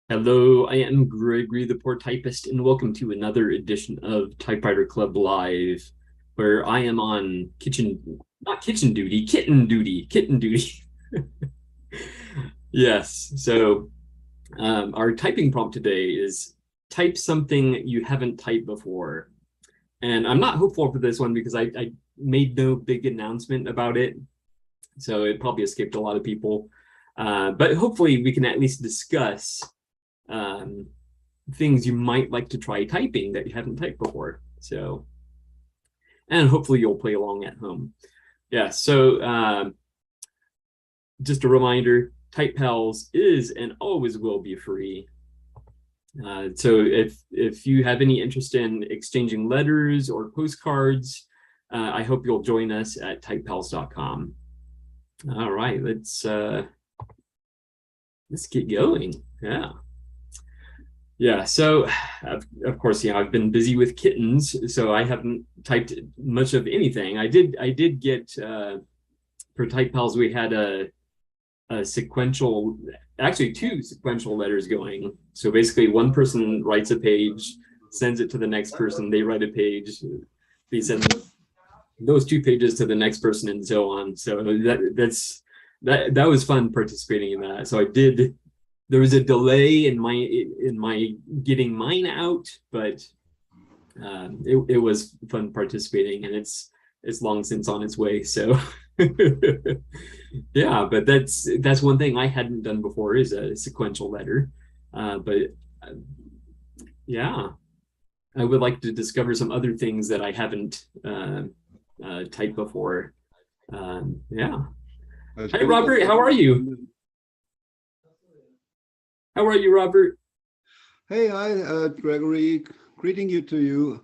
Hello, I am Gregory the Poor Typist, and welcome to another edition of Typewriter Club Live, where I am on not kitchen duty, kitten duty. Yes, so our typing prompt today is type something you haven't typed before. And I'm not hopeful for this one because I made no big announcement about it, so it probably escaped a lot of people. But hopefully we can at least discuss um, things you might like to try typing that you haven't typed before. So, and hopefully you'll play along at home. Yeah. So, just a reminder: Type Pals is and always will be free. So if you have any interest in exchanging letters or postcards, I hope you'll join us at typepals.com. All right, let's get going. Yeah. Yeah, so of course, I've been busy with kittens, so I haven't typed much of anything. I did get for Type Pals, we had a sequential, actually two sequential letters going. So basically, one person writes a page, sends it to the next person, they write a page, they send those two pages to the next person, and so on. So that was fun participating in that. So I did. There was a delay in my getting mine out, but it was fun participating, and it's long since on its way. So yeah, but that's one thing I hadn't done before is a sequential letter. But uh, yeah, I would like to discover some other things that I haven't typed before. Yeah. Hi, Robert. How are you? How are you, Robert? Hey, hi, Gregory. Greeting you to you.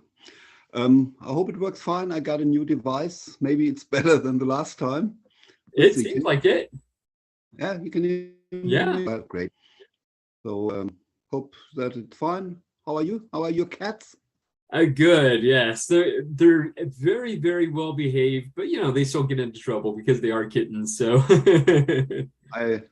I hope it works fine. I got a new device. Maybe it's better than the last time. We'll It see. seems like it. Yeah, you can hear Yeah. me. Well, great. So hope that it's fine. How are you? How are your cats? Good. Yes, they're very very well behaved, but they still get into trouble because they are kittens. So I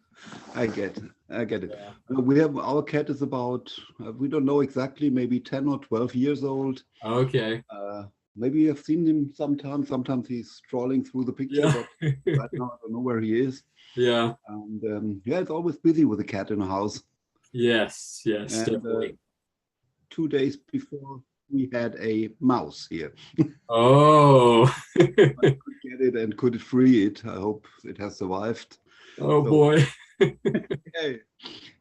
I get it. I get it. yeah. We have our cat is about we don't know exactly, maybe 10 or 12 years old. Okay. Uh, Maybe you have seen him sometimes. Sometimes he's strolling through the picture, Yeah. but right now I don't know where he is. Yeah. And yeah, it's always busy with a cat in the house. Yes. Yes. And Definitely. 2 days before, we had a mouse here. Oh. I could get it and could free it. I hope it has survived. Oh So boy. hey,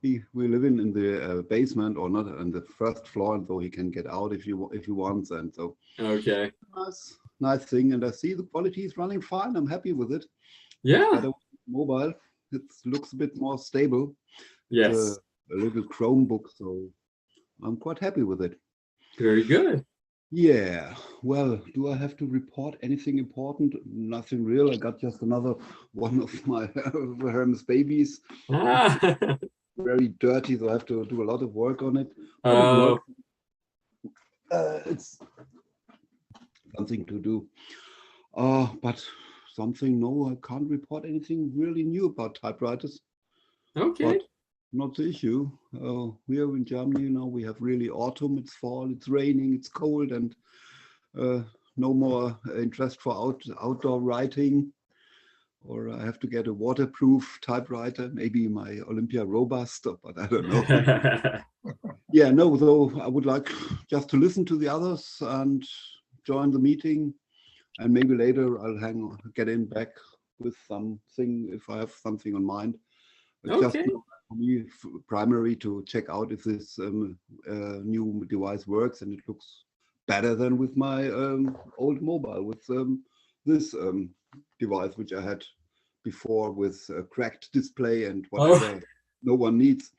we live in the basement or not on the first floor, and so he can get out if he wants. And so Okay. nice thing. And I see the quality is running fine. I'm happy with it. It's Yeah. better with mobile. It looks a bit more stable. It's Yes. a little Chromebook, so I'm quite happy with it. Very good. Yeah, well, do I have to report anything important? Nothing real. I got just another one of my Hermes babies. It's Ah. very dirty, so I have to do a lot of work on it. But it Oh. works. It's something to do. But something, no, I can't report anything really new about typewriters. Okay. But not the issue. Here in Germany now we have really autumn, it's fall, it's raining, it's cold, and uh, no more interest for outdoor writing. Or I have to get a waterproof typewriter, maybe my Olympia Robust, but I don't know. Yeah, no, though I would like just to listen to the others and join the meeting, and maybe later I'll get in back with something if I have something on mind. Just Okay. for me, primary to check out if this new device works, and it looks better than with my old mobile, with this device, which I had before with a cracked display and Oh. whatever no one needs.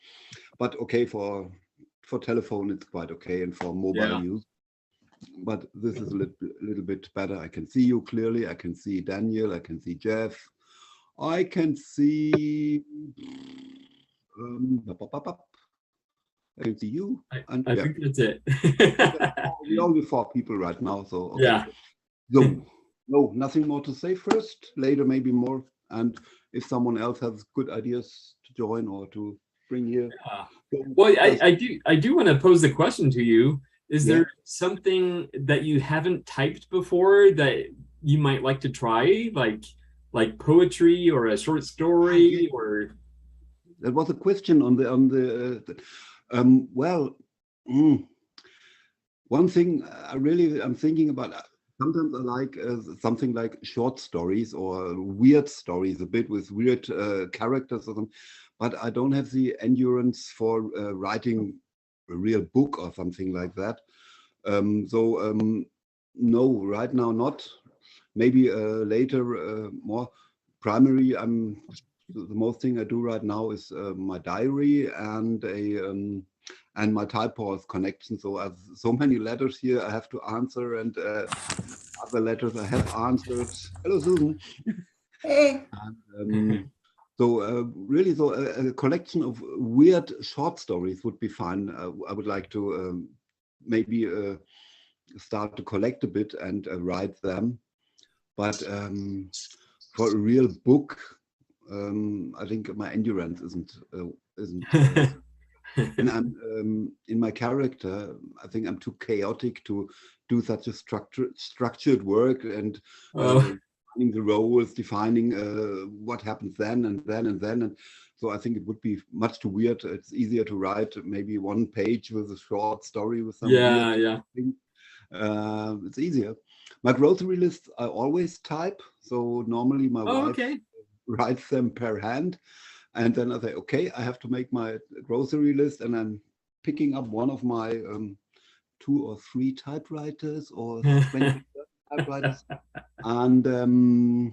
But okay, for telephone, it's quite okay, and for mobile Yeah. use. But this is a little bit better. I can see you clearly. I can see Daniel. I can see Jeff. I can see. Up, up, up, up. I can see you, and I yeah, think that's it. we only four people right now. So okay, Yeah. so no, nothing more to say first. Later, maybe more. And if someone else has good ideas to join or to spring here. Yeah. So Well, just I do want to pose the question to you. Is yeah. there something that you haven't typed before that you might like to try, like poetry or a short Yeah. story or That was a question on well, mm, one thing I'm thinking about. Sometimes I like something like short stories or weird stories, a bit with weird characters or something. But I don't have the endurance for writing a real book or something like that. No, right now not. Maybe later more. Primary, the most thing I do right now is my diary and my typewriter connection. So I have so many letters here I have to answer, and other letters I have answered. Hello, Susan. Hey. And, really, so a collection of weird short stories would be fine. I would like to maybe start to collect a bit and write them. But for a real book, I think my endurance isn't. And I'm in my character. I think I'm too chaotic to do such a structured work and oh defining the roles, defining what happens then and then and then. And so I think it would be much too weird. It's easier to write maybe one page with a short story with some yeah, weird yeah. thing. It's easier. My grocery lists I always type. So normally my Oh, wife okay. writes them per hand. And then I say, okay, I have to make my grocery list, and I'm picking up one of my 2 or 3 typewriters or 20 typewriters. And then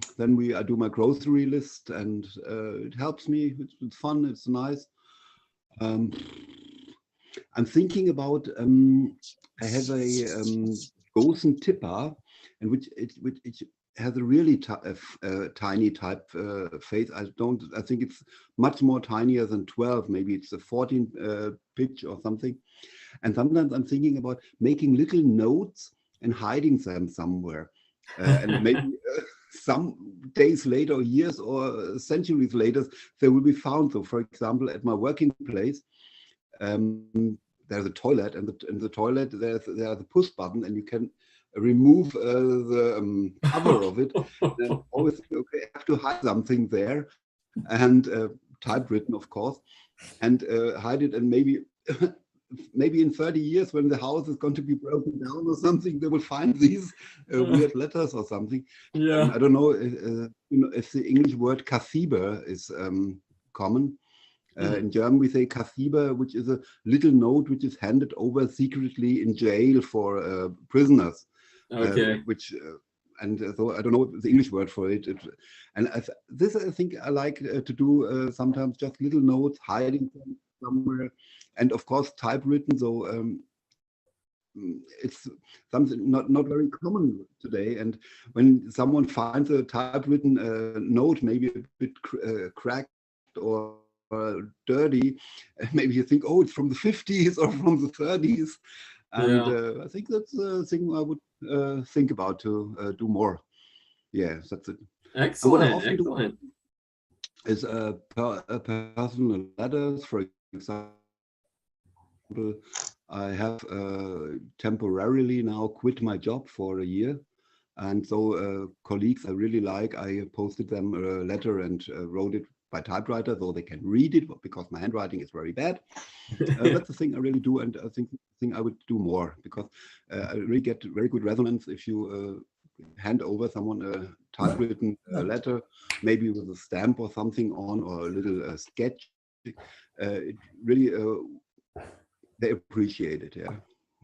I do my grocery list, and it helps me. It's fun. It's nice. Um, I'm thinking about. I have a Gosen Tipper, and which has a really tiny type face. I think it's much more tinier than 12. Maybe it's a 14 pitch or something. And sometimes I'm thinking about making little notes and hiding them somewhere. And maybe some days later, or years or centuries later, they will be found. So, for example, at my working place, there's a toilet, and in the toilet there's a push button, and you can remove the cover of it. And always think, okay, I have to hide something there, and typewritten, of course, and hide it, and maybe. Maybe in 30 years, when the house is going to be broken down or something, they will find these weird letters or something. Yeah. I don't know, if the English word Kassiber is common. In German, we say Kassiber, which is a little note which is handed over secretly in jail for prisoners. Okay. So I don't know the English word for it. This I think I like to do sometimes, just little notes, hiding them somewhere, and of course typewritten. So it's something not very common today. And when someone finds a typewritten note, maybe a bit cracked or dirty, maybe you think, oh, it's from the 50s or from the 30s. And Yeah. I think that's a thing I would think about to do more. Yeah, that's it. And what I Excellent. often do Excellent. is personal letters. For example, I have temporarily now quit my job for a year. And so colleagues I really like, I posted them a letter and wrote it by typewriter so they can read it, because my handwriting is very bad. That's the thing I really do, and I think I would do more, because I really get very good resonance if you hand over someone a typewritten letter, maybe with a stamp or something on, or a little sketch. It really they appreciate it, yeah.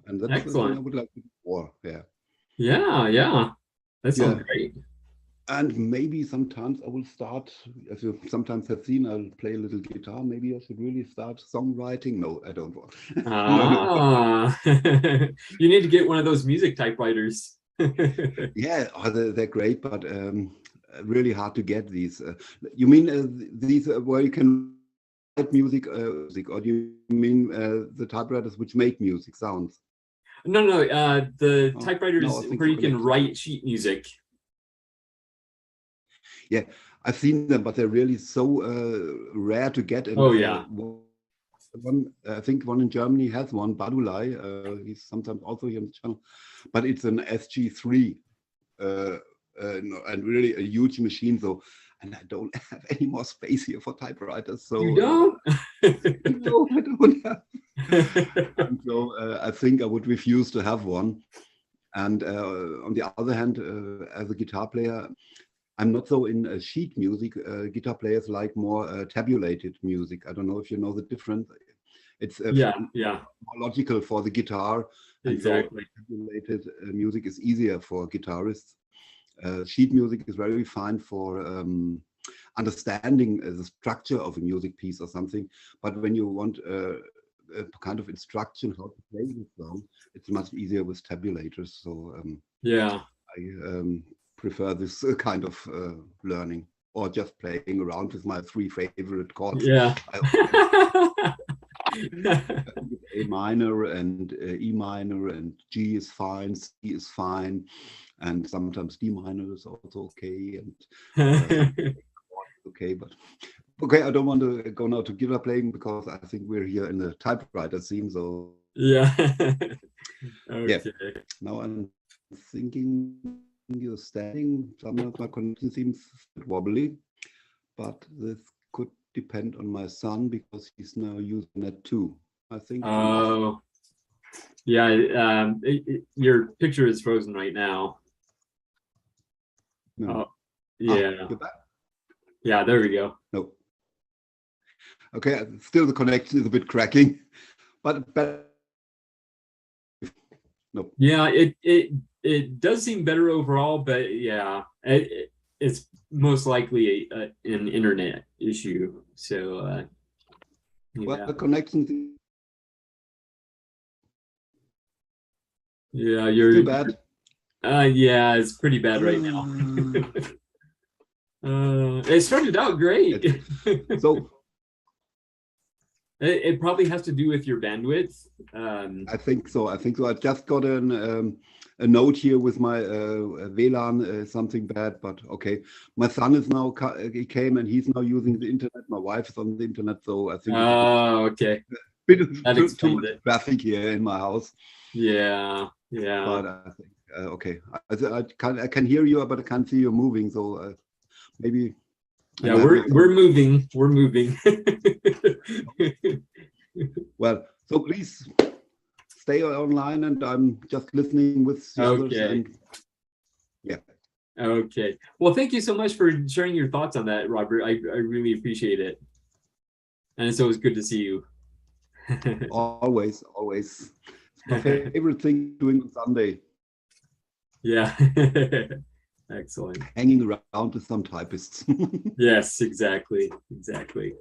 And that's the thing I Excellent. would like to do more, yeah. Yeah, yeah. That sounds Yeah. great. And maybe sometimes I will start, as you sometimes have seen, I'll play a little guitar. Maybe I should really start songwriting. No, I don't want. No. Ah, you need to get one of those music typewriters. Yeah, they're great, but really hard to get these. You mean these where you can write music, or do you mean the typewriters which make music sounds? No, no, the Oh, no, typewriters I think where the you can connection. write sheet music. Yeah, I've seen them, but they're really so rare to get, and Oh, yeah. I think one in Germany has one, Badulai. He's sometimes also here on the channel, but it's an SG3, and really a huge machine. So, and I don't have any more space here for typewriters. So You don't? no, I don't have. And so I think I would refuse to have one. And on the other hand, as a guitar player, I'm not so in sheet music. Guitar players like more tabulated music. I don't know if you know the difference. It's Yeah, more logical for the guitar, and exactly. so tabulated music is easier for guitarists. Sheet music is very fine for understanding the structure of a music piece or something. But when you want a kind of instruction how to play the song, it's much easier with tabulators. So Yeah. I prefer this kind of learning, or just playing around with my 3 favorite chords. Yeah. A minor and E minor, and G is fine, C is fine, and sometimes D minor is also okay, and okay, but okay, I don't want to go now to guitar playing because I think we're here in the typewriter scene. So Yeah. yeah, Okay. now I'm thinking you're standing. Sometimes my connection seems wobbly, but this could depend on my son because he's now using it too. I think. Oh, yeah. Your picture is frozen right now. No. Oh, yeah. You're back? Yeah, there we go. No. Okay, still the connection is a bit cracking, but better. No. Yeah, it does seem better overall, but yeah, it's most likely an internet issue. So Well, yeah, the connection yeah, is still bad. yeah, it's pretty bad right now. It started out great. So It probably has to do with your bandwidth. I think so. I think so. I just got a note here with my WLAN, something bad, but okay. My son is now he came and he's now using the internet. My wife is on the internet, so I think it's a Okay. bit That too explains much it. traffic here in my house. Yeah, yeah. But I think okay. I can hear you, but I can't see you moving. So maybe. Yeah, we're moving. We're moving. Well, so please stay online, and I'm just listening with the others. Okay. And yeah. Okay. Well, thank you so much for sharing your thoughts on that, Robert. I really appreciate it. And it's always good to see you. Always, always. It's my favorite thing doing on Sunday. Yeah. Excellent. Hanging around with some typists. Yes, exactly. Exactly.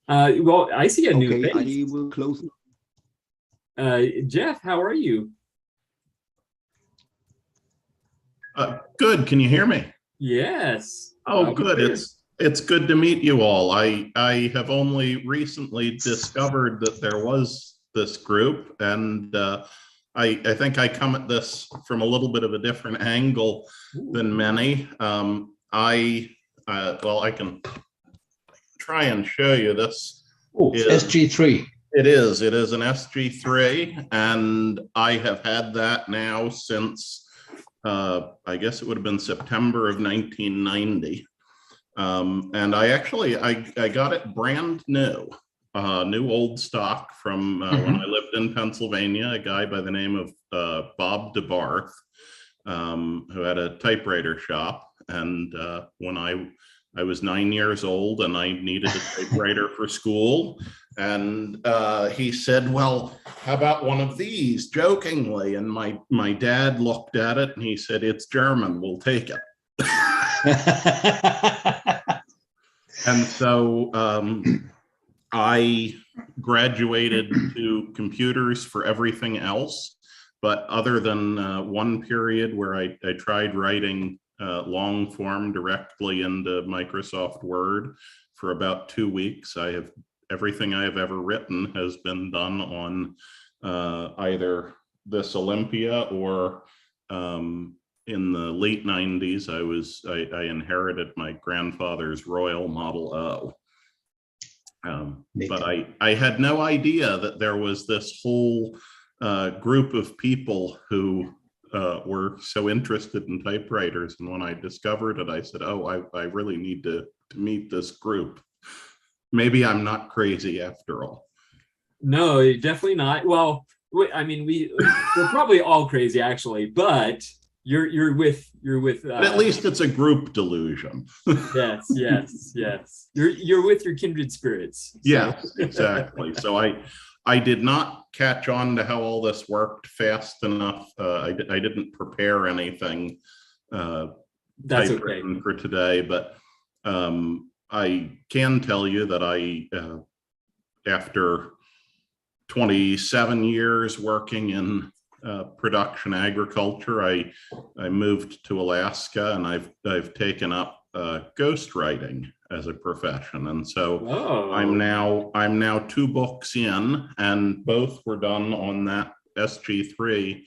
Well, I see a new Okay, face. I will close. Jeff, how are you? Good. Can you hear me? Yes. Oh, good. It's good to meet you all. I have only recently discovered that there was this group, and I think I come at this from a little bit of a different angle than many. Well, I can try and show you this. Oh, SG3. It is an SG3, and I have had that now since I guess it would have been September of 1990. And I got it brand new, new old stock from when I lived in Pennsylvania. A guy by the name of Bob Dvorak, who had a typewriter shop. And when I was 9 years old and I needed a typewriter for school, and he said, well, how about one of these, jokingly? And my dad looked at it and he said, it's German, we'll take it. And so I graduated to computers for everything else. But other than one period where I tried writing long form directly into Microsoft Word for about 2 weeks, everything I have ever written has been done on either this Olympia or in the late 90s, I inherited my grandfather's Royal Model O. But I had no idea that there was this whole group of people who were so interested in typewriters. And when I discovered it, I said, oh, I really need to meet this group. Maybe I'm not crazy after all. No, definitely not. Well, I mean, we're probably all crazy actually, but you're with But at least it's a group delusion. yes. You're with your kindred spirits. So. Yes, exactly. So I did not catch on to how all this worked fast enough. I didn't prepare anything That's okay for today, but I can tell you that after 27 years working in production agriculture, I moved to Alaska, and I've taken up ghostwriting as a profession, and so I'm now 2 books in, and both were done on that SG3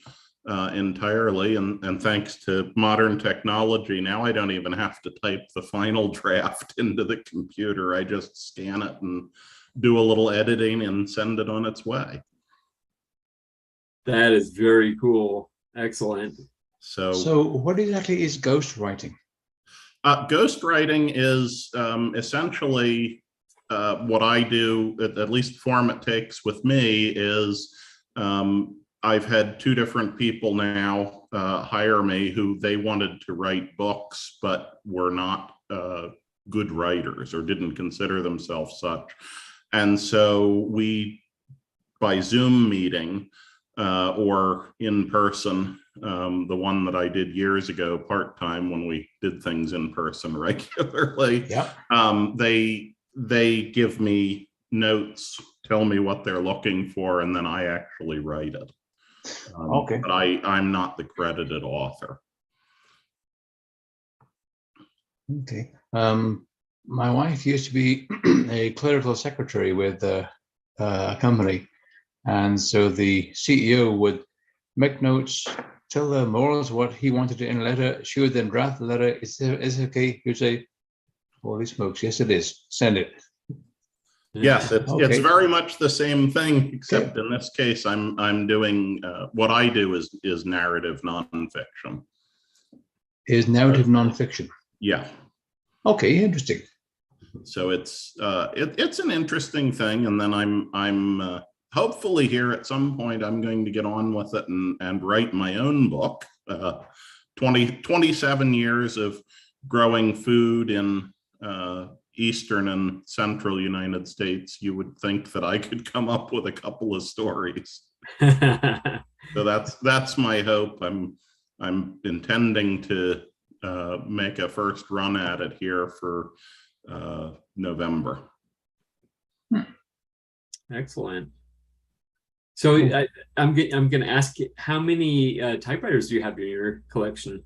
entirely, and thanks to modern technology, now I don't even have to type the final draft into the computer. I just scan it and do a little editing and send it on its way. That is very cool. Excellent. So what exactly is ghostwriting? Ghostwriting is essentially what I do, at least the form it takes with me, is I've had 2 different people now hire me who they wanted to write books, but were not good writers or didn't consider themselves such. And so we, by Zoom meeting or in person, the one that I did years ago part-time when we did things in person regularly, they give me notes, tell me what they're looking for, and then I actually write it. Okay. But I'm not the credited author. Okay. My wife used to be a clerical secretary with a company, and so the CEO would make notes, tell the morals what he wanted in a letter. She would then draft the letter. Is it okay? He would say, "Holy smokes, yes it is. Send it." Yes, it's very much the same thing, except Okay. in this case, I'm doing what I do is narrative nonfiction. Is narrative nonfiction? Yeah. Okay, interesting. So it's an interesting thing, and then I'm hopefully here at some point I'm going to get on with it and write my own book. 27 years of growing food in Eastern and Central United States, you would think that I could come up with a couple of stories. So that's my hope. I'm intending to make a first run at it here for November. Excellent. So I'm going to ask, how many typewriters do you have in your collection?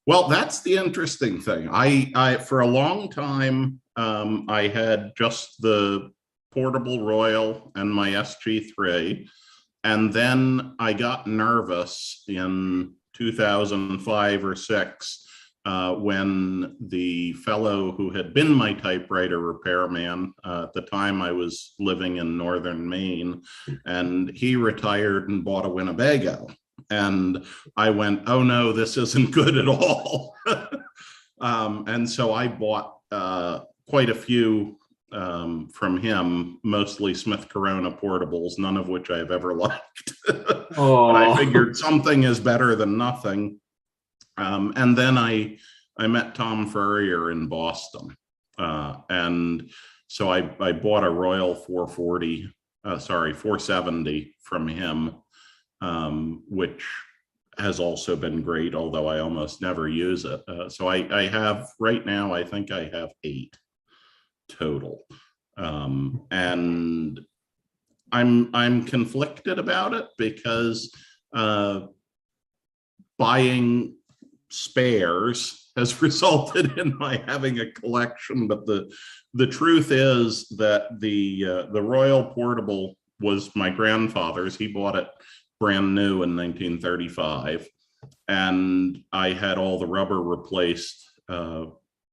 Well, that's the interesting thing. I for a long time, I had just the portable Royal and my SG3, and then I got nervous in 2005 or 6 when the fellow who had been my typewriter repairman, at the time I was living in northern Maine, and he retired and bought a Winnebago. And I went, oh no, this isn't good at all. And so I bought quite a few from him, mostly Smith Corona portables, none of which I've ever liked. But I figured something is better than nothing. And then I met Tom Furrier in Boston. And so I bought a Royal 470 from him, which has also been great, although I almost never use it. So I have, right now, I think I have 8 total. And I'm conflicted about it because buying spares has resulted in my having a collection, but the truth is that the Royal Portable was my grandfather's. He bought it brand new in 1935, and I had all the rubber replaced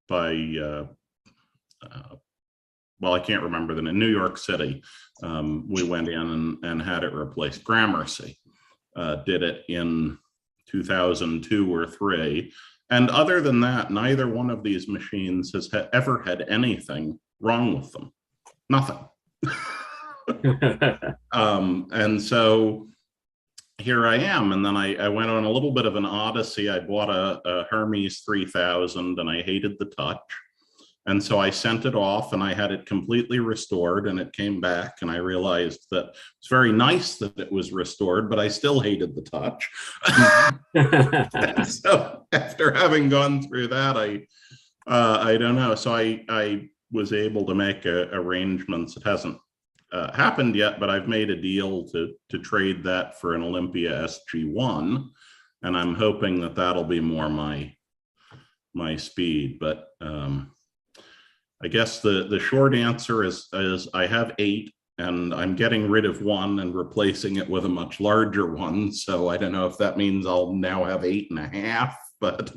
by well, I can't remember in New York City. We went in and had it replaced. Gramercy did it in 2002 or 3. And other than that, neither one of these machines has ever had anything wrong with them. Nothing. And so here I am. And then I went on a little bit of an odyssey. I bought a Hermes 3000 and I hated the touch. And so I sent it off and I had it completely restored, and it came back, and I realized that it's very nice that it was restored, but I still hated the touch. So after having gone through that, I don't know. So I was able to make arrangements. It hasn't happened yet, but I've made a deal to trade that for an Olympia SG1, and I'm hoping that that'll be more my speed. But I guess the short answer is I have 8, and I'm getting rid of 1 and replacing it with a much larger one. So I don't know if that means I'll now have 8.5, but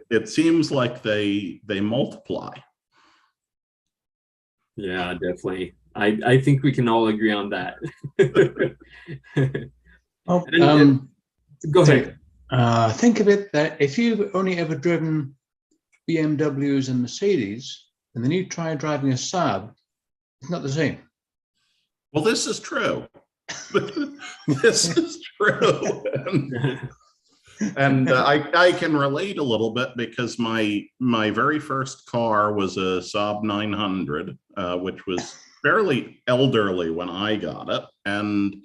it seems like they multiply. Yeah, definitely. I think we can all agree on that. Go ahead. Think of it that if you've only ever driven BMWs and Mercedes, and then you try driving a Saab, it's not the same. Well, this is true. This is true. And I can relate a little bit because my very first car was a Saab 900, which was fairly elderly when I got it. And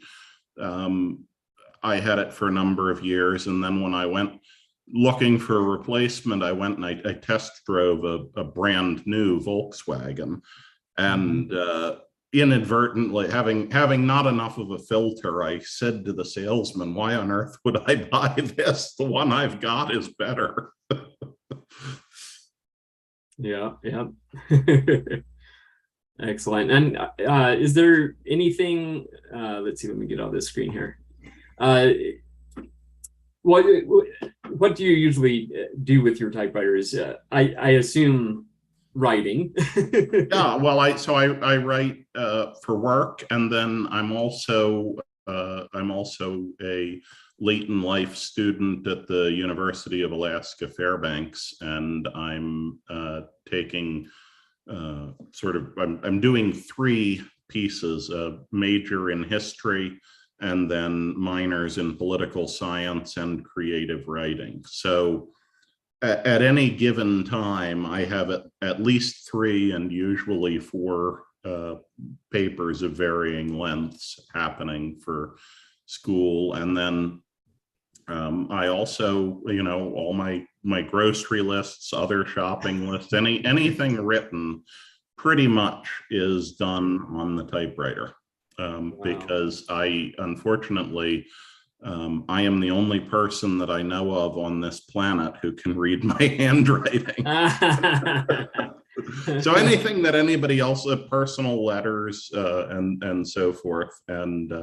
I had it for a number of years. And then when I went looking for a replacement, I went and I test drove a brand new Volkswagen, and inadvertently, having not enough of a filter, I said to the salesman, "Why on earth would I buy this? The one I've got is better." Yeah. Excellent. And is there anything? Let's see. Let me get on this screen here. What do you usually do with your typewriters? I assume writing. Yeah, well, I write for work, and then I'm also a late in life student at the University of Alaska Fairbanks, and I'm taking I'm doing 3 pieces: a major in history, and then minors in political science and creative writing. So at any given time, I have at least 3 and usually 4 papers of varying lengths happening for school. And then I also, all my grocery lists, other shopping lists, anything written pretty much is done on the typewriter. Wow. Because unfortunately, I am the only person that I know of on this planet who can read my handwriting. So anything that anybody else, personal letters and so forth. And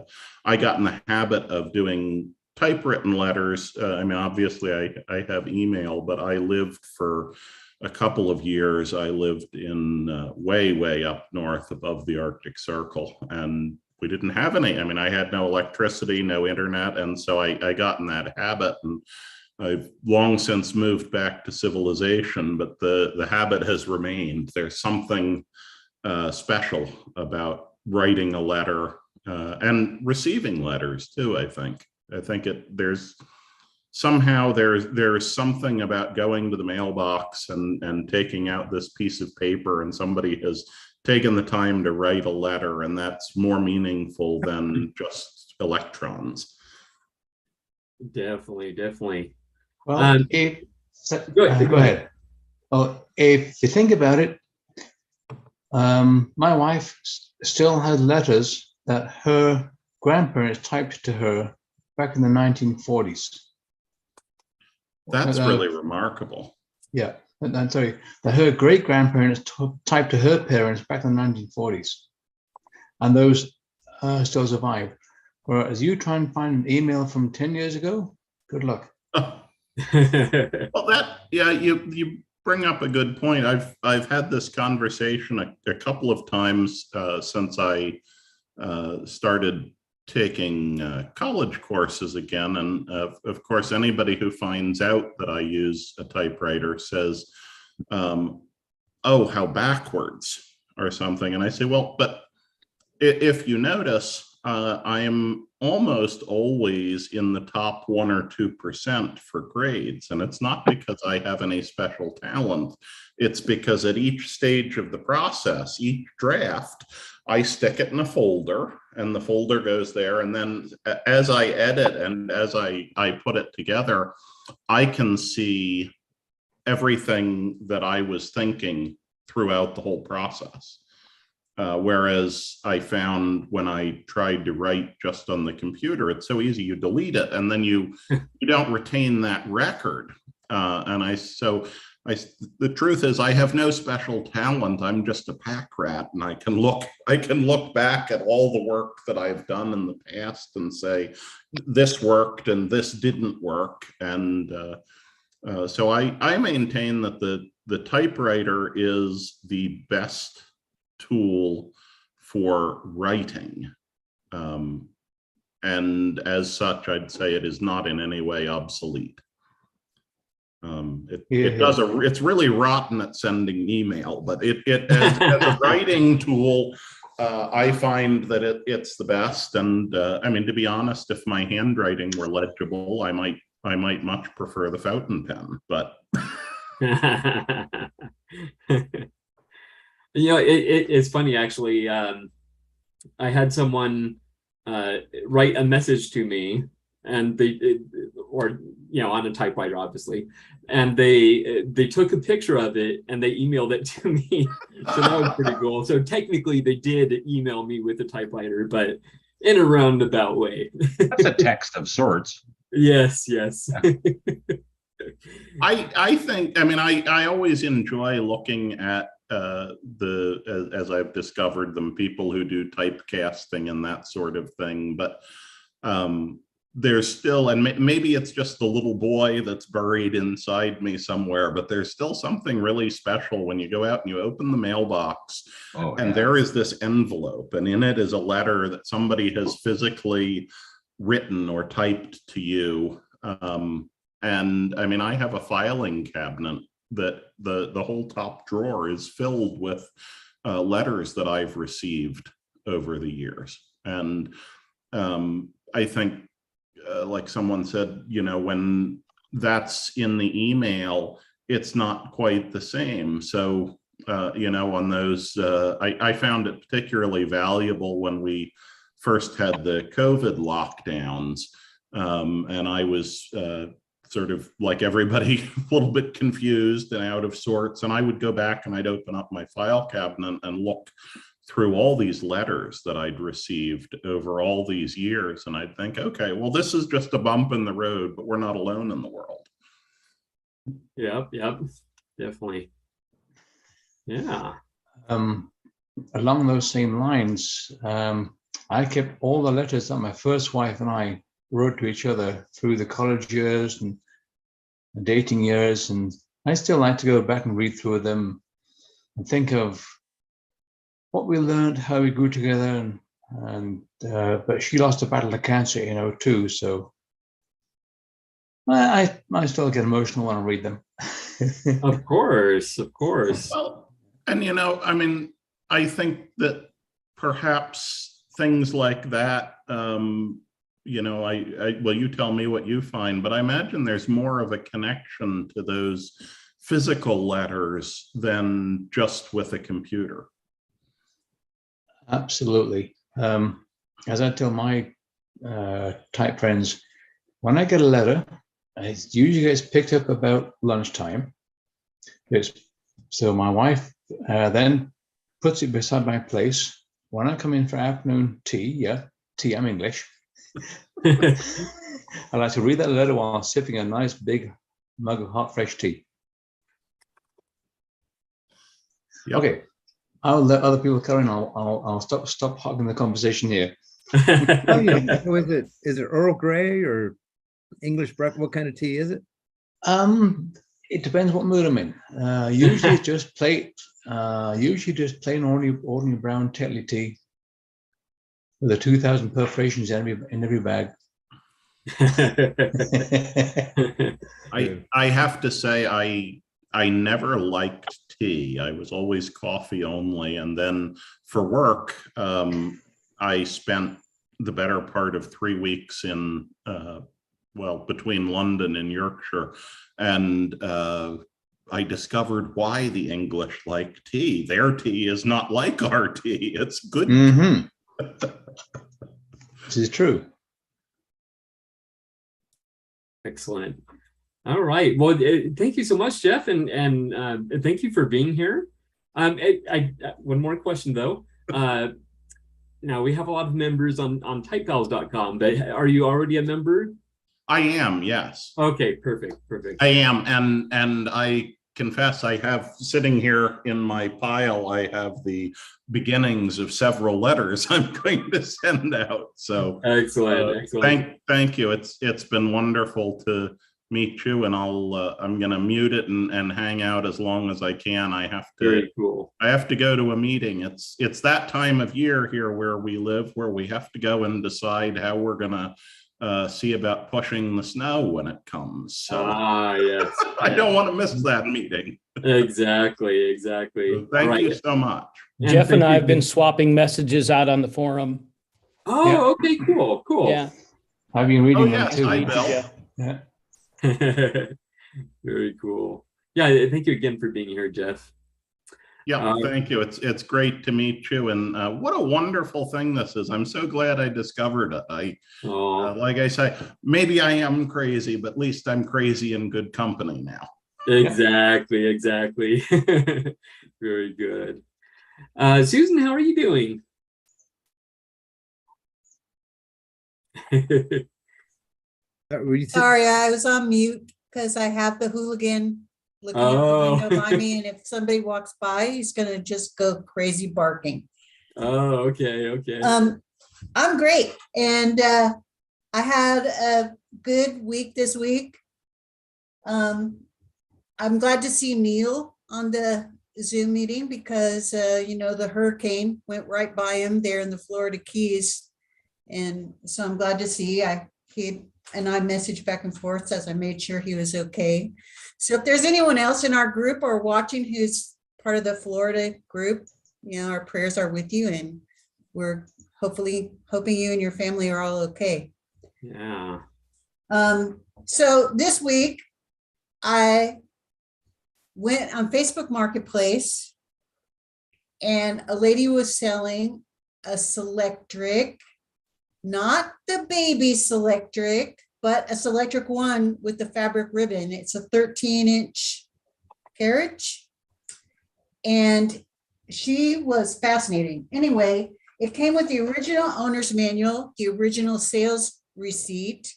I got in the habit of doing typewritten letters. Obviously I have email, but I lived for a couple of years. I lived in way up north above the Arctic Circle, and we didn't have any. I had no electricity, no internet, and so I got in that habit, and I've long since moved back to civilization, but the habit has remained. There's something special about writing a letter and receiving letters too. I think there's something about going to the mailbox and taking out this piece of paper, and somebody has taken the time to write a letter, and that's more meaningful than just electrons. Definitely. Well, go ahead. Well, if you think about it, my wife still has letters that her grandparents typed to her back in the 1940s. That's really remarkable. Yeah, I'm sorry, that her great-grandparents typed to her parents back in the 1940s. And those still survive. Whereas you try and find an email from 10 years ago, good luck. Well, you bring up a good point. I've had this conversation a couple of times since I started taking college courses again. And of course, anybody who finds out that I use a typewriter says, oh, how backwards or something. And I say, well, but if you notice, I am almost always in the top 1 or 2% for grades. And it's not because I have any special talent. It's because at each stage of the process, each draft, I stick it in a folder and the folder goes there. And then as I edit and as I put it together, I can see everything that I was thinking throughout the whole process. Whereas I found when I tried to write just on the computer, it's so easy, you delete it and then you don't retain that record. The truth is I have no special talent. I'm just a pack rat, and I can look back at all the work that I've done in the past and say, this worked and this didn't work. And so I maintain that the typewriter is the best tool for writing. And as such, I'd say it is not in any way obsolete. It's really rotten at sending email, but it as a writing tool, I find that it's the best. And I mean, to be honest, if my handwriting were legible, I might much prefer the fountain pen, but it's funny, actually. I had someone write a message to me, and on a typewriter, obviously, and they took a picture of it and they emailed it to me. So that was pretty cool. So technically they did email me with a typewriter, but in a roundabout way. That's a text of sorts. Yes. I think, I mean, I always enjoy looking at as I've discovered them, people who do typecasting and that sort of thing, but there's still, and maybe it's just the little boy that's buried inside me somewhere, but there's still something really special when you go out and you open the mailbox and there is this envelope, and in it is a letter that somebody has physically written or typed to you. And I mean, I have a filing cabinet that the whole top drawer is filled with letters that I've received over the years. And I think, like someone said, when that's in the email, it's not quite the same. So, on those, I found it particularly valuable when we first had the COVID lockdowns. And I was sort of like everybody, a little bit confused and out of sorts. And I would go back and I'd open up my file cabinet and look through all these letters that I'd received over all these years. And I'd think, okay, well, this is just a bump in the road, but we're not alone in the world. Yep, definitely. Yeah. Along those same lines, I kept all the letters that my first wife and I wrote to each other through the college years and the dating years. And I still like to go back and read through them and think of what we learned, how we grew together, but she lost a battle to cancer, too. So I still get emotional when I read them. Of course. Well, and I mean, I think that perhaps things like that, well, you tell me what you find, but I imagine there's more of a connection to those physical letters than just with a computer. Absolutely. As I tell my type friends, when I get a letter, it usually gets picked up about lunchtime. So my wife then puts it beside my place. When I come in for afternoon tea, I'm English. I like to read that letter while sipping a nice big mug of hot, fresh tea. Yep. Okay. I'll let other people carry on. I'll stop hogging the conversation here. So is it Earl Grey or English breakfast? What kind of tea is it? It depends what mood I'm in. Usually it's just plain, ordinary brown Tetley tea with a 2,000 perforations in every bag. I have to say I never liked tea. I was always coffee only, and then for work, I spent the better part of 3 weeks in between London and Yorkshire, and I discovered why the English like tea. Their tea is not like our tea. It's good. Mm-hmm. This is true. Excellent. All right. Well, thank you so much, Jeff, and thank you for being here. I one more question though. Now we have a lot of members on typepals.com, but are you already a member? I am, yes. Okay, perfect. I am, and I confess I have sitting here in my pile, I have the beginnings of several letters I'm going to send out. So excellent. Thank you. It's been wonderful to meet you, and I'm gonna mute it and hang out as long as I can. I have to. Very cool. I have to go to a meeting. It's that time of year here where we live, where we have to go and decide how we're gonna see about pushing the snow when it comes. So yes. I don't want to miss that meeting. Exactly. So thank you so much. Jeff and I have been swapping messages out on the forum. Oh, okay, cool. Yeah. I've been reading them Yes, too. hi, Bill. Yeah. Very cool. Yeah, thank you again for being here, Jeff. Yeah, thank you. It's great to meet you, and what a wonderful thing this is. I'm so glad I discovered it. Like I say, maybe I am crazy, but at least I'm crazy in good company now. Exactly. Very good. Susan, how are you doing? Sorry, I was on mute because I have the hooligan looking out the window by me, and if somebody walks by, he's gonna just go crazy barking. Oh, okay. I'm great, and I had a good week this week. I'm glad to see Neil on the Zoom meeting because the hurricane went right by him there in the Florida Keys, and so I'm glad to see he and I messaged back and forth as I made sure he was okay. So if there's anyone else in our group or watching who's part of the Florida group, our prayers are with you, and we're hoping you and your family are all okay. Yeah. So this week I went on Facebook Marketplace, and a lady was selling a Selectric, not the baby Selectric, but a Selectric one with the fabric ribbon. It's a 13-inch carriage, and she was fascinating. Anyway, it came with the original owner's manual, the original sales receipt,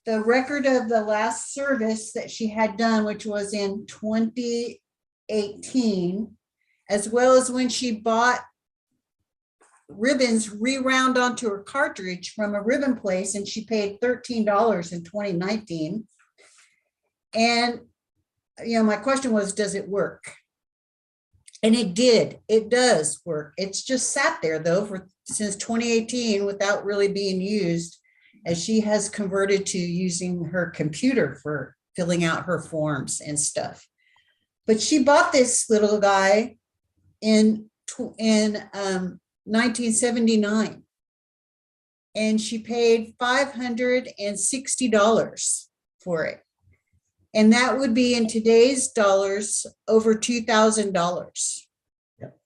the record of the last service that she had done, which was in 2018, as well as when she bought ribbons re-wound onto her cartridge from a ribbon place, and she paid $13 in 2019. And my question was, does it work? And it did. It does work. It's just sat there though since 2018 without really being used, as she has converted to using her computer for filling out her forms and stuff. But she bought this little guy in 1979, and she paid $560 for it, and that would be in today's dollars over $2,000. Yep.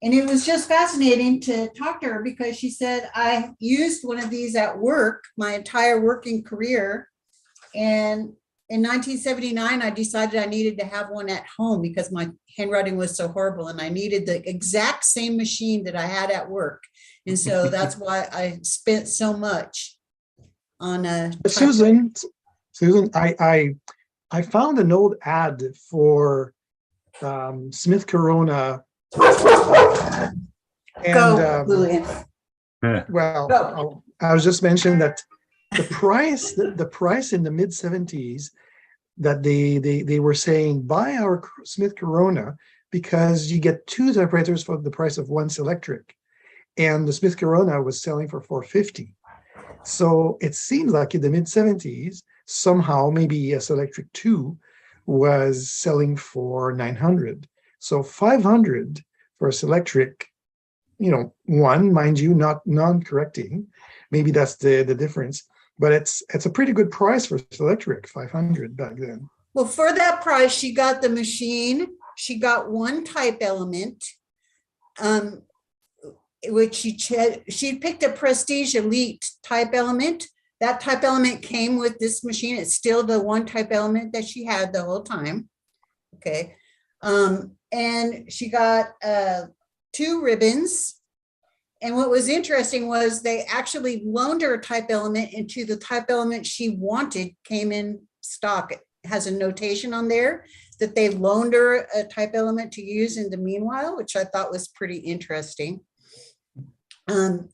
And it was just fascinating to talk to her because she said, I used one of these at work my entire working career, and in 1979, I decided I needed to have one at home because my handwriting was so horrible, and I needed the exact same machine that I had at work. And so that's why I spent so much on a Susan, I found an old ad for Smith Corona. Go, Lillian. I was just mentioning that the price in the mid 70s that they were saying, buy our Smith Corona because you get 2 typewriters for the price of 1 Selectric. And the Smith Corona was selling for $450. So it seems like in the mid 70s, somehow maybe a Selectric 2 was selling for $900. So $500 for a Selectric, one, mind you, not non-correcting. Maybe that's the difference. But it's a pretty good price for Selectric, $500 back then. Well, for that price, she got the machine. She got 1 type element, which she picked a Prestige Elite type element. That type element came with this machine. It's still the 1 type element that she had the whole time. Okay. And she got 2 ribbons. And what was interesting was they actually loaned her a type element into the type element she wanted came in stock. It has a notation on there that they loaned her a type element to use in the meanwhile, which I thought was pretty interesting. And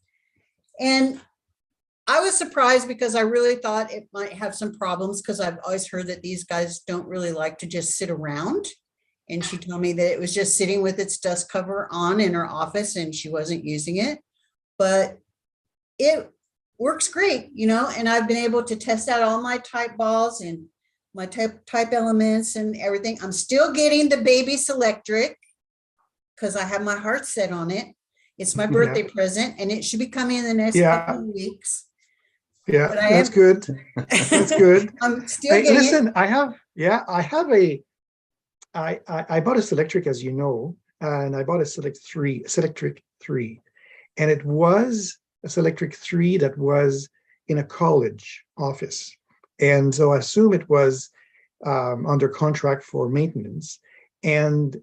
I was surprised because I really thought it might have some problems because I've always heard that these guys don't really like to just sit around. And she told me that it was just sitting with its dust cover on in her office and she wasn't using it. But it works great, and I've been able to test out all my type balls and my type elements and everything. I'm still getting the baby Selectric because I have my heart set on it. It's my birthday present and it should be coming in the next couple of weeks. Yeah, that's good. That's good. I'm still getting listen, it. I bought a Selectric, as you know, and I bought a Selectric 3. And it was a Selectric 3 that was in a college office. And so I assume it was under contract for maintenance. And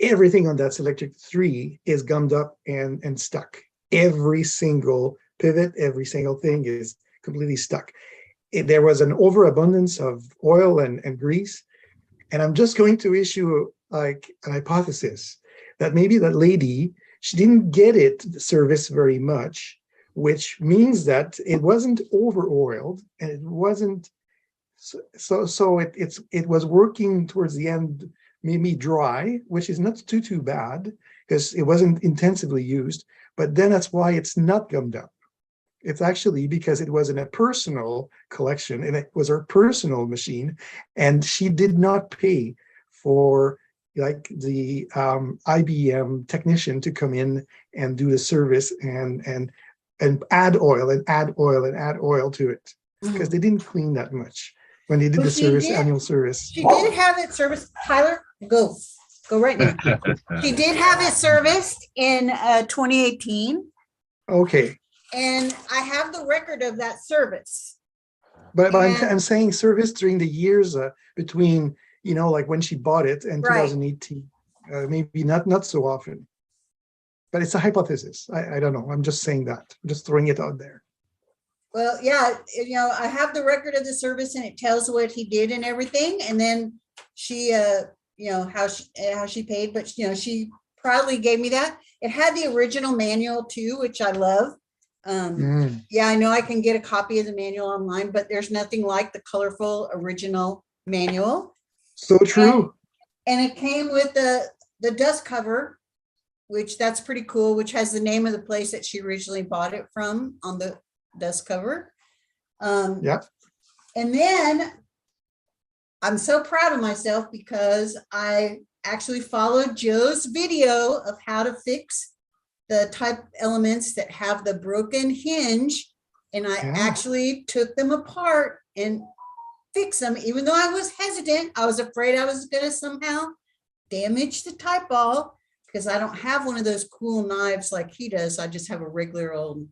everything on that Selectric 3 is gummed up and stuck. Every single pivot, every single thing is completely stuck. There was an overabundance of oil and grease. And I'm just going to issue like an hypothesis that maybe that lady, she didn't get it serviced very much, which means that it wasn't over oiled and it wasn't so it was working towards the end, maybe dry, which is not too bad because it wasn't intensively used. But then that's why it's not gummed up. It's actually because it was in a personal collection and it was her personal machine, and she did not pay for like the IBM technician to come in and do the service and add oil and add oil and add oil to it because they didn't clean that much when they did the service, annual service. She did have it serviced. Tyler, go right now. She did have it serviced in 2018. Okay. And I have the record of that service. But I'm saying service during the years between, like when she bought it and 2018, maybe not so often. But it's a hypothesis. I don't know. I'm just saying that. I'm just throwing it out there. Well, yeah, I have the record of the service and it tells what he did and everything. And then she, how she paid, but she proudly gave me that. It had the original manual too, which I love. Yeah, I know I can get a copy of the manual online, but there's nothing like the colorful original manual. So true. And it came with the dust cover, which that's pretty cool, which has the name of the place that she originally bought it from on the dust cover. Yeah. And then I'm so proud of myself because I actually followed Joe's video of how to fix the type elements that have the broken hinge. And I actually took them apart and fixed them, even though I was hesitant. I was afraid I was going to somehow damage the type ball because I don't have one of those cool knives like he does. I just have a regular old,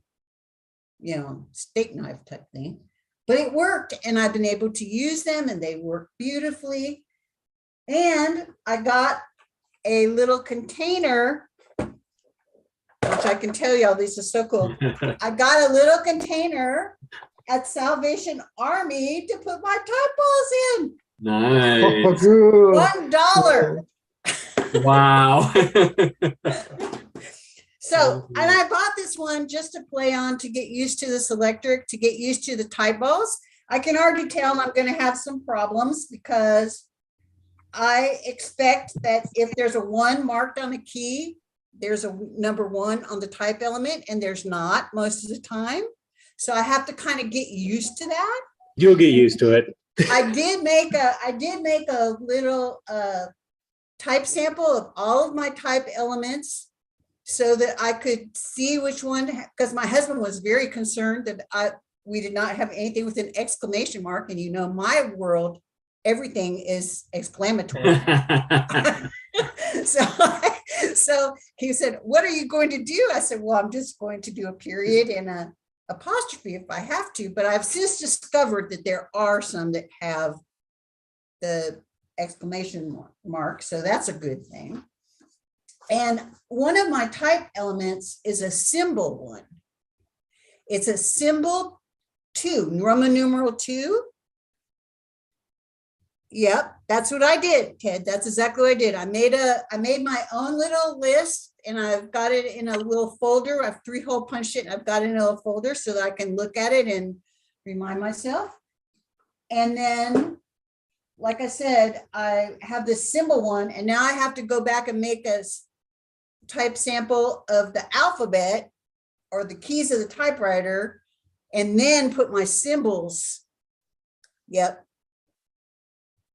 steak knife type thing. But it worked and I've been able to use them and they work beautifully. And I got a little container, which I can tell y'all, this is so cool. I got a little container at Salvation Army to put my type balls in. Nice. $1. Wow. So, and I bought this one just to play on, to get used to this electric, to get used to the type balls. I can already tell I'm going to have some problems because I expect that if there's a 1 marked on the key, there's a number 1 on the type element, and there's not most of the time. So I have to kind of get used to that. You'll get used to it. I did make a little type sample of all of my type elements so that I could see which one, because my husband was very concerned that we did not have anything with an exclamation mark. And you know, my world, everything is exclamatory. So he said, what are you going to do? I said, well, I'm just going to do a period and a apostrophe if I have to, but I've since discovered that there are some that have the exclamation mark. So that's a good thing. And one of my type elements is a symbol one. It's a symbol 2, Roman numeral 2. Yep, that's what I did, Ted. That's exactly what I did. I made my own little list, and I've got it in a little folder. I've 3-hole punched it, and I've got it in a folder so that I can look at it and remind myself. And then, like I said, I have this symbol one, and now I have to go back and make a type sample of the alphabet or the keys of the typewriter, and then put my symbols. Yep.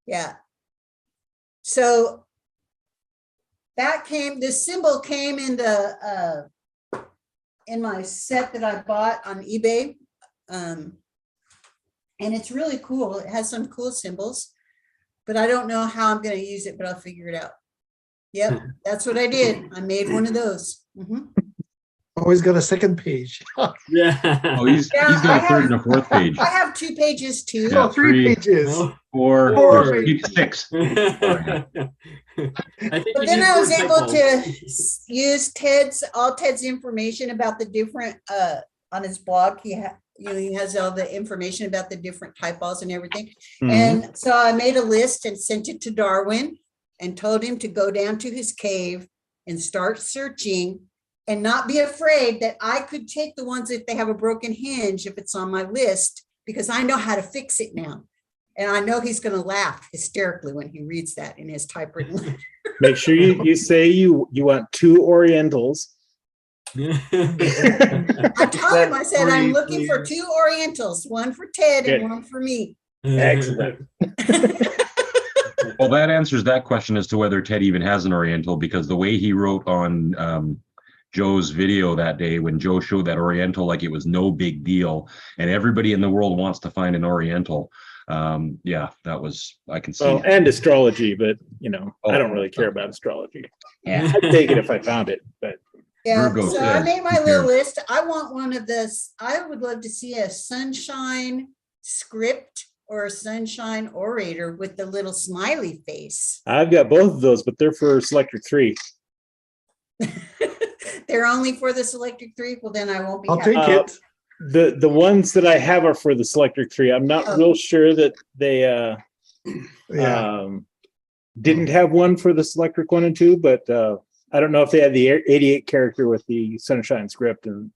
Yeah. So this symbol came in in my set that I bought on eBay. And it's really cool. It has some cool symbols, but I don't know how I'm going to use it, but I'll figure it out. Yep, that's what I did. I made one of those. Always got a second page. Yeah. Oh, he's got a 3rd and a 4th page. I have 2 pages too. Yeah, 3 pages. Oh. 4, Four. maybe 6. I think But then I was able to use all Ted's information about the different on his blog. He has all the information about the different typos and everything. And so I made a list and sent it to Darwin and told him to go down to his cave and start searching and not be afraid that I could take the ones if they have a broken hinge, if it's on my list, because I know how to fix it now. And I know he's going to laugh hysterically when he reads that in his typewritten letter. Make sure you say you want 2 Orientals. I told him, I said, I'm looking for 2 Orientals, one for Ted and one for me. Excellent. Well, that answers that question as to whether Ted even has an Oriental, because the way he wrote on Joe's video that day, when Joe showed that Oriental like it was no big deal and everybody in the world wants to find an Oriental. Yeah, that was, I can see. Well, and astrology, but I don't really care about astrology. Yeah. I'd take it if I found it, but Yeah, Virgo so I says, made my who little cares? list. I want one of this. I would love to see a sunshine script or a sunshine orator with the little smiley face. I've got both of those, but they're for Selectric 3. They're only for the Selectric 3. Well, then I won't be I'll happy. take it. The ones that I have are for the Selectric 3. I'm not real sure that they didn't have one for the Selectric 1 and 2, but I don't know if they had the 88 character with the sunshine script and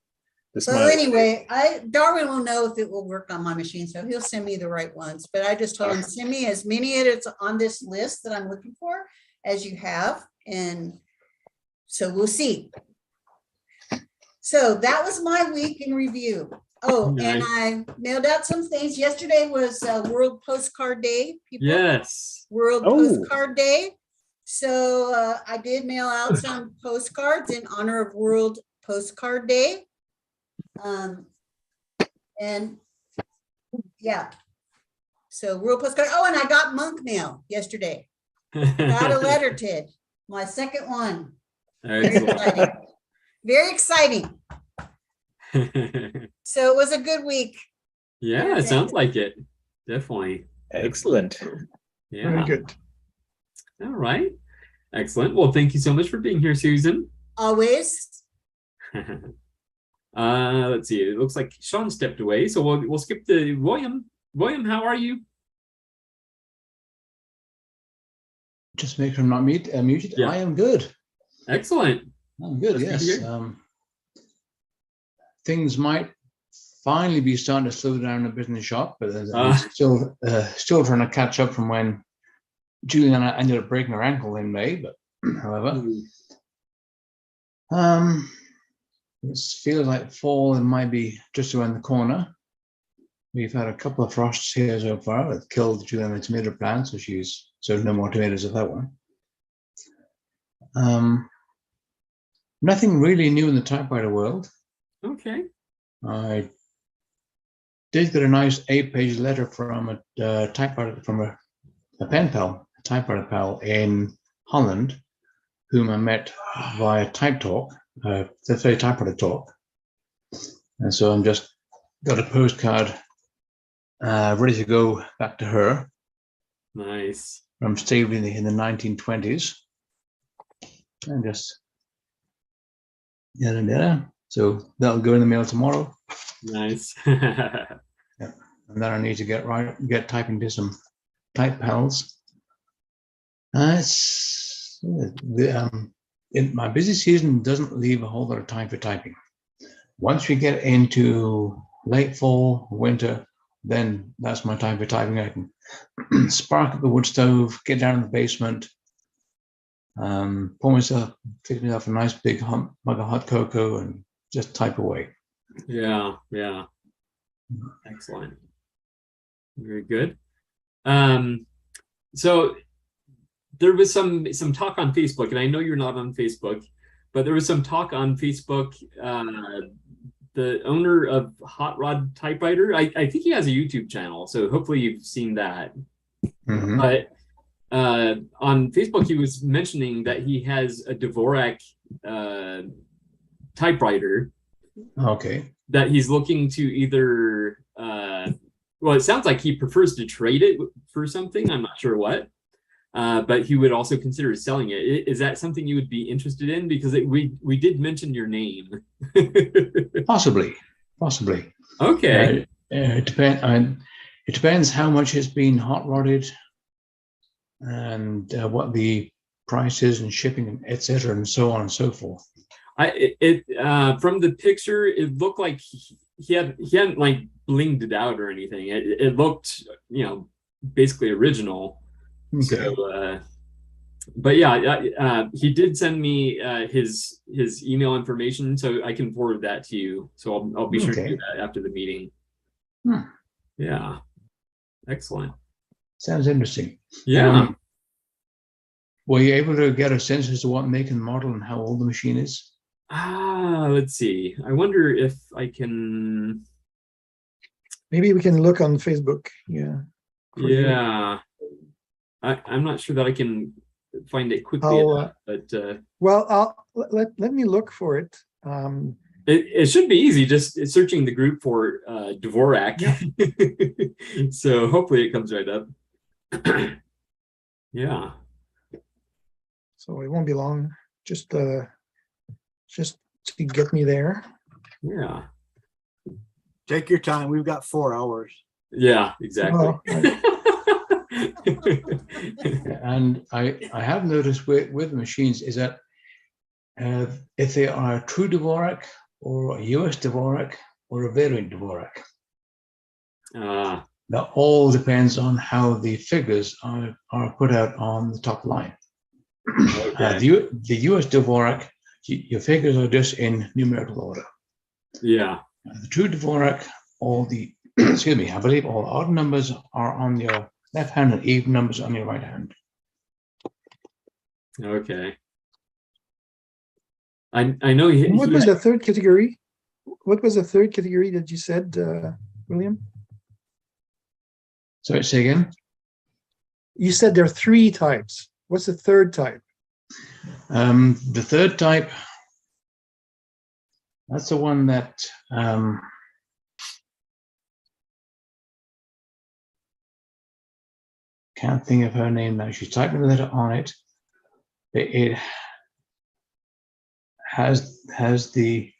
the So smiley. anyway, Darwin will know if it will work on my machine, so he'll send me the right ones. But I just told him, send me as many edits on this list that I'm looking for as you have, and so we'll see. So that was my week in review. Oh, Nice. and I mailed out some things. Yesterday was World Postcard Day. People. Yes. World Oh. Postcard Day. So I did mail out some postcards in honor of World Postcard Day. And yeah, so World Postcard. Oh, and I got monk mail yesterday. Got a letter, Ted. My second one. Very exciting. Very exciting. So it was a good week. Yeah, it sounds like it. Definitely. Excellent. Yeah. Very good. All right. Excellent. Well, thank you so much for being here, Susan. Always. Let's see. It looks like Sean stepped away, so we'll skip to William. William, how are you? Just make sure I'm not muted. Yeah. I am good. Excellent. I'm good, That's good to yes. hear. Things might finally be starting to slow down a bit in the shop, but Ah. still trying to catch up from when Juliana ended up breaking her ankle in May. But however, it feels like fall might be just around the corner. We've had a couple of frosts here so far that killed Juliana's tomato plant, so no more tomatoes of that one. Nothing really new in the typewriter world. Okay. I did get a nice 8-page letter from a typewriter, from a pen pal, a typewriter pal in Holland, whom I met via Type Talk, that's very typewriter talk. And so I'm just got a postcard ready to go back to her. Nice. From Steve in the 1920s. And just so that'll go in the mail tomorrow. Nice. Yeah. And then I need to get typing to some type pals. My busy season doesn't leave a whole lot of time for typing. Once we get into late fall, winter, then that's my time for typing. I can spark up the wood stove, get down in the basement, fix myself a nice big mug of hot cocoa, and just type away. Yeah, yeah. Excellent. Very good. So there was some talk on Facebook, and I know you're not on Facebook, but there was some talk on Facebook. The owner of Hot Rod Typewriter, I think he has a YouTube channel, so hopefully you've seen that. Mm-hmm. But on Facebook, he was mentioning that he has a Dvorak typewriter. Okay. That he's looking to either, well, it sounds like he prefers to trade it for something. I'm not sure what. But he would also consider selling it. Is that something you would be interested in? Because we did mention your name. Possibly. Okay. It depends how much it's been hot rodded, and what the price is, and shipping, etc., and so on and so forth. From the picture, it looked like he hadn't like blinged it out or anything. It looked, basically original. Okay. So, but yeah, he did send me his email information, so I can forward that to you. So I'll be sure to do that after the meeting. Yeah, excellent. Sounds interesting. Yeah. Were you able to get a sense as to what make and model and how old the machine is? Let's see. I wonder if I can. Maybe we can look on Facebook. Yeah. Yeah. I'm not sure that I can find it quickly enough, but well, let me look for it. It should be easy, just searching the group for Dvorak. Yeah. So hopefully it comes right up. Yeah. So it won't be long. Just to get me there. Yeah. Take your time. We've got 4 hours. Yeah, exactly. And I have noticed with machines is that if they are a true Dvorak or a US Dvorak or a variant Dvorak, that all depends on how the figures are put out on the top line. Okay. The US Dvorak, your figures are just in numerical order. Yeah. The true Dvorak, all the excuse me, I believe all odd numbers are on your left hand and even numbers on your right hand. Okay. I know. What was the third category? What was the third category that you said, William? Sorry, say again. You said there are 3 types. What's the third type? The third type, that's the one that can't think of her name now. She's typing the letter on it. It has the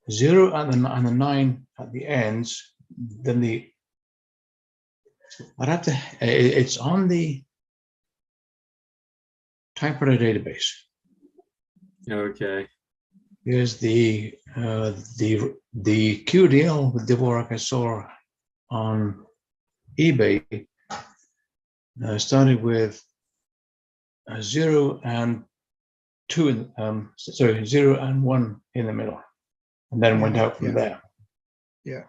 0 and the 9 at the ends. Then it's on the typewriter database. Okay. Here's the QDL with Dvorak I saw on eBay. Started with 0 and 2, 0 and 1 in the middle, and then went out from there. Yeah.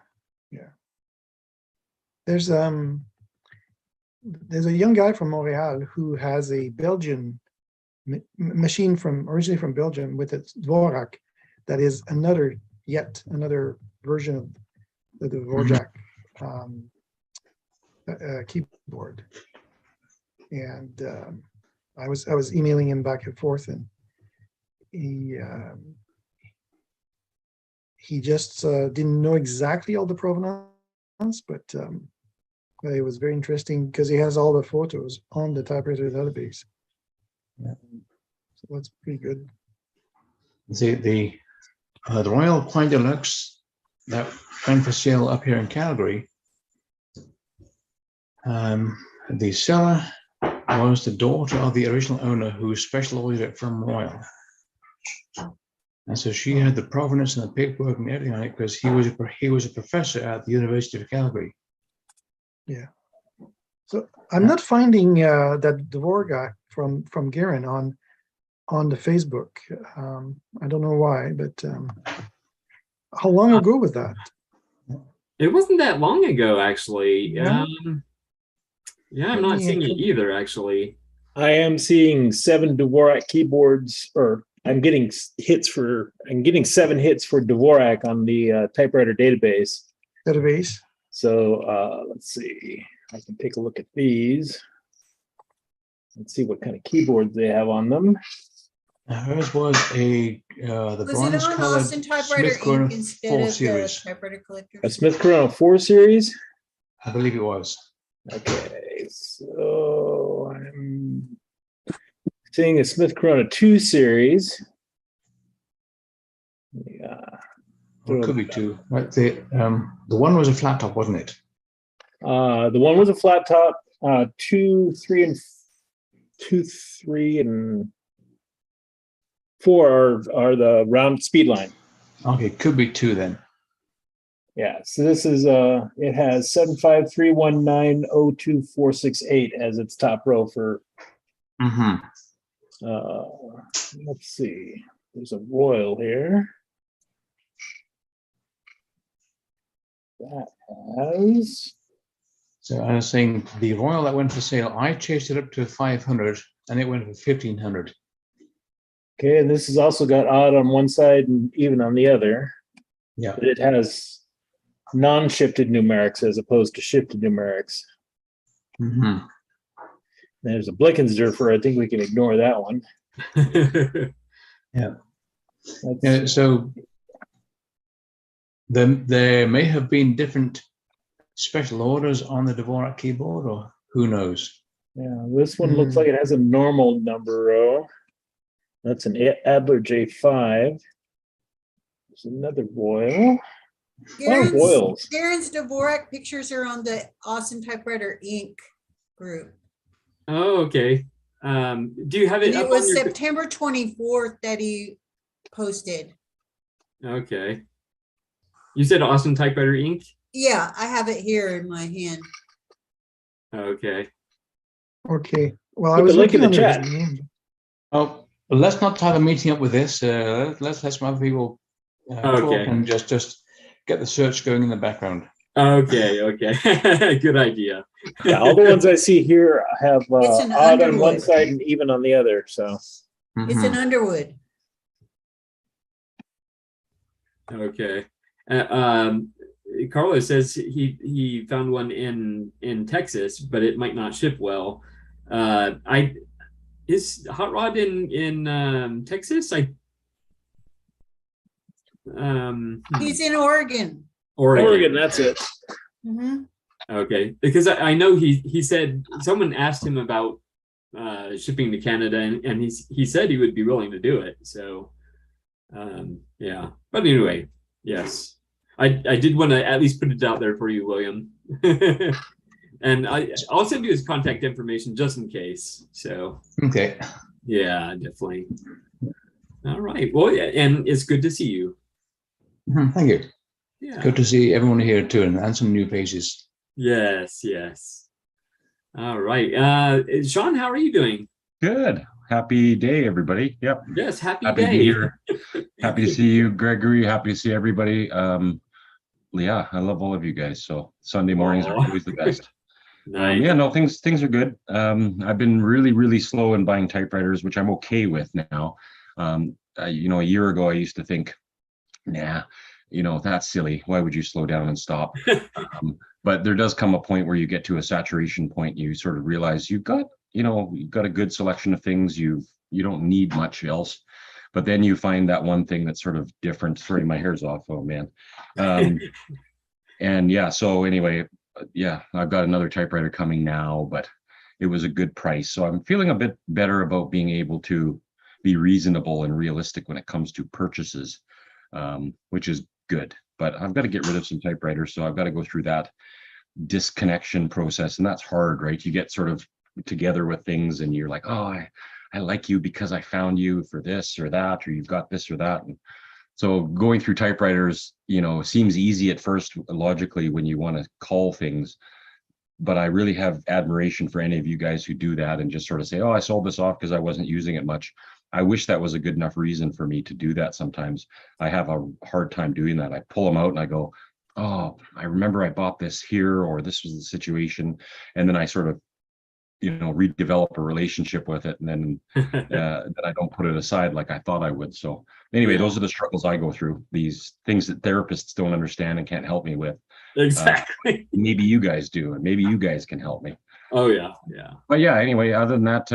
There's a young guy from Montreal who has a Belgian machine originally from Belgium with its Dvorak that is yet another version of the Dvorak keyboard. And I was emailing him back and forth, and he just didn't know exactly all the provenance, but it was very interesting because he has all the photos on the typewriter database. Yeah. So that's pretty good. The Royal Point Deluxe that went for sale up here in Calgary, the seller was the daughter of the original owner who special ordered it from Royal. And so she had the provenance and the paperwork and everything on it because he was a professor at the University of Calgary. Yeah. So I'm not finding that Dvorak from Garen on the Facebook. I don't know why, but how long ago was that? It wasn't that long ago, actually. Yeah. I'm not seeing it either, actually. I am seeing 7 Dvorak keyboards, or I'm getting 7 hits for Dvorak on the typewriter database. So let's see. I can take a look at these. Let's see what kind of keyboards they have on them. Hers was the bronze colored Smith Corona 4 series. A Smith Corona 4 series? I believe it was. Okay, so I'm seeing a Smith Corona 2 series. Yeah. Or it could be 2. Right, the one was a flat top, wasn't it? The one was a flat top. 2, 3, and 4 are the round speed line. Okay, could be 2 then. Yeah, so this is it has 753190248 as its top row for. Let's see. There's a Royal here. That has. So I was saying the Royal that went for sale, I chased it up to 500 and it went for 1,500. Okay, and this has also got odd on one side and even on the other. Yeah. But it has non-shifted numerics as opposed to shifted numerics. There's a Blickensderfer. I think we can ignore that one. Yeah. So there may have been different special orders on the Dvorak keyboard, or who knows? Yeah, this one looks like it has a normal number row. That's an Adler J5. There's another Royal. Garen's Dvorak pictures are on the Awesome Typewriter Inc. group. Oh, okay. Do you have it? It was September 24th that he posted. Okay. You said Awesome Typewriter Inc.? Yeah, I have it here in my hand. Okay. Okay. Well, I was looking in the chat. Oh, let's not tie the meeting up with this. Let's let some other people talk and just get the search going in the background. Okay. Good idea. Yeah, all the ones I see here have odd on one side and even on the other. So it's an Underwood. Okay. Carlos says he found one in Texas, but it might not ship well. Is Hot Rod in Texas? He's in Oregon. Oregon, that's it. Okay, because I know he said someone asked him about shipping to Canada, and he said he would be willing to do it. So yeah, but anyway, yes, I did want to at least put it out there for you, William. And I'll send you his contact information just in case. So okay, yeah, definitely. All right. Well, yeah, and it's good to see you. Thank you. Yeah. Good to see everyone here too, and some new faces. Yes, yes. All right. Sean, how are you doing? Good. Happy day, everybody. Yep. Yes, happy Happy to be day. here. Happy to see you, Gregory. Happy to see everybody. Yeah, I love all of you guys. So Sunday mornings are Aw. always the best. Nice. Yeah, no, things are good. I've been really slow in buying typewriters, which I'm okay with now. A year ago I used to think, nah, that's silly. Why would you slow down and stop? But there does come a point where you get to a saturation point. You sort of realize you've got a good selection of things. You don't need much else. But then you find that one thing that's sort of different. Sorry, my hair's off. Oh man. And yeah, so anyway, yeah, I've got another typewriter coming now, but it was a good price. So I'm feeling a bit better about being able to be reasonable and realistic when it comes to purchases, which is good. But I've got to get rid of some typewriters, so I've got to go through that disconnection process, and that's hard, right? You get sort of together with things and you're like, oh, I like you because I found you for this or that, or you've got this or that. And so going through typewriters, seems easy at first logically when you want to call things, but I really have admiration for any of you guys who do that and just sort of say, oh, I sold this off because I wasn't using it much. I wish that was a good enough reason for me to do that. Sometimes I have a hard time doing that. I pull them out and I go, oh, I remember I bought this here, or this was the situation. And then I sort of, redevelop a relationship with it. And then I don't put it aside like I thought I would. So anyway, those are the struggles I go through, these things that therapists don't understand and can't help me with. Exactly. Maybe you guys do, and maybe you guys can help me. Oh yeah. Yeah. But yeah, anyway, other than that,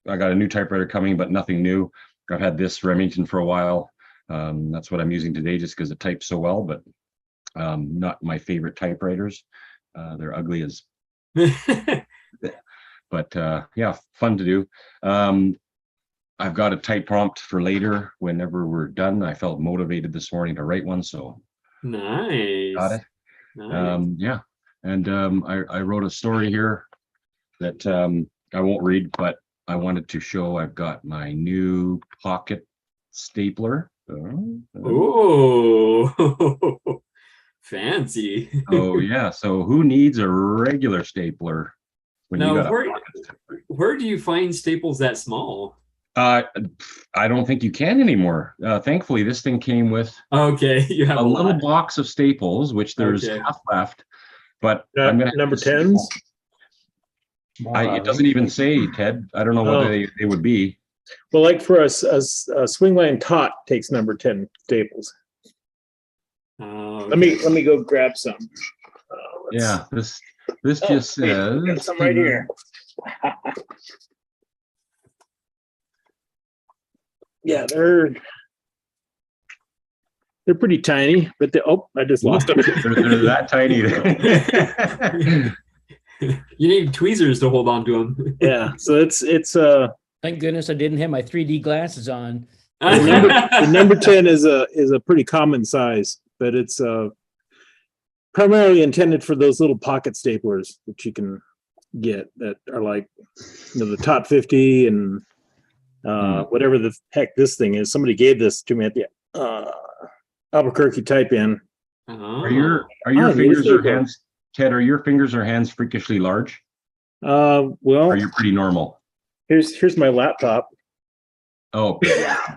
I got a new typewriter coming, but nothing new. I've had this Remington for a while. That's what I'm using today just because it types so well, but not my favorite typewriters. They're ugly as but yeah, fun to do. I've got a type prompt for later whenever we're done. I felt motivated this morning to write one, so nice. got it. Nice. Yeah, and I wrote a story here that I won't read, but I wanted to show I've got my new pocket stapler. Oh, fancy. Oh yeah, so who needs a regular stapler when you Now, got a pocket stapler? where do you find staples that small? I don't think you can anymore. Thankfully, this thing came with Okay, you have a a little lot. box of staples, which there's Okay. half left. But I'm gonna have Number to see. 10s. It doesn't even say, Ted. I don't know what Oh. they would be. Well, like for a swingline tot takes number 10 staples. Oh, Let me go grab some. Yeah, this just Wait, says got some right here. Yeah, they're pretty tiny, but I just lost them. they're that tiny. You need tweezers to hold on to them. Yeah, so it's Thank goodness I didn't have my 3D glasses on. the number 10 is a pretty common size, but it's primarily intended for those little pocket staplers that you can get that are like the top 50 and whatever the heck this thing is. Somebody gave this to me at the Albuquerque Type In. Are your fingers or hands, Ted? Are your fingers or hands freakishly large? Well, or are you pretty normal? Here's my laptop. Oh,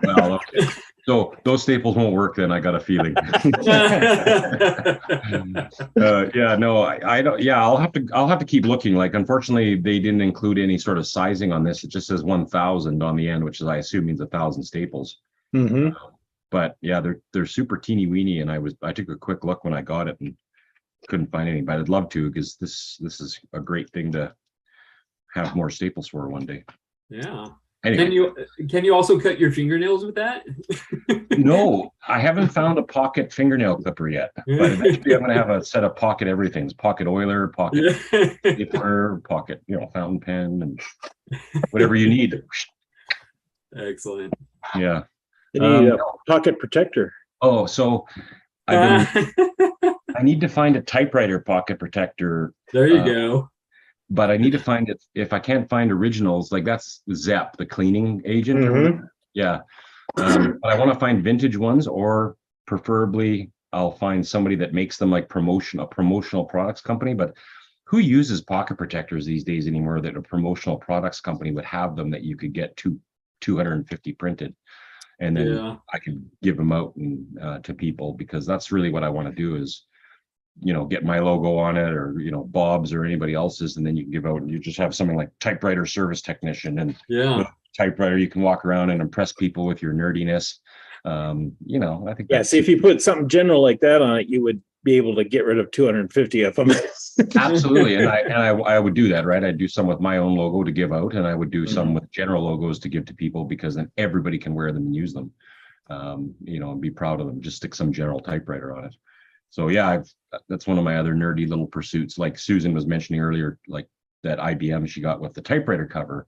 well, okay. So those staples won't work then. I got a feeling. Yeah, no, I don't. Yeah, I'll have to keep looking. Like, unfortunately, they didn't include any sort of sizing on this. It just says 1,000 on the end, which is, I assume, means 1,000 staples. Mm-hmm. But yeah, they're super teeny weeny, and I took a quick look when I got it and couldn't find any. But I'd love to, because this is a great thing to have more staples for one day. Yeah. Anyway. Can you also cut your fingernails with that? No, I haven't found a pocket fingernail clipper yet. But eventually, I'm going to have a set of pocket everything's: pocket oiler, pocket stapler, pocket fountain pen, and whatever you need. Excellent. Yeah. You need a pocket protector. Oh, so I need to find a typewriter pocket protector. There you go. But I need to find it. If I can't find originals, like that's ZEP, the cleaning agent. Mm-hmm. Yeah. But I want to find vintage ones, or preferably I'll find somebody that makes them like a promotional products company. But who uses pocket protectors these days anymore that a promotional products company would have them that you could get 250 printed? And then Yeah. I can give them out to people, because that's really what I want to do is, get my logo on it, or, Bob's or anybody else's, and then you can give out, and you just have something like typewriter service technician, and Yeah. typewriter, you can walk around and impress people with your nerdiness. I think Yeah, see, if you put something general like that on it, you would be able to get rid of 250 of them. absolutely, and I would do that, right? I'd do some with my own logo to give out, and I would do some Mhm. with general logos to give to people, because then everybody can wear them and use them, and be proud of them. Just stick some general typewriter on it. So yeah, that's one of my other nerdy little pursuits. Like Susan was mentioning earlier, like that IBM she got with the typewriter cover.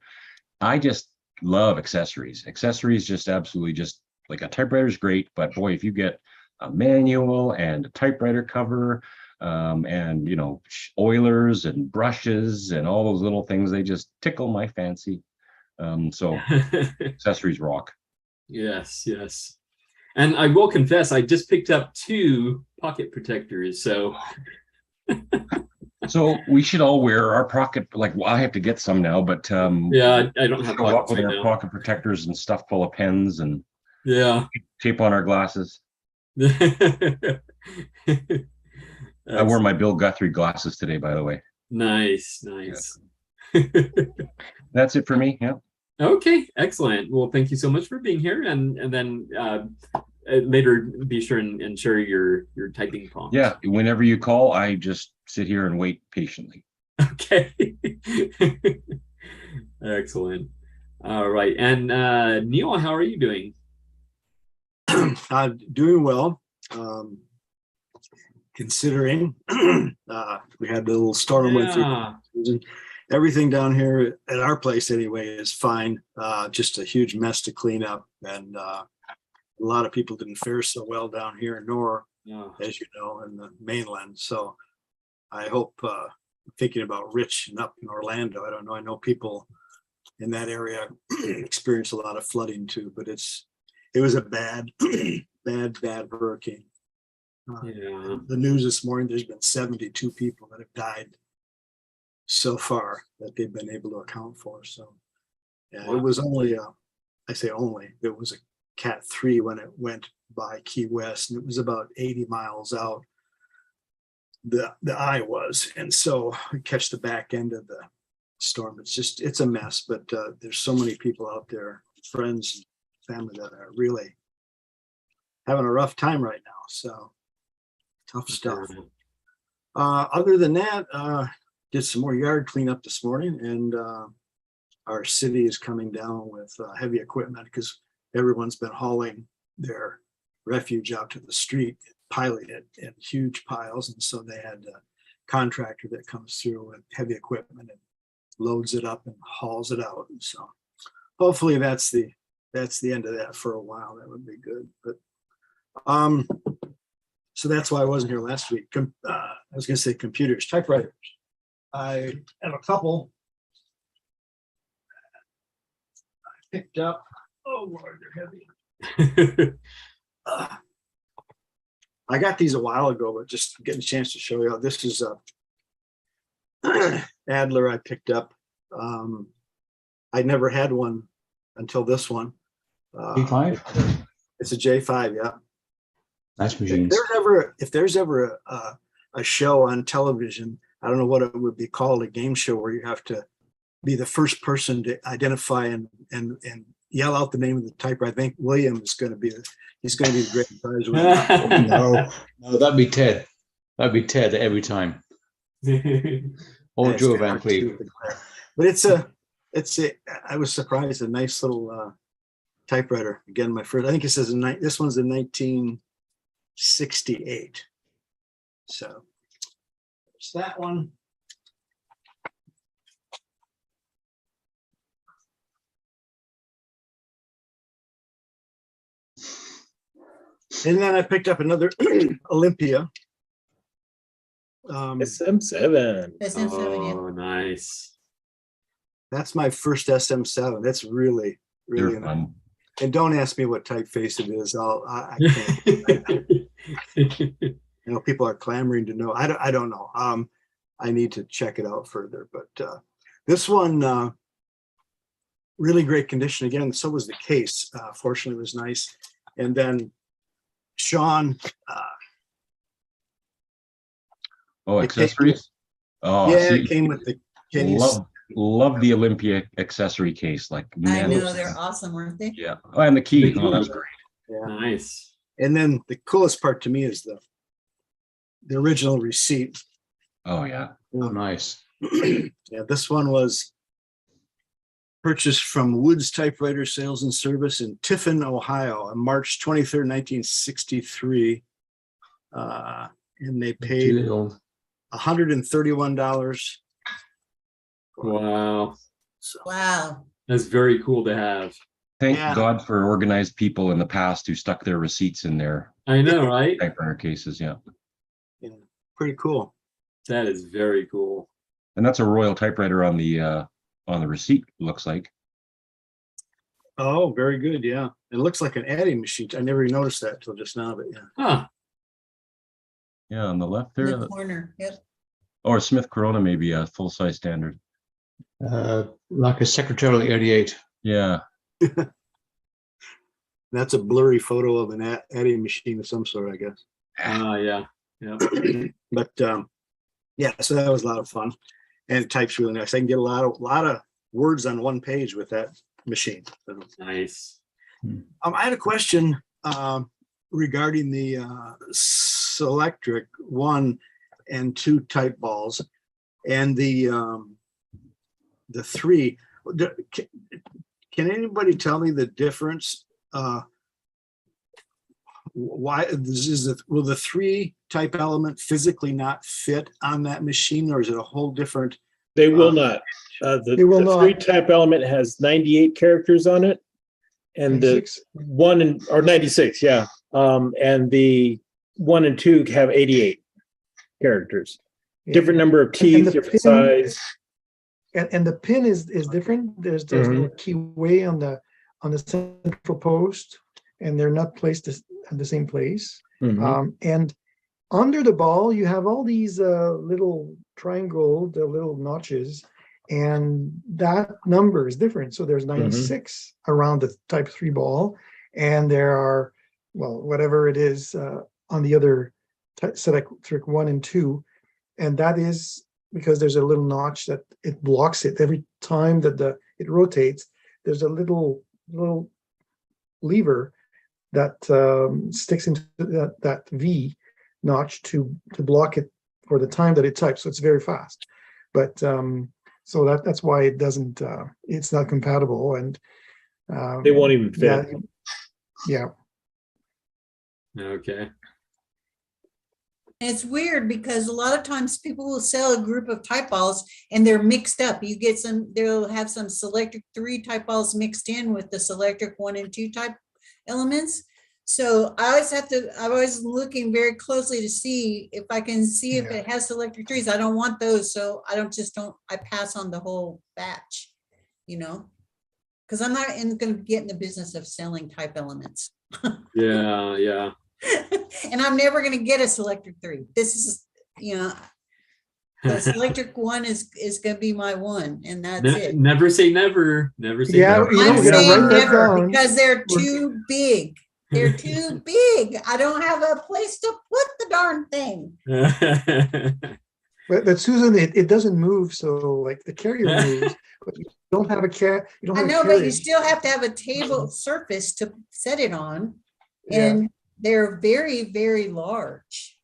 I just love accessories. Accessories just absolutely just like a typewriter is great, but boy, if you get a manual and a typewriter cover, and oilers and brushes and all those little things, they just tickle my fancy. So accessories rock. Yes, yes. And I will confess, I just picked up 2 pocket protectors. So So we should all wear our pocket, like, well, I have to get some now, but yeah, I don't have show up pockets with right our now. pocket protectors and stuff full of pens and Yeah. tape on our glasses. Excellent. I wore my Bill Guthrie glasses today, by the way. Nice, nice. That's it for me. Yeah. Okay, excellent. Well, thank you so much for being here, and then later be sure and share your typing prompts. Yeah. Whenever you call, I just sit here and wait patiently. Okay. Excellent. All right. And Neil, how are you doing? Doing well. Considering we had a little storm with you. Everything down here at our place anyway is fine. Just a huge mess to clean up, and a lot of people didn't fare so well down here, nor, as you know, in the mainland. So I hope, thinking about Rich and up in Orlando, I don't know. I know people in that area experience a lot of flooding too, but it was a bad, bad hurricane. The news this morning, there's been 72 people that have died so far that they've been able to account for. So yeah, It was only it was a Cat 3 when it went by Key West, and it was about 80 miles out. The eye was, and so we catch the back end of the storm. It's a mess, but there's so many people out there, friends, family, that are really having a rough time right now. So tough stuff. Other than that, did some more yard cleanup this morning, and our city is coming down with heavy equipment because everyone's been hauling their refuge out to the street, piling it in huge piles, and so they had a contractor that comes through with heavy equipment and loads it up and hauls it out. And so hopefully that's the end of that for a while. That would be good. But so that's why I wasn't here last week. I was going to say computers, typewriters. I have a couple. I picked up. Oh Lord, they're heavy. I got these a while ago, but just getting a chance to show you. This is a Adler I picked up. I never had one until this one. J5? It's a J5, yeah. Nice machines. If there's ever a show on television, I don't know what it would be called, a game show where you have to be the first person to identify and yell out the name of the typewriter. I think William is going to be the great prize winner. No, that'd be Ted. That'd be Ted every time. Or Joe Van Cleve. But I was surprised, a nice little typewriter. Again, my first, I think it says this one's in 1968. So there's that one. And then I picked up another Olympia. SM7. SM7, Oh, nice. That's my first SM7. That's really They're nice. fun. And don't ask me what typeface it is. I can't. You know, people are clamoring to know. I don't know. I need to check it out further. But this one, really great condition. Again, so was the case. Fortunately, it was nice. And then Sean. Accessories. Oh, yeah, see, it came with the. love the Olympia accessory case. Like, I man, know, they're awesome, aren't they? yeah. Oh, and the key. The Oh, that's key. great. Yeah. Nice. And then the coolest part to me is the original receipt. Oh yeah. Oh, nice. Yeah, this one was purchased from Woods Typewriter Sales and Service in Tiffin, Ohio on March 23rd, 1963. And they paid $131. Wow. So, Wow. That's very cool to have. Thank Yeah. God for organized people in the past who stuck their receipts in their I know, right? typewriter cases. Yeah. yeah, pretty cool. That is very cool. And that's a Royal typewriter on the receipt, looks like. Oh, very good. Yeah. It looks like an adding machine. I never even noticed that until just now, but yeah. Huh. Yeah, on the left In there. the corner. Yep. Or Smith Corona, maybe a full-size standard. Like a Secretarial 88. Yeah. That's a blurry photo of an adding machine of some sort, I guess. Yeah. Yeah. But yeah, so that was a lot of fun. And it types really nice. I can get a lot of words on one page with that machine. So, Nice. I had a question regarding the Selectric 1 and 2 type balls and the 3. Can anybody tell me the difference? Why will the 3 type element physically not fit on that machine, or is it a whole different? They will not. They will The not. 3 type element has 98 characters on it, and the 96. 96, yeah. And the 1 and 2 have 88 characters. Yeah. Different number of And teeth, the different pin- size. And the pin is different. There's no keyway on the central post, and they're not placed at the same place. And under the ball, you have all these little the little notches, and that number is different. So there's 96 around the type 3 ball, and there are, well, whatever it is on the other Selectric 1 and 2, and that is because there's a little notch that it blocks it every time that it rotates. There's a little lever that sticks into that V notch to block it for the time that it types. So it's very fast, but so that's why it doesn't. It's not compatible, and They won't even fit. Yeah. Okay. It's weird because a lot of times people will sell a group of type balls and they're mixed up. You get they'll have some Selectric 3 type balls mixed in with the Selectric 1 and 2 type elements. So I'm always looking very closely to see if I can see if it has Selectric 3s. I don't want those. So I pass on the whole batch, because I'm not going to get in the business of selling type elements. Yeah. And I'm never going to get a Selectric 3. This is, the Selectric 1 is going to be my one, and that's it. Never say never. Never say Yeah, never. I'm We're gonna saying write that never down. because they're too big. They're too big. I don't have a place to put the darn thing. But Susan, it doesn't move. So like the carrier moves, but you don't have a You don't I have know, a but you carriage. still have to have a table surface to set it on, Yeah. and they're very, very large.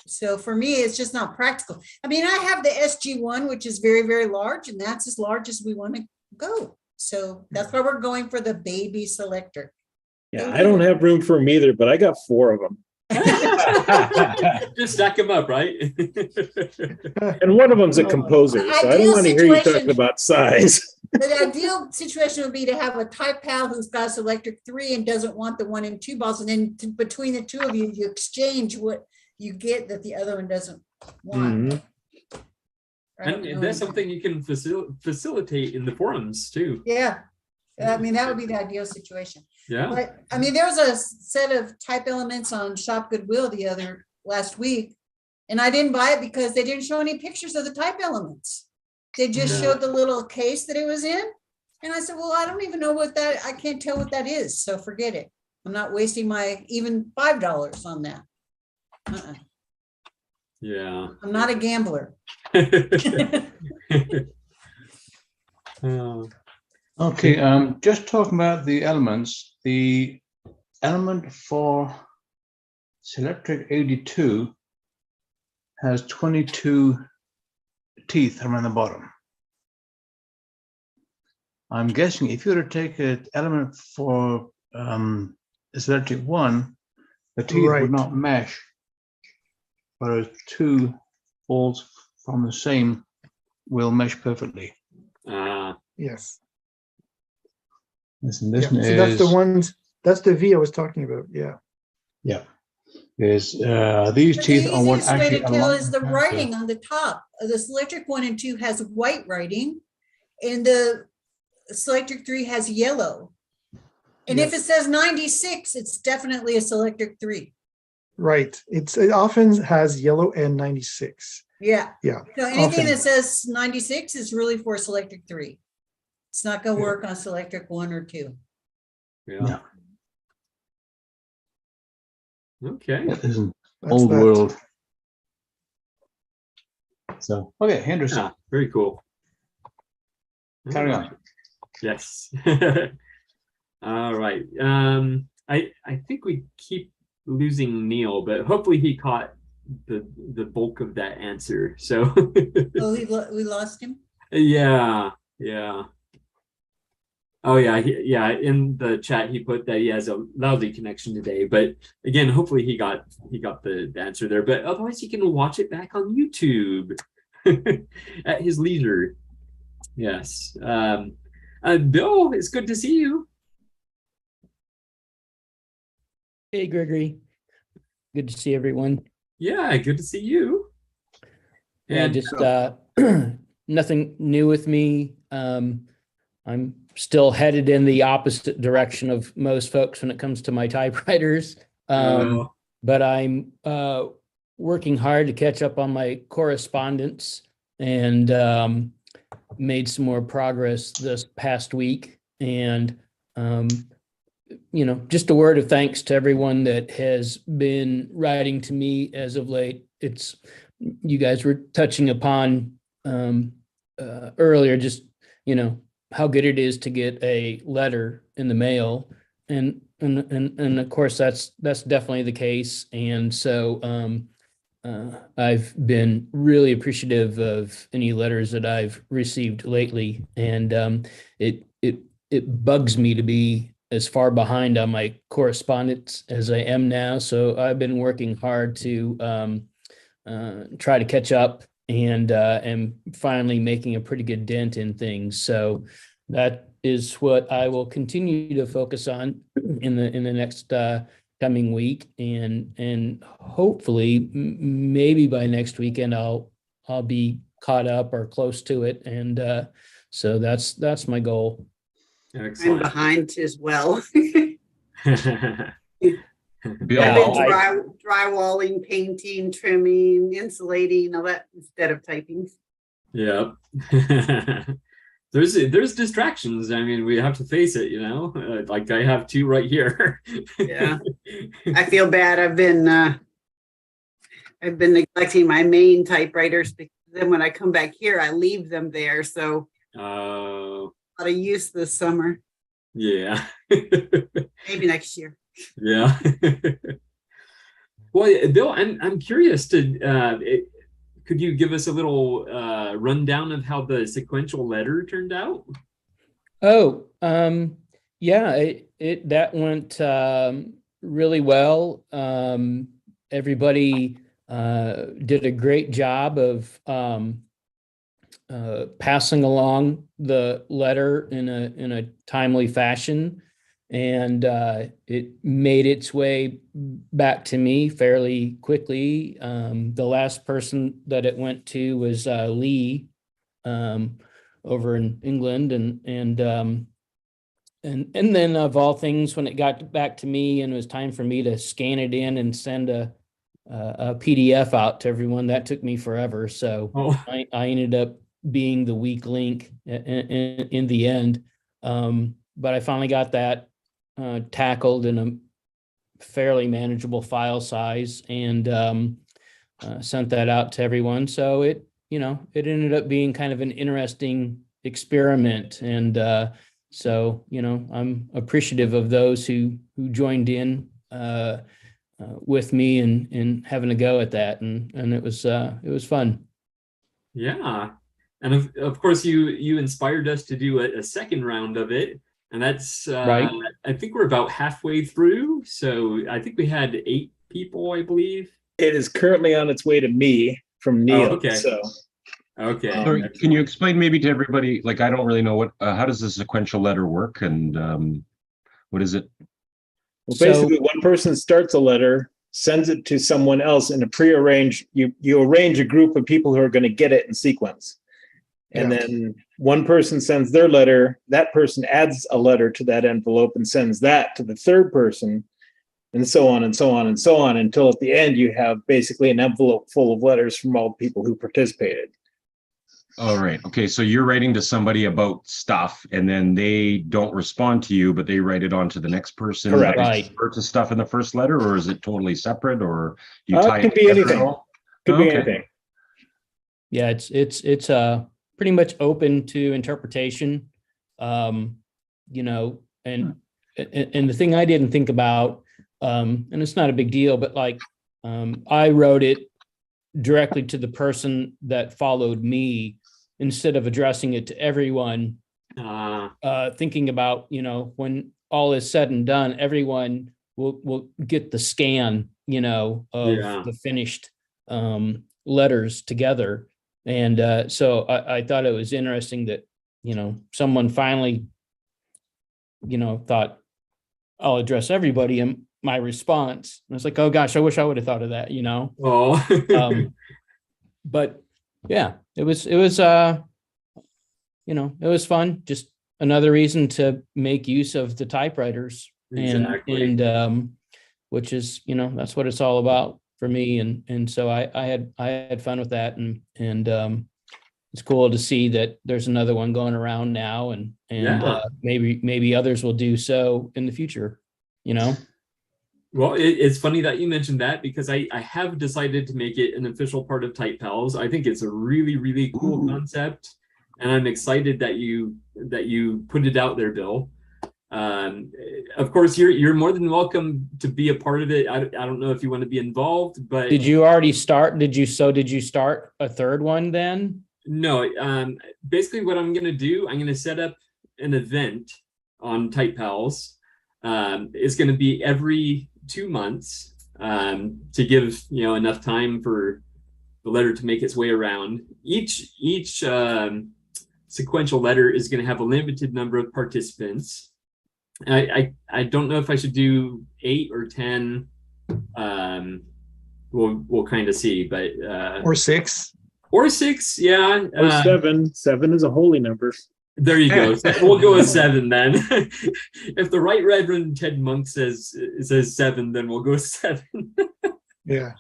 So for me, it's just not practical. I mean, I have the SG1, which is very, very large, and that's as large as we want to go. So that's why we're going for the baby Selectric. Yeah, I don't have room for them either, but I got 4 of them. Just stack them up, right? And one of them's a composer, so I don't want to hear you talking about size. The ideal situation would be to have a type pal who's got Selectric 3 and doesn't want the 1 and 2 balls, and then between the two of you, you exchange what you get that the other one doesn't want. And that's something you can facilitate in the forums too. Yeah. I mean, that would be the ideal situation. Yeah. But I mean, there was a set of type elements on Shop Goodwill last week, and I didn't buy it because they didn't show any pictures of the type elements. They just Yeah. showed the little case that it was in. And I said, well, I don't even know I can't tell what that is. So forget it. I'm not wasting my even $5 on that. Yeah. I'm not a gambler. Oh, Okay, just talking about the elements, the element for Selectric 82 has 22 teeth around the bottom. I'm guessing if you were to take an element for Selectric 1, the teeth Right. would not mesh, whereas 2 balls from the same will mesh perfectly. Yes. This Yeah. is So that's the ones, that's the V I was talking about. Yeah. yeah. Is these But teeth the are what easiest way actually to tell align is the the writing on the top. The Selectric 1 and 2 has white writing, and the Selectric 3 has yellow. And if it Yes. says 96, it's definitely a Selectric 3. Right. It often has yellow and 96. Yeah. Yeah. So anything Often. that says 96 is really for Selectric 3. It's not going to Yeah. work on Selectric 1 or 2. yeah. Okay. That is an That's old that. world. So okay, Henderson, Yeah. Very cool. carry All on. right. Yes. All right. I think we keep losing Neil, but hopefully he caught the bulk of that answer. So Oh, we lost him? yeah, yeah. Oh yeah, yeah. In the chat, he put that he has a lousy connection today, but again, hopefully he got the answer there. But otherwise, he can watch it back on YouTube at his leisure. Yes. Bill, it's good to see you. Hey, Gregory. Good to see everyone. Yeah, good to see you. Yeah, And just nothing new with me. I'm still headed in the opposite direction of most folks when it comes to my typewriters. But I'm working hard to catch up on my correspondence and made some more progress this past week. And just a word of thanks to everyone that has been writing to me as of late. You guys were touching upon earlier, just, how good it is to get a letter in the mail. And of course, that's definitely the case. And so I've been really appreciative of any letters that I've received lately. And it bugs me to be as far behind on my correspondence as I am now. So I've been working hard to try to catch up and finally making a pretty good dent in things. So that is what I will continue to focus on in the next coming week, and hopefully maybe by next weekend I'll be caught up or close to it, and so that's my goal. excellent. I'm behind as well. Bill, I've Yeah, been drywalling, painting, trimming, insulating, all that instead of typing. Yeah. There's distractions. I mean, we have to face it, like I have two right here. Yeah. I feel bad. I've been neglecting my main typewriters because then when I come back here, I leave them there. So Oh, a lot of use this summer. yeah. Maybe next year. Yeah. Well, Bill, I'm curious could you give us a little rundown of how the sequential letter turned out? Oh, yeah, that went really well. Everybody did a great job of passing along the letter in a timely fashion, and it made its way back to me fairly quickly. The last person that it went to was Lee over in England, and and then of all things, when it got back to me and it was time for me to scan it in and send a PDF out to everyone, that took me forever. So I ended up being the weak link in the end. But I finally got that tackled in a fairly manageable file size and sent that out to everyone. So it ended up being kind of an interesting experiment. And so, I'm appreciative of those who joined in with me and having a go at that. And it was fun. Yeah. And of course, you inspired us to do a second round of it. And that's, right. I think we're about halfway through. So I think we had 8 people, I believe. It is currently on its way to me from Neil. Oh, okay. So, okay. Sorry, can you explain maybe to everybody, like, I don't really know how does the sequential letter work, and what is it? well, basically, one person starts a letter, sends it to someone else in a prearranged, you arrange a group of people who are going to get it in sequence. And then one person sends their letter, that person adds a letter to that envelope and sends that to the third person, and so on and so on and so on, until at the end you have basically an envelope full of letters from all the people who participated. All right. Okay. So you're writing to somebody about stuff, and then they don't respond to you, but they write it on to the next person. Correct. Right. To stuff in the first letter, or is it totally separate, or you It tie could it be together anything. at all? Could be Okay. anything. Yeah, it's pretty much open to interpretation. And the thing I didn't think about, and it's not a big deal, but like I wrote it directly to the person that followed me instead of addressing it to everyone, thinking about, when all is said and done, everyone will get the scan, of the finished letters together. And so I thought it was interesting that, someone finally, thought, I'll address everybody in my response. And it's like, oh gosh, I wish I would have thought of that, Oh. But yeah, it was it was fun. Just another reason to make use of the typewriters. Exactly. And which is, that's what it's all about for me. And so I had fun with that, and it's cool to see that there's another one going around now, and maybe others will do so in the future, Well, it's funny that you mentioned that, because I have decided to make it an official part of Type Pals. I think it's a really, really cool concept, and I'm excited that you put it out there, Bill. Of course, you're more than welcome to be a part of it. I don't know if you want to be involved, but did you already start? Did you start a third one then? No. Basically, what I'm going to do, I'm going to set up an event on Type Pals. It's going to be every 2 months to give enough time for the letter to make its way around. Each sequential letter is going to have a limited number of participants. I don't know if I should do 8 or 10. We'll kind of see, but Or 6. Or 6, yeah. Or 7. 7 is a holy number. There you go. We'll go with 7 then. If the Right Reverend Ted Monk says 7, then we'll go 7. Yeah.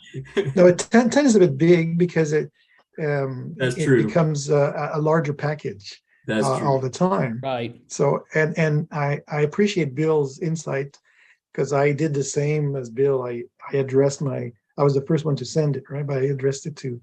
No, 10 is a bit big because it becomes a larger package all the time. Right. So and I appreciate Bill's insight, because I did the same as Bill. I was the first one to send it, right? But I addressed it to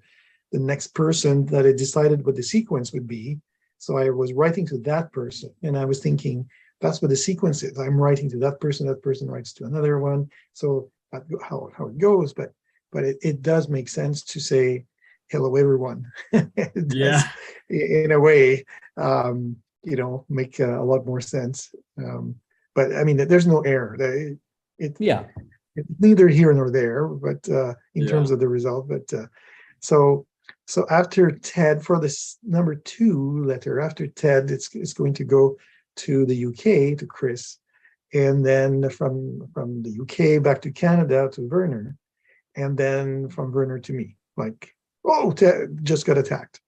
the next person that had decided what the sequence would be. So I was writing to that person, and I was thinking, that's what the sequence is. I'm writing to that person writes to another one. So that's how it goes. But it does make sense to say, hello, everyone. It does, in a way, make a lot more sense. But I mean, there's no error. It's neither here nor there, but in terms of the result. But so after Ted, for this number 2 letter, after Ted, it's going to go to the UK to Chris, and then from the UK back to Canada to Werner, and then from Werner to me. Like, oh, Ted just got attacked.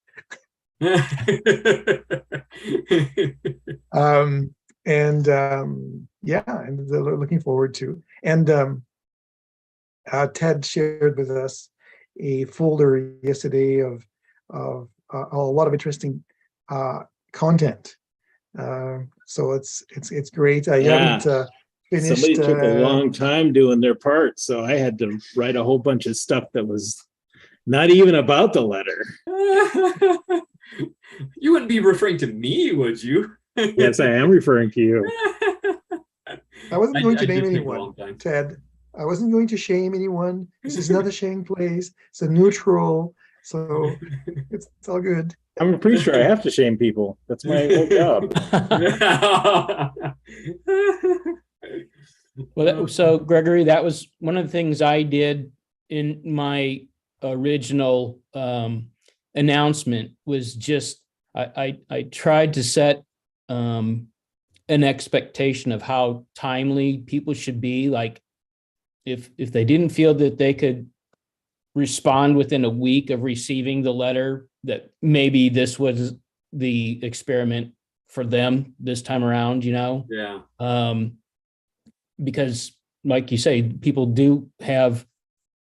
and yeah, and they're looking forward to. And Ted shared with us a folder yesterday of a lot of interesting content. So it's great. I Yeah. haven't finished. Somebody took a long time doing their part, so I had to write a whole bunch of stuff that was not even about the letter. You wouldn't be referring to me, would you? Yes, I am referring to you. I wasn't going to I name did take a anyone, long time. Ted. I wasn't going to shame anyone. This is not a shame place. It's a neutral. So it's all good. I'm pretty sure I have to shame people. That's my whole job. Well, so Gregory, that was one of the things I did in my original announcement was just I tried to set an expectation of how timely people should be. Like if they didn't feel that they could respond within a week of receiving the letter, that maybe this was the experiment for them this time around, you know? Yeah. Because like you say, people do have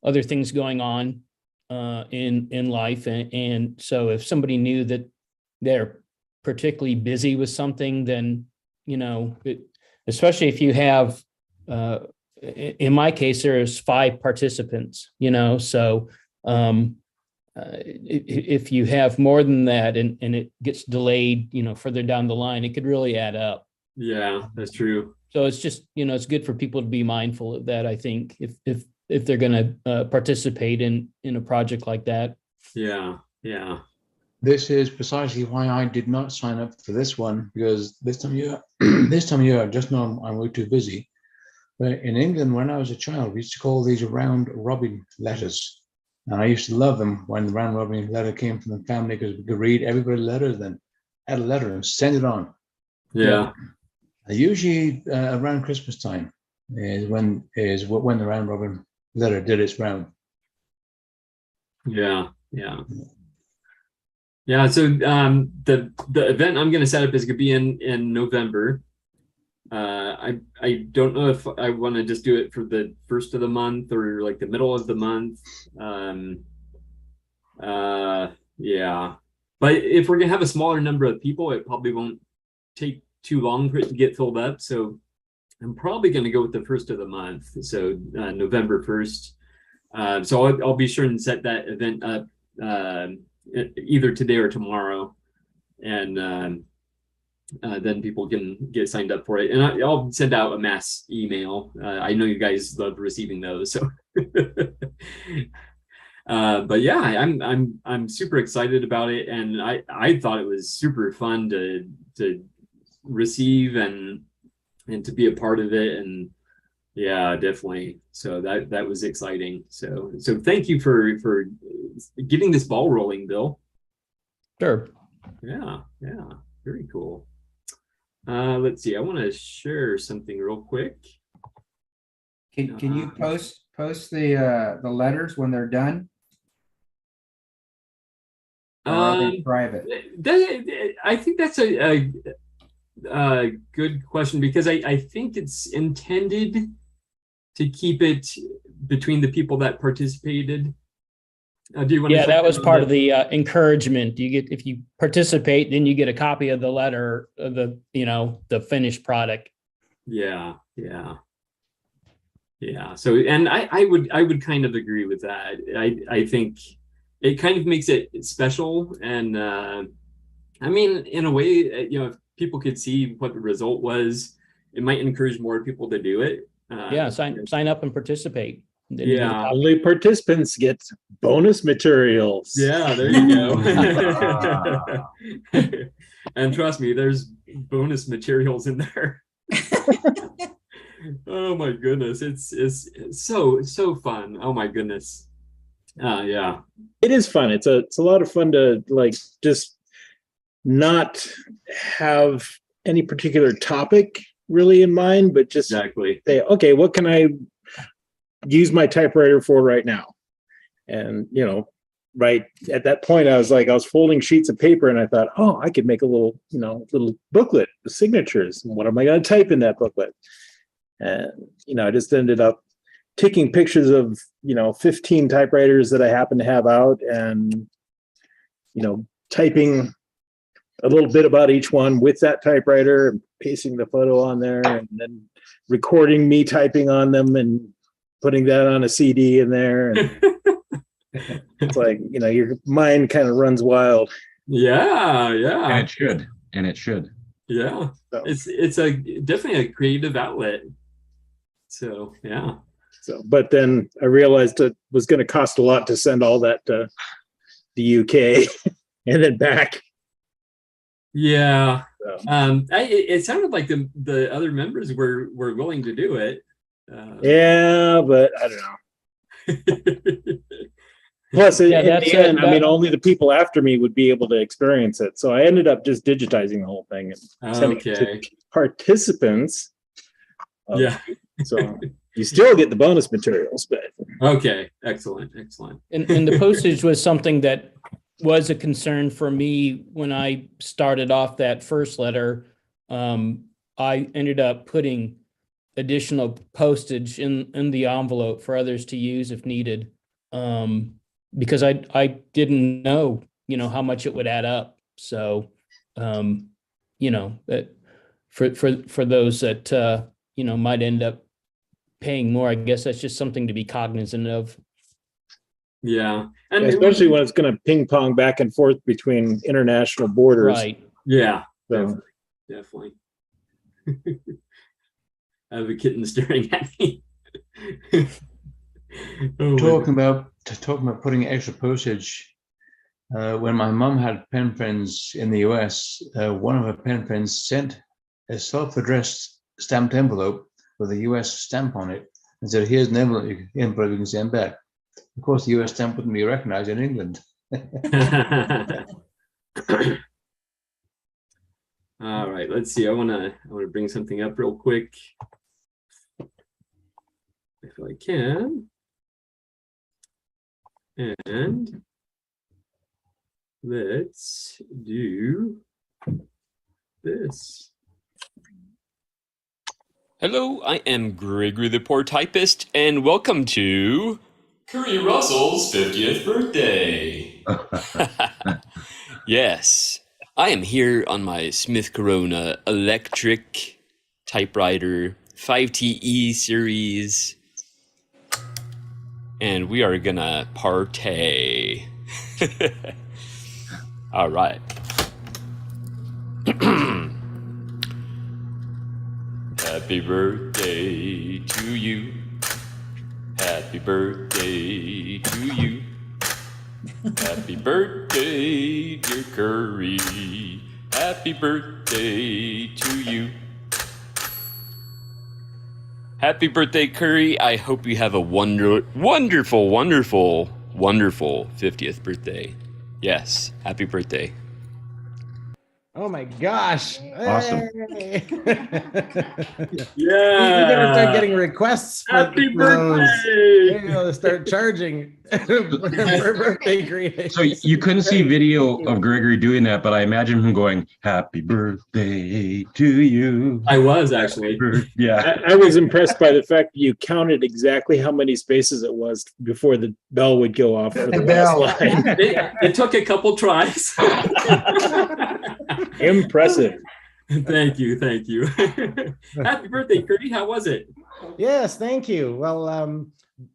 other things going on in life. And so if somebody knew that they're particularly busy with something, then, you know, especially if you have, in my case, there's 5 participants, you know, so if you have more than that and it gets delayed, you know, further down the line, it could really add up. Yeah, that's true. So it's just, you know, it's good for people to be mindful of that, I think, if they're going to participate in a project like that. Yeah, yeah. This is precisely why I did not sign up for this one, because this time of year, I just know I'm way too busy. But in England, when I was a child, we used to call these round robin letters. And I used to love them when the round robin letter came from the family, because we could read everybody's letter, then add a letter and send it on. Yeah. Usually around Christmas time is when the round robin letter did its round. Yeah, yeah. Yeah, so the event I'm going to set up is going to be in November. I don't know if I want to just do it for the first of the month or like the middle of the month. Yeah. But if we're going to have a smaller number of people, it probably won't take too long for it to get filled up. So I'm probably going to go with the first of the month. So November 1st. So I'll be sure and set that event up either today or tomorrow. And then people can get signed up for it. And I'll send out a mass email. I know you guys love receiving those. So but yeah, I'm super excited about it. And I thought it was super fun to receive and to be a part of it. And yeah, definitely. So that was exciting. So thank you for getting this ball rolling, Bill. Sure. Yeah, very cool. Let's see. I want to share something real quick. Can you post the letters when they're done? Or are they private? I think that's a good question, because I think it's intended to keep it between the people that participated. Do you want Yeah, to that was part of the encouragement. You get, if you participate, then you get a copy of the letter of the finished product. Yeah. So, and I would kind of agree with that. I think it kind of makes it special. And I mean, in a way, if people could see what the result was, it might encourage more people to do it. Yeah, sign up and participate. Then Yeah. Only participants get bonus materials. Yeah, there you go. And trust me, there's bonus materials in there. Oh my goodness, it's so fun. Oh my goodness. Yeah. It is fun. It's a lot of fun to just not have any particular topic really in mind, but just exactly say, okay, what can I use my typewriter for right now? And right at that point, I was folding sheets of paper, and I thought, oh, I could make a little, little booklet with signatures. What am I going to type in that booklet? And, I just ended up taking pictures of, 15 typewriters that I happen to have out, and, typing a little bit about each one with that typewriter and pasting the photo on there, and then recording me typing on them and putting that on a CD in there. And it's like, your mind kind of runs wild. Yeah, yeah. And it should. And it should. Yeah. So. It's definitely a creative outlet. So yeah. So, but then I realized it was going to cost a lot to send all that to the UK and then back. Yeah. So. It sounded like the other members were willing to do it. Yeah, but I don't know. Plus, in the end, only the people after me would be able to experience it. So I ended up just digitizing the whole thing and sending it to participants. Yeah. So you still get the bonus materials, but okay, excellent. And the postage was something that was a concern for me when I started off that first letter. I ended up putting additional postage in the envelope for others to use if needed, because I didn't know, how much it would add up. So, that for those that might end up paying more, I guess that's just something to be cognizant of. Yeah, and especially when it's going to ping pong back and forth between international borders. Right. Yeah. So. Definitely. I have a kitten staring at me. Talking about putting extra postage. When my mom had pen friends in the US, one of her pen friends sent a self-addressed stamped envelope with a US stamp on it and said, "Here's an envelope you can send back." Of course, the US stamp wouldn't be recognized in England. All right, let's see. I want to bring something up real quick, if I can. And let's do this. Hello, I am Gregory the Poor Typist, and welcome to Curry Russell's 50th birthday. Yes, I am here on my Smith Corona electric typewriter 5TE series, and we are gonna partay. All right. Happy birthday to you. Happy birthday to you. Happy birthday, dear Curry. Happy birthday to you. Happy birthday, Curry. I hope you have a wonderful 50th birthday. Yes, happy birthday. Oh my gosh. Awesome. Hey. Yeah. We're gonna start getting requests for Happy those. birthday. We're gonna start charging for birthday greetings. So you couldn't see video of Gregory doing that, but I imagine him going, "Happy birthday to you." I was actually. Yeah. I was impressed by the fact that you counted exactly how many spaces it was before the bell would go off for the bell. last line. It took a couple tries. Impressive. Thank you. Happy birthday, Curry. How was it? Yes, thank you. Well,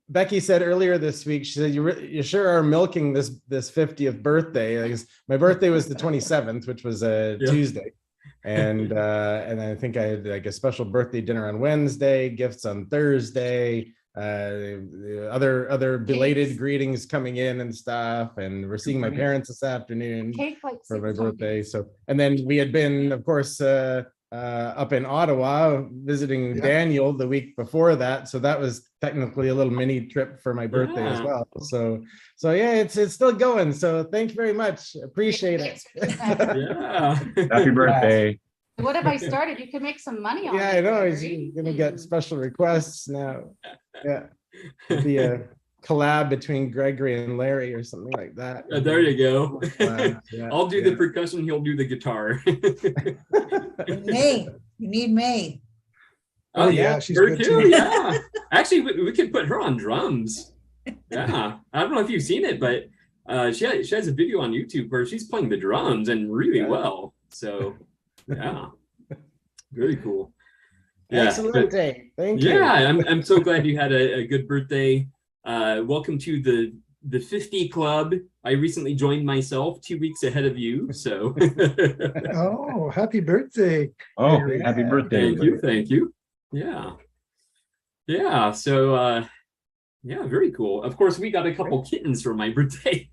Becky said earlier this week, she said, you sure are milking this 50th birthday. Because my birthday was the 27th, which was a Tuesday. And I think I had like a special birthday dinner on Wednesday, gifts on Thursday, other belated greetings coming in and stuff. And we're seeing my parents this afternoon for my birthday. So, and then we had been, of course, up in Ottawa visiting Daniel the week before that. So that was technically a little mini trip for my birthday as well. So yeah, it's still going. So thank you very much. Appreciate it. Yeah. Happy birthday. What have I started? You can make some money on it. Yeah, I know. He's gonna get special requests now. Yeah. It'll be a collab between Gregory and Larry or something like that. There you go. Yeah, I'll do the percussion. He'll do the guitar. May, you need May. Oh yeah, she's her good too. too. Yeah, actually, we could put her on drums. Yeah, I don't know if you've seen it, but she has a video on YouTube where she's playing the drums and really well. So yeah, very cool. Yeah, Excellent day. Thank you. Yeah, I'm so glad you had a good birthday. Welcome to the 50 club. I recently joined myself 2 weeks ahead of you. So Oh, happy birthday. Oh, Harry. happy birthday. thank you. Yeah. Yeah. So yeah, very cool. Of course, we got a couple kittens for my birthday.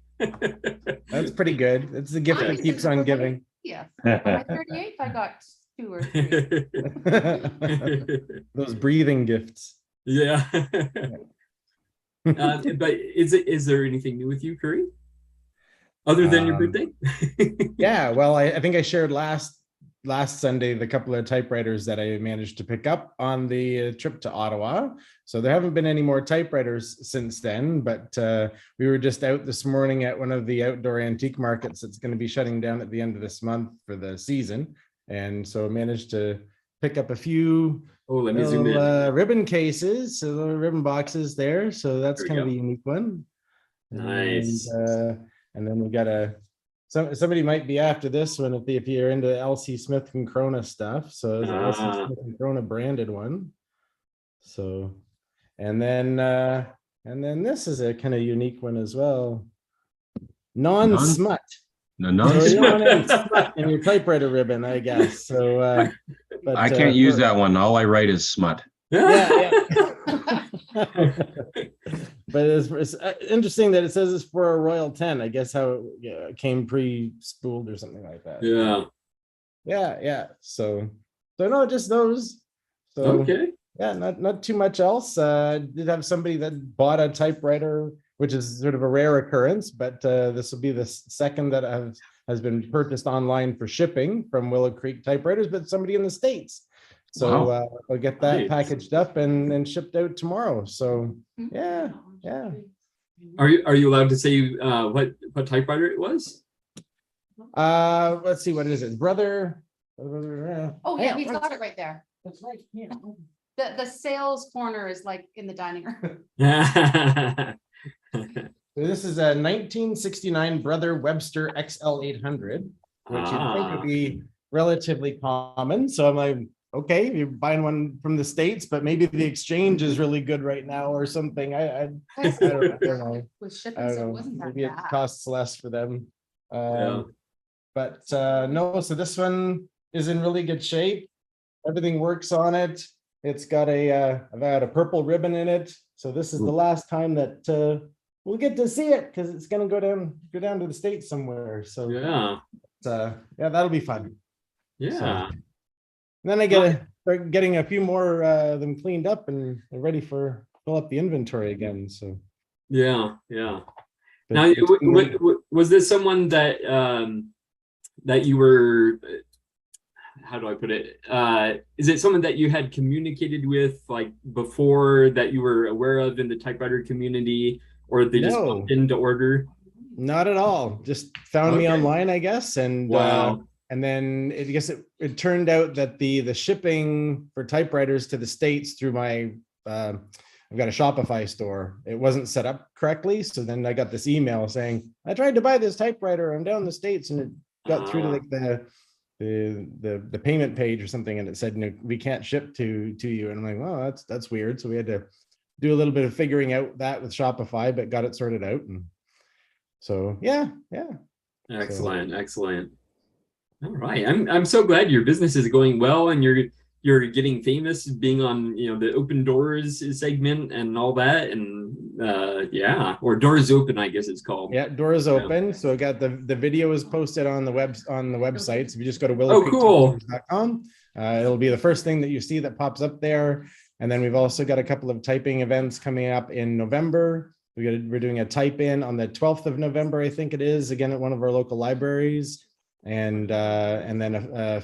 That's pretty good. It's the gift that keeps on giving. Yeah. On my 38th, I got 2 or 3. Those breathing gifts. Yeah. But is there anything new with you, Curry? Other than your birthday? Yeah, well, I think I shared last Sunday the couple of typewriters that I managed to pick up on the trip to Ottawa. So there haven't been any more typewriters since then, but we were just out this morning at one of the outdoor antique markets that's going to be shutting down at the end of this month for the season. And so I managed to pick up a few let me zoom in. Ribbon cases, so little ribbon boxes there. So that's kind of a unique one. Nice. And then we got somebody might be after this one if you're into LC Smith and Krona stuff. So it's an LC Smith and Krona branded one. So, and then this is a kind of unique one as well. Non-smut. No, so you don't want smut in your typewriter ribbon, I guess. So, but I can't use that one. All I write is smut. Yeah. But it's interesting that it says it's for a Royal 10. I guess how it came pre-spooled or something like that. Yeah. So no, just those. So okay. Yeah, not too much else. Did have somebody that bought a typewriter, which is sort of a rare occurrence, but this will be the second that has been purchased online for shipping from Willow Creek Typewriters, but somebody in the States. So I'll get that packaged up and shipped out tomorrow. So yeah. Are you allowed to say what typewriter it was? Let's see, what is it? Brother. Oh yeah, he's got it right there. That's right. Yeah. The sales corner is like in the dining room. So this is a 1969 Brother Webster XL800, which you'd think would be relatively common. So I'm like, okay, you're buying one from the States, but maybe the exchange is really good right now or something. I don't know. With shipping, so it wasn't that Maybe it bad. costs less for them. But no, so this one is in really good shape. Everything works on it. It's got I've got a purple ribbon in it. So this is the last time that we'll get to see it because it's going to go down to the States somewhere. So yeah, that'll be fun. Yeah. So, then I get to start getting a few more of them cleaned up and ready for fill up the inventory again. So yeah. But Now, was this someone that that you were? How do I put it? Is it someone that you had communicated with like before that you were aware of in the typewriter community, or they just popped in to order? Not at all. Just found me online, I guess, and and then I guess it turned out that the shipping for typewriters to the States through my I've got a Shopify store. It wasn't set up correctly, so then I got this email saying I tried to buy this typewriter. I'm down in the States, and it got through to like the payment page or something, and it said no, we can't ship to you. And I'm like, well, that's weird. So we had to do a little bit of figuring out that with Shopify, but got it sorted out. And so yeah. Excellent. All right, I'm so glad your business is going well, and you're getting famous, being on the Open Doors segment and all that, and or Doors Open, I guess it's called. Yeah, Doors Open. So I got the video is posted on the website. So if you just go to willowcreektypewriters.com, it'll be the first thing that you see that pops up there. And then we've also got a couple of typing events coming up in November. We're doing a type in on the 12th of November, I think it is, again at one of our local libraries, and then a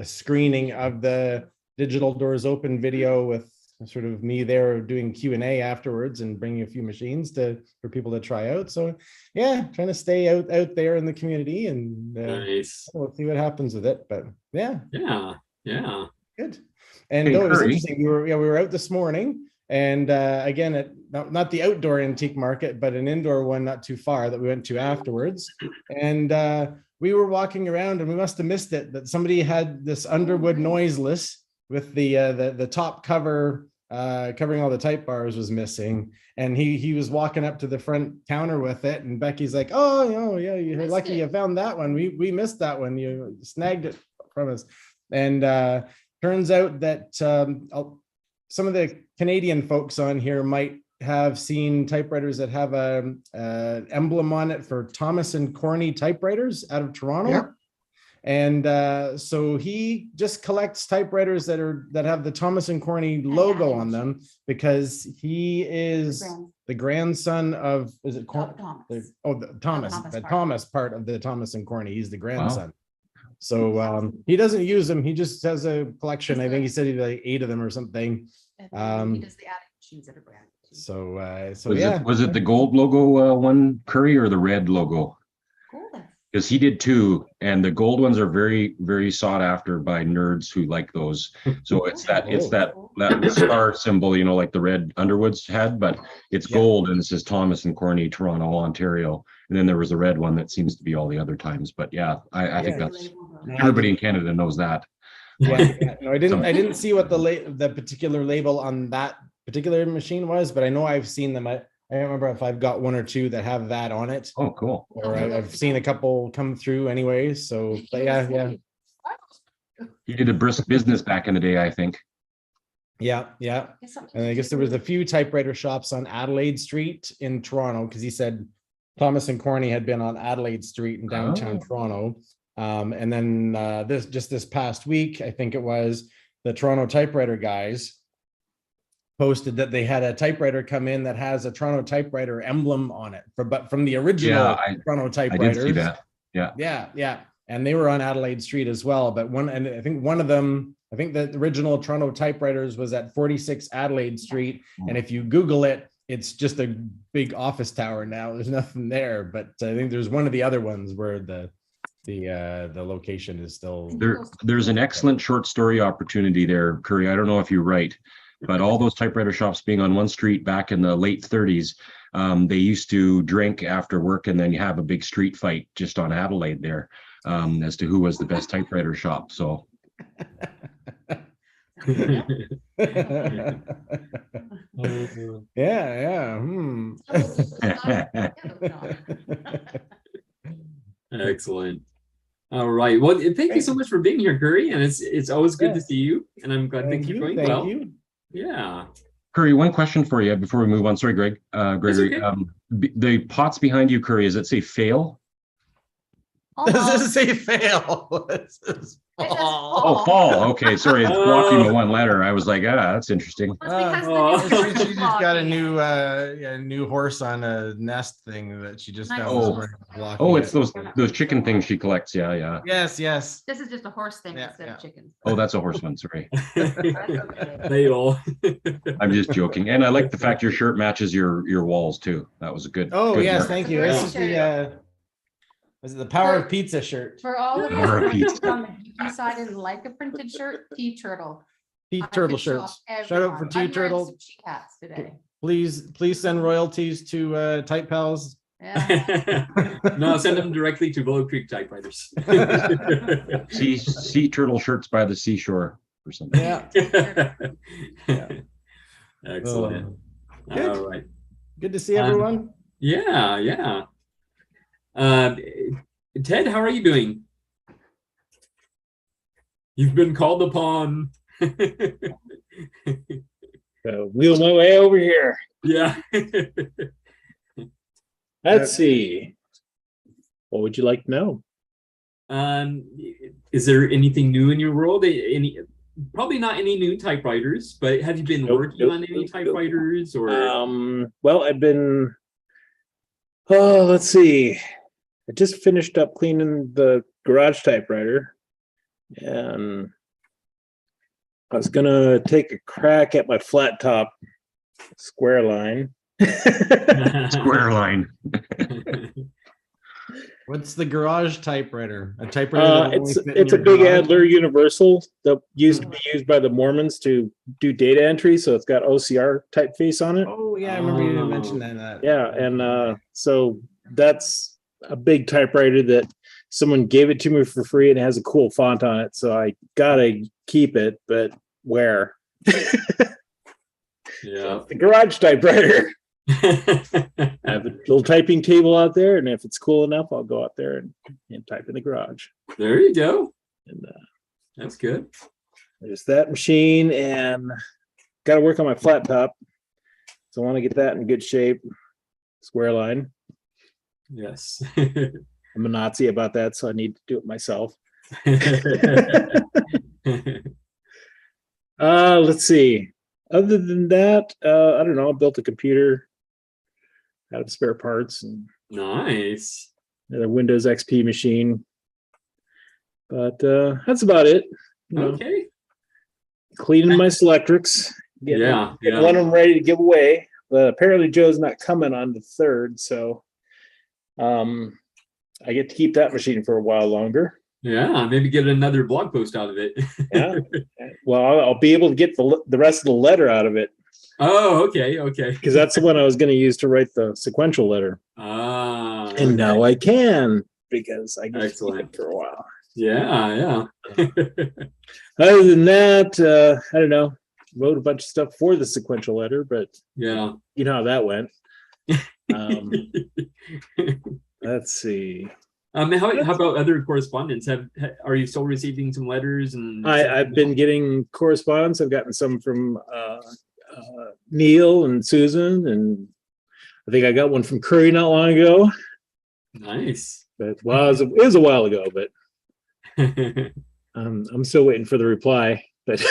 screening of the Digital Doors Open video with sort of me there doing Q&A afterwards and bringing a few machines for people to try out. So yeah, trying to stay out there in the community, and Nice. we'll see what happens with it. But yeah, good. And Hey, it was Curry. interesting. We were out this morning, and again at not the outdoor antique market, but an indoor one not too far that we went to afterwards. And we were walking around, and we must have missed it that somebody had this Underwood noiseless with the top cover covering all the type bars was missing, and he was walking up to the front counter with it, and Becky's like, "Oh, yeah, you're lucky you found that one. We missed that one. You snagged it from us." And turns out that some of the Canadian folks on here might have seen typewriters that have a emblem on it for Thomas and Corney typewriters out of Toronto. Yeah. And so he just collects typewriters that have the Thomas and Corney logo on them, because he is the grandson of, is it Thomas? The Thomas part of the Thomas and Corney. He's the grandson. Wow. So he doesn't use them. He just has a collection. I think he said he had like 8 of them or something. He does the adding machines that are brand. Was it the gold logo one, Curry, or the red logo? Because he did 2, and the gold ones are very, very sought after by nerds who like those. So it's that star symbol, like the red Underwoods had, but it's gold, and it says Thomas and Corney, Toronto, Ontario. And then there was a red one that seems to be all the other times. But yeah, I think that's everybody in Canada knows that. Yeah. No, I didn't see what the particular label on that particular machine was, but I know I've seen them. I don't remember if I've got 1 or 2 that have that on it. Oh, cool. Or I've seen a couple come through anyway. So, but yeah. He did a brisk business back in the day, I think. Yeah. And I guess there was a few typewriter shops on Adelaide Street in Toronto, because he said Thomas and Corney had been on Adelaide Street in downtown Toronto. And then this past week, I think it was, the Toronto typewriter guys posted that they had a typewriter come in that has a Toronto typewriter emblem on it, but from the original Toronto typewriters. I did see that. Yeah. And they were on Adelaide Street as well. But I think one of them, I think the original Toronto typewriters was at 46 Adelaide Street. And if you Google it, it's just a big office tower now. There's nothing there. But I think there's one of the other ones where the location is still there's an excellent short story opportunity there, Curry. I don't know if you write, but all those typewriter shops being on one street back in the late 30s, they used to drink after work, and then you have a big street fight just on Adelaide there as to who was the best typewriter shop. So yeah. Excellent. All right. Well, thank you so much for being here, Curry. And it's always good to see you. And I'm glad things are going well. Thank you. Yeah. Curry, one question for you before we move on. Sorry, Gregory. Okay. The pots behind you, Curry, does it say fail? Does it say fail? Fall. Okay, sorry, it's blocking the one letter. I was like, that's interesting. She just got a new horse on a nest thing that she just found. It's those chicken things she collects. Yeah. Yes. This is just a horse thing instead of chickens. Oh, that's a horse one. Sorry. They all. I'm just joking, and I like the fact your shirt matches your walls too. That was a good. Oh, good yes, work. thank you. This is the Power of Pizza shirt. For all of Power of you on the geeky side and like a printed shirt, Tea Turtle. Tea Turtle shirts. Shout out for Tea Turtle. Some cheap hats today. Please send royalties to Type Pals. Yeah. No, send them directly to Willow Creek Typewriters. Sea turtle shirts by the seashore or something. Yeah. Excellent. Good. All right. Good to see everyone. Yeah. Ted, how are you doing? You've been called upon. Wheel my way over here. Yeah. Let's see. What would you like to know? Is there anything new in your world? Probably not any new typewriters, but have you been working on any typewriters or? Well, I've been. Oh, let's see. I just finished up cleaning the garage typewriter, and I was gonna take a crack at my flat top square line. Square line. What's the garage typewriter? A typewriter that'll only It's fit in a your big garage? Adler Universal that used to be used by the Mormons to do data entry. So it's got OCR typeface on it. Oh yeah, I remember you mentioned that. Yeah, and so that's a big typewriter that someone gave it to me for free and it has a cool font on it. So I gotta keep it, but where? Yeah. The garage typewriter. I have a little typing table out there, and if it's cool enough, I'll go out there and type in the garage. There you go. And that's good. There's that machine, and got to work on my flat top. So I want to get that in good shape. Square line. Yes. I'm a Nazi about that, so I need to do it myself. Let's see. Other than that, I don't know. I built a computer out of spare parts and nice. A Windows XP machine. But that's about it. You know, okay. Cleaning my Selectrics. Getting one of them ready to give away. But apparently Joe's not coming on the 3rd, so I get to keep that machine for a while longer. Yeah, maybe get another blog post out of it. Yeah. Well, I'll be able to get the rest of the letter out of it. Oh, okay. Because that's the one I was going to use to write the sequential letter. Ah. And now I can, because I get excellent it for a while. Yeah. Other than that, I don't know. Wrote a bunch of stuff for the sequential letter, but yeah, you know how that went. Let's see. How about other correspondence? Are you still receiving some letters? And I've been getting correspondence. I've gotten some from Neil and Susan, and I think I got one from Curry not long ago. Nice. But well, it was a while ago, but I'm still waiting for the reply. But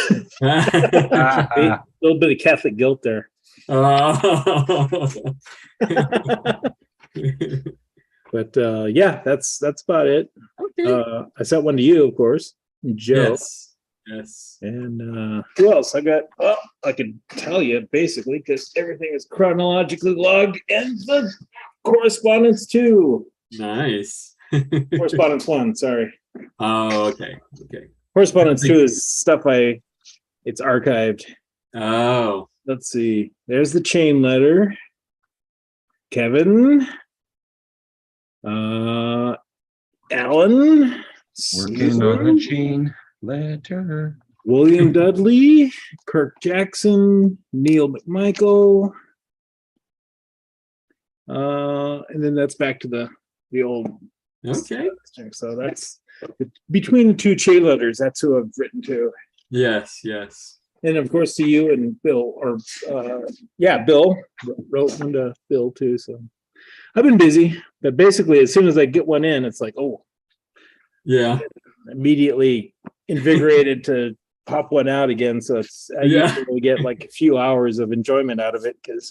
a little bit of Catholic guilt there. But yeah, that's about it. Okay. I sent one to you, of course, Joe. Yes. And who else? I got. Well, I can tell you basically because everything is chronologically logged, and the correspondence too. Nice. Correspondence 1. Sorry. Oh, okay. Correspondence 2 is stuff it's archived. Oh. Let's see. There's the chain letter. Kevin. Alan. Working on a chain letter. William Dudley. Kirk Jackson. Neil McMichael. And then that's back to the old. Okay. So that's between the 2 chain letters. That's who I've written to. Yes. And of course to you and Bill, or Bill wrote one to Bill too. So I've been busy, but basically as soon as I get one in, it's like, oh, yeah, immediately invigorated to pop one out again. So I usually get like a few hours of enjoyment out of it because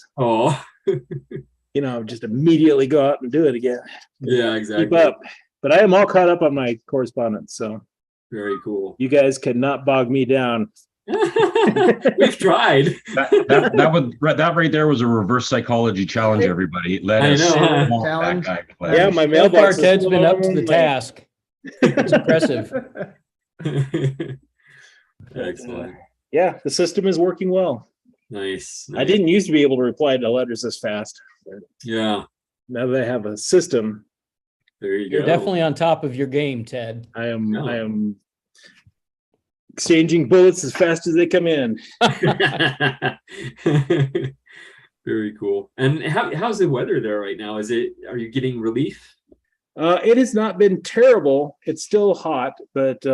just immediately go out and do it again. Yeah, exactly. Keep up. But I am all caught up on my correspondence. So very cool. You guys cannot bog me down. We've tried. That right there was a reverse psychology challenge. Everybody, that guy play. Yeah, my mailbox. Ted's been up to the task. It's impressive. Excellent. Yeah, the system is working well. Nice. I didn't used to be able to reply to letters this fast. Yeah. Now that I have a system. There you go. You're definitely on top of your game, Ted. I am exchanging bullets as fast as they come in. Very cool. And how's the weather there right now? Are you getting relief? It has not been terrible. It's still hot, but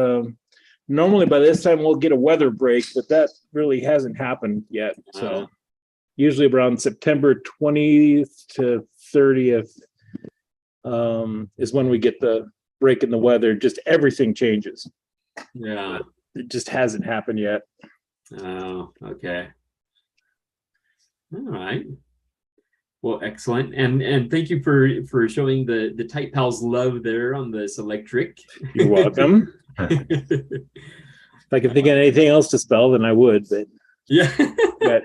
normally by this time we'll get a weather break, but that really hasn't happened yet. So usually around September 20th to 30th is when we get the break in the weather. Just everything changes. Yeah. It just hasn't happened yet. Oh, okay. All right. Well, excellent. And thank you for showing the Type Pals love there on this electric. You're welcome. If I could think of anything else to spell, then I would. But Yeah. but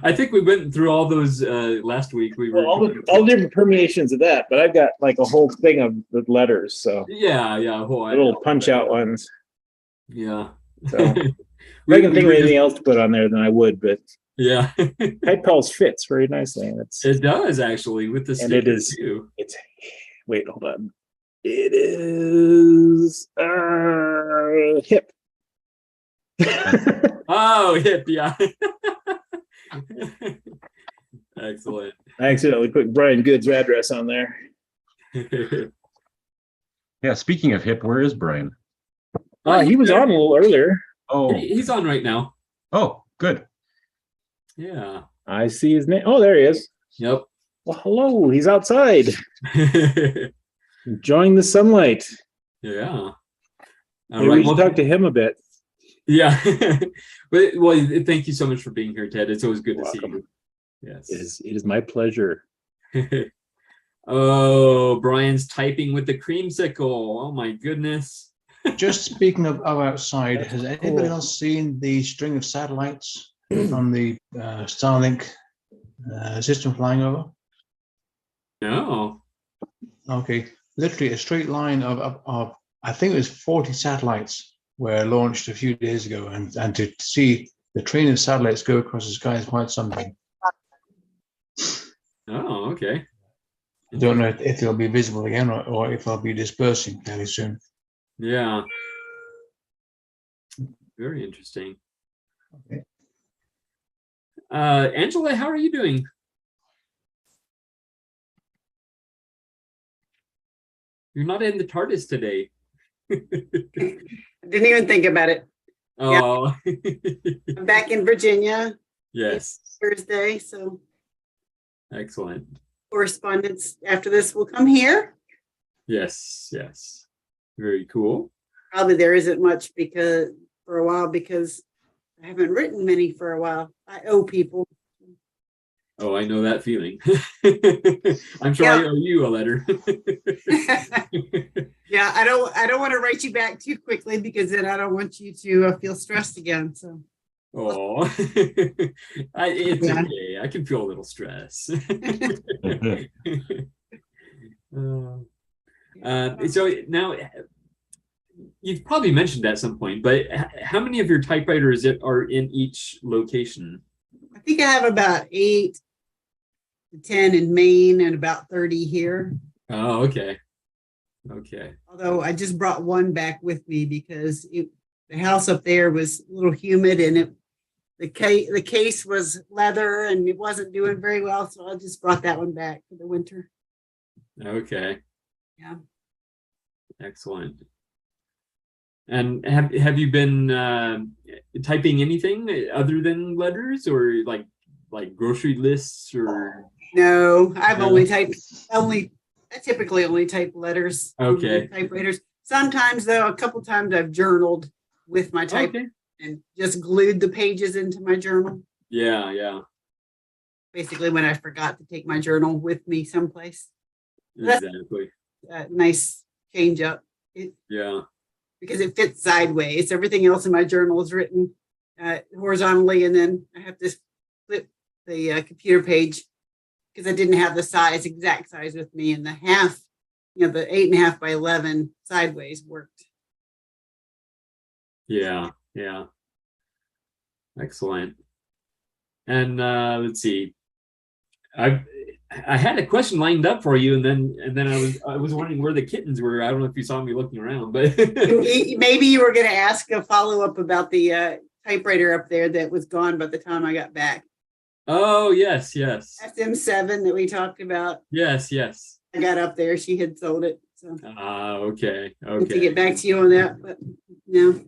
I think we went through all those last week. We were all different permeations of that. But I've got like a whole thing of the letters. So yeah, little punch out ones. Yeah. So if I can think of anything else to put on there, then I would. But yeah, Typewriter fits very nicely. And it does actually with the and it stickers is. too. It's wait, hold on. It is hip. Oh, hip, yeah. Excellent. I accidentally put Brian Good's address on there. Yeah, speaking of hip, where is Brian? He was on a little earlier. Oh, he's on right now. Oh, good. Yeah. I see his name. Oh, there he is. Yep. Well, hello. He's outside. Enjoying the sunlight. Yeah. All Maybe right. we should talk to him a bit. Yeah. Well, thank you so much for being here, Ted. It's always good to see you. Yes. It is my pleasure. Oh, Brian's typing with the creamsicle. Oh my goodness. Just speaking of outside, has anybody else seen the string of satellites from the Starlink system flying over? No. Okay, literally a straight line of I think it was 40 satellites were launched a few days ago, and to see the train of satellites go across the sky is quite something. Oh, okay. I don't know if they'll be visible again or if they'll be dispersing fairly soon. Yeah. Very interesting. Okay. Angela, how are you doing? You're not in the TARDIS today. Didn't even think about it. Oh. Yeah. I'm back in Virginia. Yes. Thursday, so excellent. Correspondence after this will come here. Yes, yes. Very cool. Probably there isn't much for a while because I haven't written many for a while. I owe people. Oh, I know that feeling. I'm sure I owe you a letter. Yeah, I don't want to write you back too quickly because then I don't want you to feel stressed again. So. Oh, it's okay. I can feel a little stress. So now, you've probably mentioned at some point, but how many of your typewriters are in each location? I think I have about 8 to 10 in Maine and about 30 here. Oh, okay. Okay. Although I just brought one back with me because the house up there was a little humid and the case was leather and it wasn't doing very well. So I just brought that one back for the winter. Okay. Yeah. Excellent. And have you been typing anything other than letters or like grocery lists or? No, I've I typically only type letters. Okay. Typewriters. Sometimes though, a couple times I've journaled with my type and just glued the pages into my journal. Yeah, yeah. Basically when I forgot to take my journal with me someplace. Exactly. That's a nice change up. Yeah. Because it fits sideways. Everything else in my journal is written horizontally, and then I have to flip the computer page because I didn't have the exact size with me, and the 8.5 by 11 sideways worked. Yeah, yeah. Excellent. And let's see. I had a question lined up for you, and then I was wondering where the kittens were. I don't know if you saw me looking around, but maybe you were going to ask a follow-up about the typewriter up there that was gone by the time I got back. Oh, yes, yes. SM7 that we talked about. Yes, yes. I got up there. She had sold it. So. Okay, To get back to you on that, but no.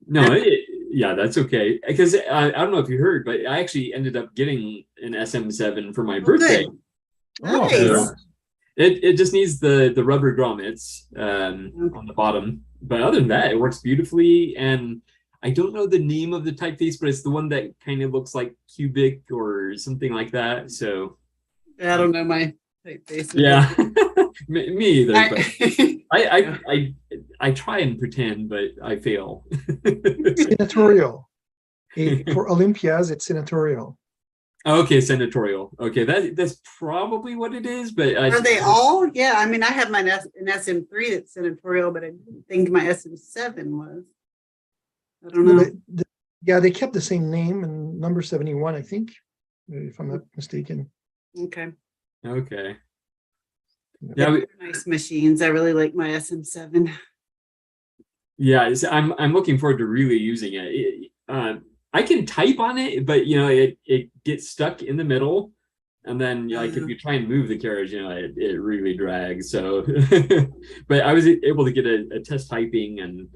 No, yeah, that's okay. Because I don't know if you heard, but I actually ended up getting an SM7 for my birthday. Nice. So it just needs the rubber grommets on the bottom, but other than that, it works beautifully. And I don't know the name of the typeface, but it's the one that kind of looks like cubic or something like that. So I don't know my typeface. Yeah, me either. But I try and pretend, but I fail. Senatorial. For Olympias, it's senatorial. Okay, senatorial. Okay, that's probably what it is. But are they all? Yeah, I mean, I have an SM3 that's senatorial, but I didn't think my SM7 was. I don't know. Yeah, they kept the same name and number 71, I think, if I'm not mistaken. Okay. Okay. Yeah, nice machines. I really like my SM7. Yeah, I'm looking forward to really using it. I can type on it, but it gets stuck in the middle, and then like if you try and move the carriage, it really drags. So, but I was able to get a test typing, and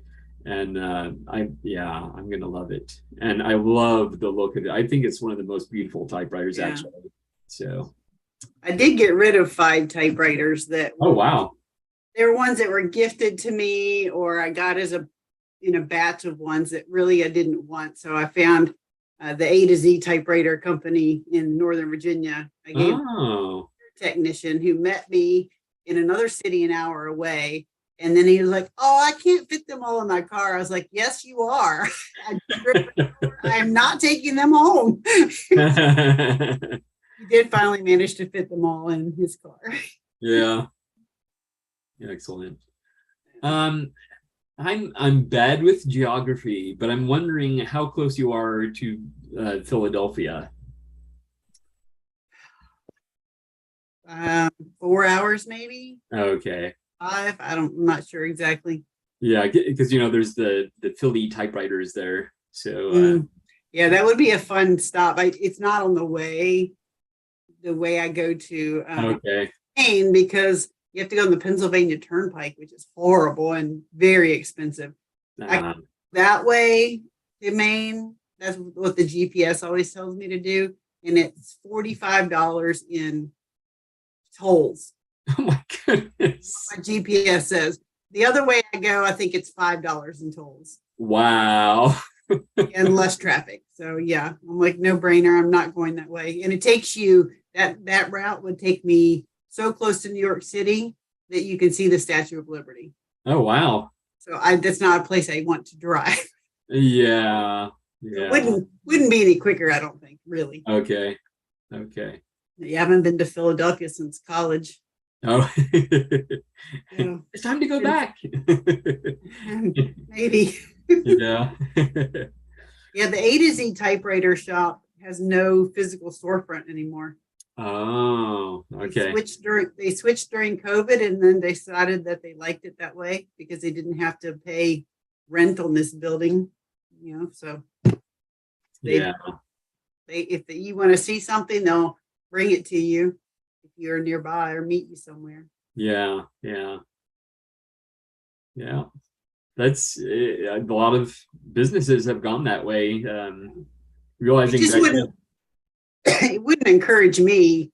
I'm gonna love it, and I love the look of it. I think it's one of the most beautiful typewriters actually. So, I did get rid of 5 typewriters that. Oh wow. There were ones that were gifted to me, or I got as a batch of ones that really I didn't want. So I found the A to Z typewriter company in Northern Virginia. I gave a technician who met me in another city an hour away. And then he was like, "Oh, I can't fit them all in my car." I was like, "Yes, you are. I'm not taking them home." He did finally manage to fit them all in his car. Yeah. Excellent. I'm bad with geography, but I'm wondering how close you are to Philadelphia. 4 hours, maybe. Okay. 5. I'm not sure exactly. Yeah, because there's the Philly typewriters there. So yeah, that would be a fun stop. It's not on the way I go to Maine, because you have to go on the Pennsylvania Turnpike, which is horrible and very expensive. That way to Maine, that's what the GPS always tells me to do. And it's $45 in tolls. Oh my goodness. My GPS says. The other way I go, I think it's $5 in tolls. Wow. And less traffic. So yeah, I'm like, no brainer. I'm not going that way. And it takes you, that route would take me so close to New York City that you can see the Statue of Liberty. Oh wow. So that's not a place I want to drive. Yeah. It wouldn't be any quicker, I don't think, really. Okay. You haven't been to Philadelphia since college. Oh. It's time to go back. Maybe. Yeah. Yeah, the A to Z typewriter shop has no physical storefront anymore. Oh, okay. They switched during COVID, and then they decided that they liked it that way because they didn't have to pay rent on this building, so if you want to see something, they'll bring it to you if you're nearby or meet you somewhere. Yeah. That's a lot of businesses have gone that way, realizing that it wouldn't encourage me,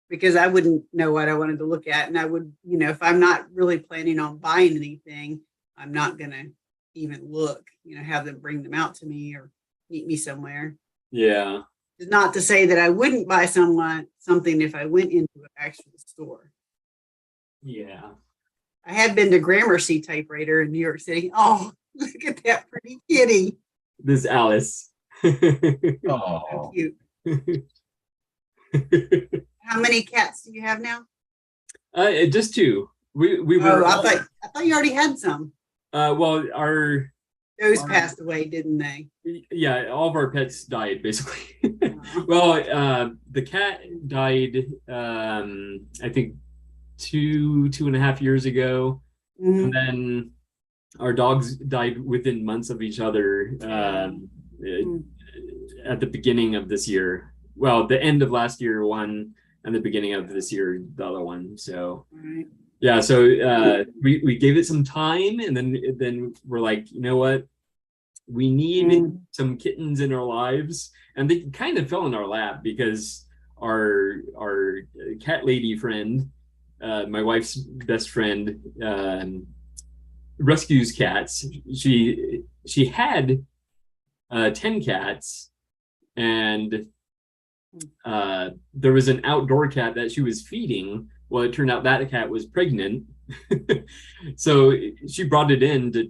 because I wouldn't know what I wanted to look at. And I would, if I'm not really planning on buying anything, I'm not going to even look, have them bring them out to me or meet me somewhere. Yeah. It's not to say that I wouldn't buy something if I went into an actual store. Yeah. I had been to Gramercy Typewriter in New York City. Oh, look at that pretty kitty. This is Alice. Oh, so cute. How many cats do you have now? Just 2. We were. I thought you already had some. Well, those passed away, didn't they? Yeah, all of our pets died basically. Well, the cat died. I think 2.5 years ago, and then our dogs died within months of each other. At the beginning of this year. Well, the end of last year, one, and the beginning of this year, the other one. So, yeah. So we gave it some time, and then we're like, you know what? We need some kittens in our lives, and they kind of fell in our lap because our cat lady friend, my wife's best friend, rescues cats. She had 10 cats. And there was an outdoor cat that she was feeding. Well, it turned out that cat was pregnant, So she brought it in to,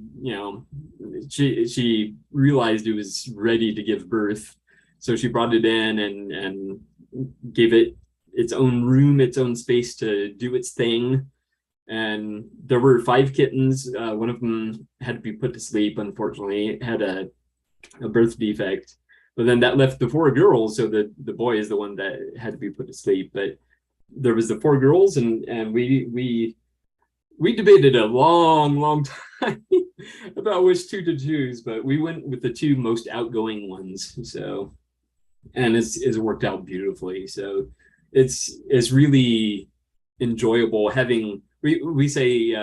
she realized it was ready to give birth. So she brought it in and gave it its own room, its own space to do its thing. And there were 5 kittens. One of them had to be put to sleep, unfortunately. It had a birth defect. But then that left the 4 girls. So the boy is the one that had to be put to sleep. But there was the 4 girls, and we debated a long time about which 2 to choose, but we went with the 2 most outgoing ones. So, and it's worked out beautifully. So it's really enjoyable having, we say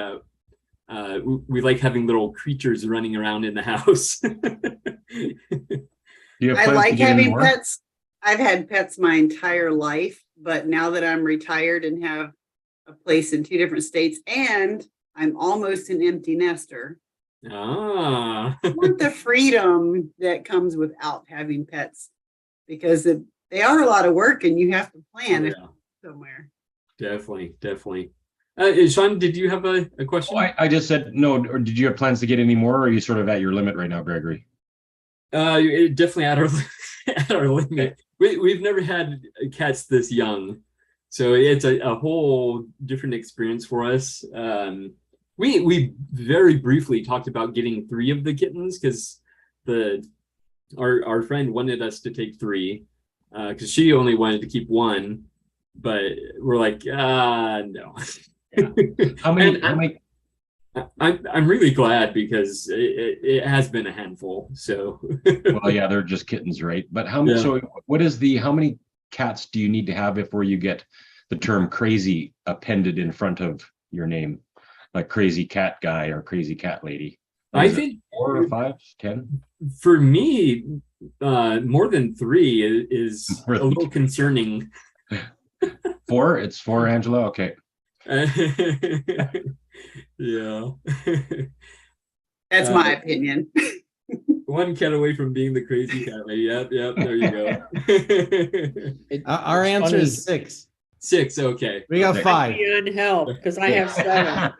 we like having little creatures running around in the house. I like having pets. I've had pets my entire life, but now that I'm retired and have a place in 2 different states, and I'm almost an empty nester. I want the freedom that comes without having pets, because they are a lot of work and you have to plan somewhere. Definitely. Sean, did you have a question? Oh, I just said no. Or did you have plans to get any more, or are you sort of at your limit right now, Gregory? Definitely at our limit. We've never had cats this young, so it's a whole different experience for us. We very briefly talked about getting 3 of the kittens because our friend wanted us to take 3 because she only wanted to keep 1, but we're like, no. How many? I'm really glad because it has been a handful. So well, yeah, they're just kittens, right? But how many? So how many cats do you need to have before you get the term crazy appended in front of your name, like crazy cat guy or crazy cat lady? I think 4 or 5, 10. For me, more than 3 is a little concerning. 4? It's 4, Angela. Okay. Yeah. That's my opinion. 1 cat away from being the crazy cat lady. Yep, there you go. Our answer is 6. 6, okay. We got 5. Beyond help, because I have 7. Yeah.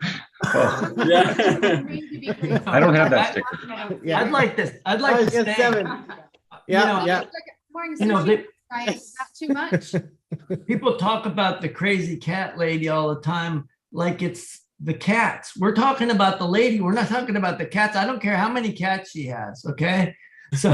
I don't have that sticker. Yeah. I'd like to say 7. Yeah. Not too much. People talk about the crazy cat lady all the time, like it's the cats. We're talking about the lady. We're not talking about the cats. I don't care how many cats she has. Okay. So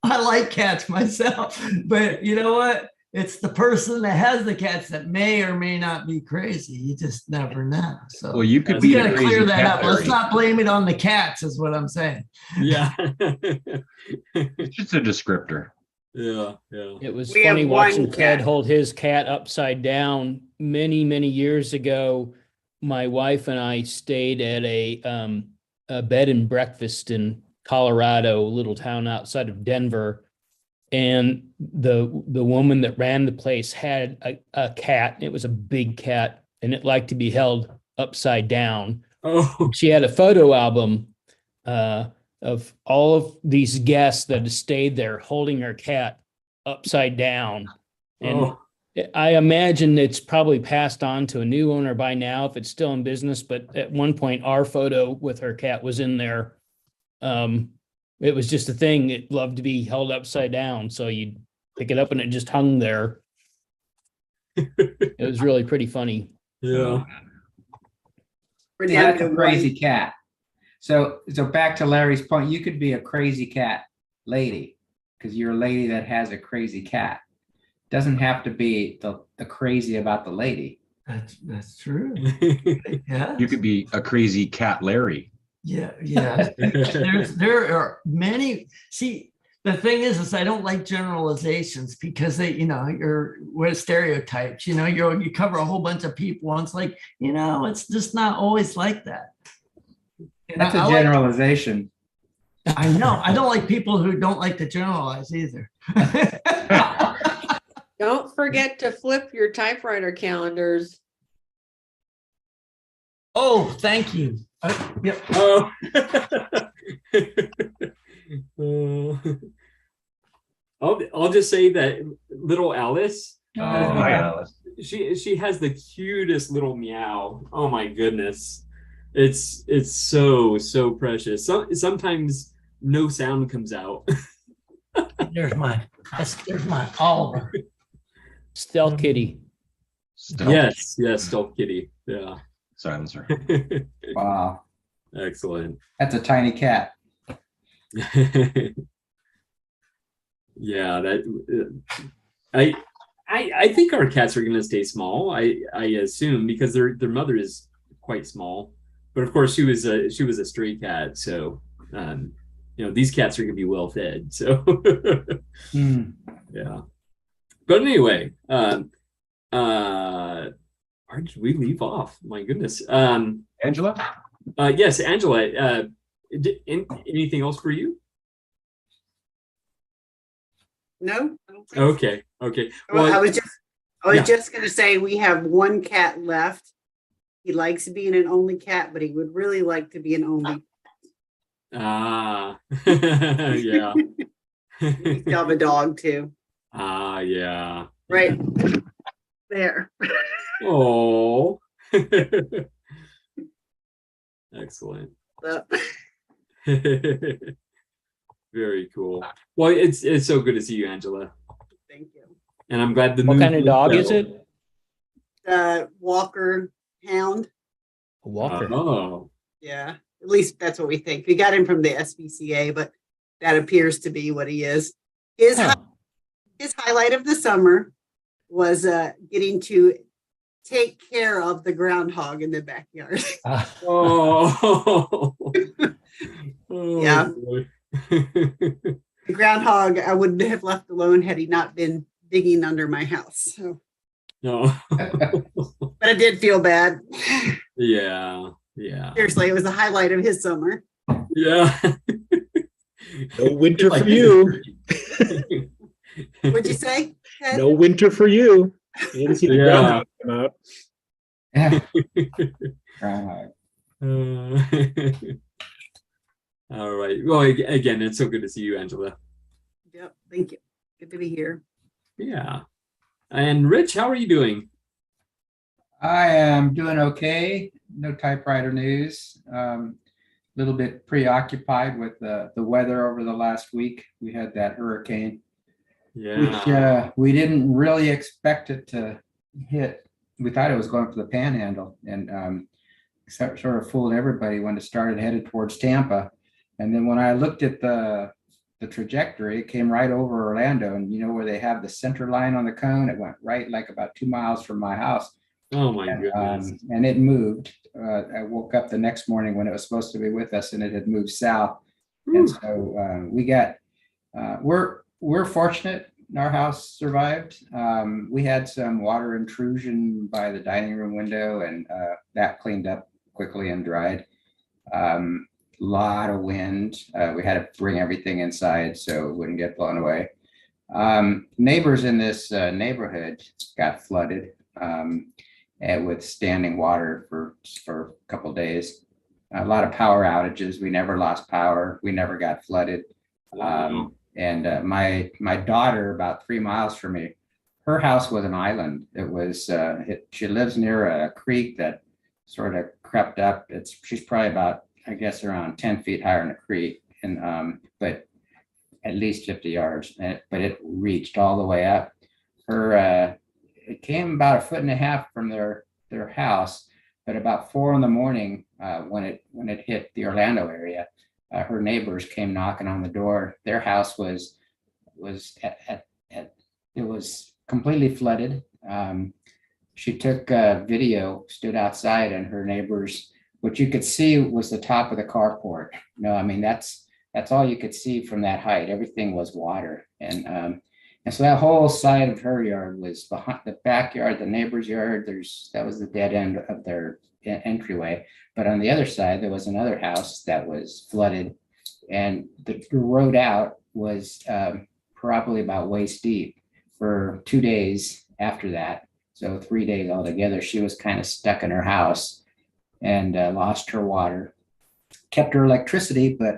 I like cats myself, but you know what? It's the person that has the cats that may or may not be crazy. You just never know. So well, you could we be got to clear that up. Larry. Let's not blame it on the cats, is what I'm saying. Yeah. It's just a descriptor. Yeah. It was funny watching Ted hold his cat upside down many years ago. My wife and I stayed at a bed and breakfast in Colorado, a little town outside of Denver. And the woman that ran the place had a cat. It was a big cat, and it liked to be held upside down. Oh. She had a photo album of all of these guests that had stayed there holding her cat upside down. And I imagine it's probably passed on to a new owner by now if it's still in business. But at one point, our photo with her cat was in there. It was just a thing. It loved to be held upside down. So you'd pick it up and it just hung there. It was really pretty funny. Yeah. That's a crazy cat. So back to Larry's point, you could be a crazy cat lady because you're a lady that has a crazy cat. Doesn't have to be the crazy about the lady. That's true. Yeah. You could be a crazy cat Larry. Yeah. There are many. See, the thing is I don't like generalizations because we're stereotypes. You cover a whole bunch of people, and it's like it's just not always like that. That's a generalization. I know. I don't like people who don't like to generalize either. Don't forget to flip your typewriter calendars. Oh, thank you. Yep. Oh. I'll just say that little Alice Oh, hi, Alice. She has the cutest little meow. Oh my goodness. It's so precious. Sometimes no sound comes out. There's my Oliver. Stealth kitty. Yes, stealth kitty. Yeah. Silencer. Wow. Excellent. That's a tiny cat. Yeah, I think our cats are gonna stay small. I assume because their mother is quite small, but of course she was a stray cat, so these cats are gonna be well fed. So yeah. But anyway, where did we leave off? My goodness. Angela? Yes, Angela. Anything else for you? No. Okay. Well, I was just going to say we have one cat left. He likes being an only cat, but he would really like to be an only. Yeah. We still have a dog too. Yeah. Right there. Oh. Excellent. Very cool. Well, it's so good to see you, Angela. Thank you. And I'm glad What kind of dog is it? Walker Hound. A Walker. Oh. Yeah, at least that's what we think. We got him from the SPCA, but that appears to be what he is. His highlight of the summer was getting to take care of the groundhog in the backyard. Oh. Yeah. The groundhog I wouldn't have left alone had he not been digging under my house. So. No. But I did feel bad. Yeah. Seriously, it was the highlight of his summer. Yeah. No winter for you. What'd you say, Ted? No winter for you. You didn't see the groundhog come out. Groundhog. All right. Well, again, it's so good to see you, Angela. Yep. Thank you. Good to be here. Yeah. And Rich, how are you doing? I am doing okay. No typewriter news. Little bit preoccupied with the weather over the last week. We had that hurricane, which we didn't really expect it to hit. We thought it was going for the Panhandle, and sort of fooled everybody when it started headed towards Tampa. And then when I looked at the trajectory, it came right over Orlando, and where they have the center line on the cone, it went right like about 2 miles from my house. Oh my goodness. And it moved. I woke up the next morning when it was supposed to be with us, and it had moved south. And so we got, we're fortunate. Our house survived. We had some water intrusion by the dining room window, and that cleaned up quickly and dried. Lot of wind. We had to bring everything inside so it wouldn't get blown away. Neighbors in this neighborhood got flooded and with standing water for a couple of days. A lot of power outages. We never lost power. We never got flooded. And my daughter, about 3 miles from me, her house was an island. It was she lives near a creek that sort of crept up. She's probably about, I guess, around 10 feet higher than the creek, and but at least 50 yards. But it reached all the way up. It came about 1.5 feet from their house, but about 4 in a.m. when it hit the Orlando area, her neighbors came knocking on the door. Their house was it was completely flooded. She took a video, stood outside, and her neighbors, what you could see was the top of the carport. I mean, that's all you could see from that height. Everything was water. And so that whole side of her yard was behind the backyard, the neighbor's yard. That was the dead end of their entryway. But on the other side, there was another house that was flooded, and the road out was probably about waist deep for 2 days after that. So 3 days altogether, she was kind of stuck in her house and lost her water, kept her electricity, but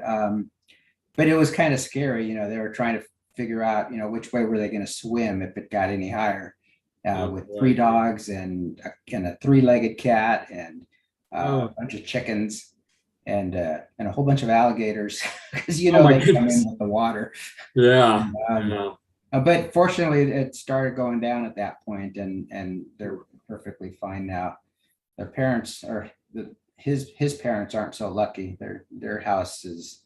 it was kind of scary. They were trying to figure out, which way were they going to swim if it got any higher. with 3 dogs and a 3-legged cat and a bunch of chickens and a whole bunch of alligators because they come in with the water. Yeah. But fortunately, it started going down at that point, and they're perfectly fine now. Their parents his parents aren't so lucky. Their house is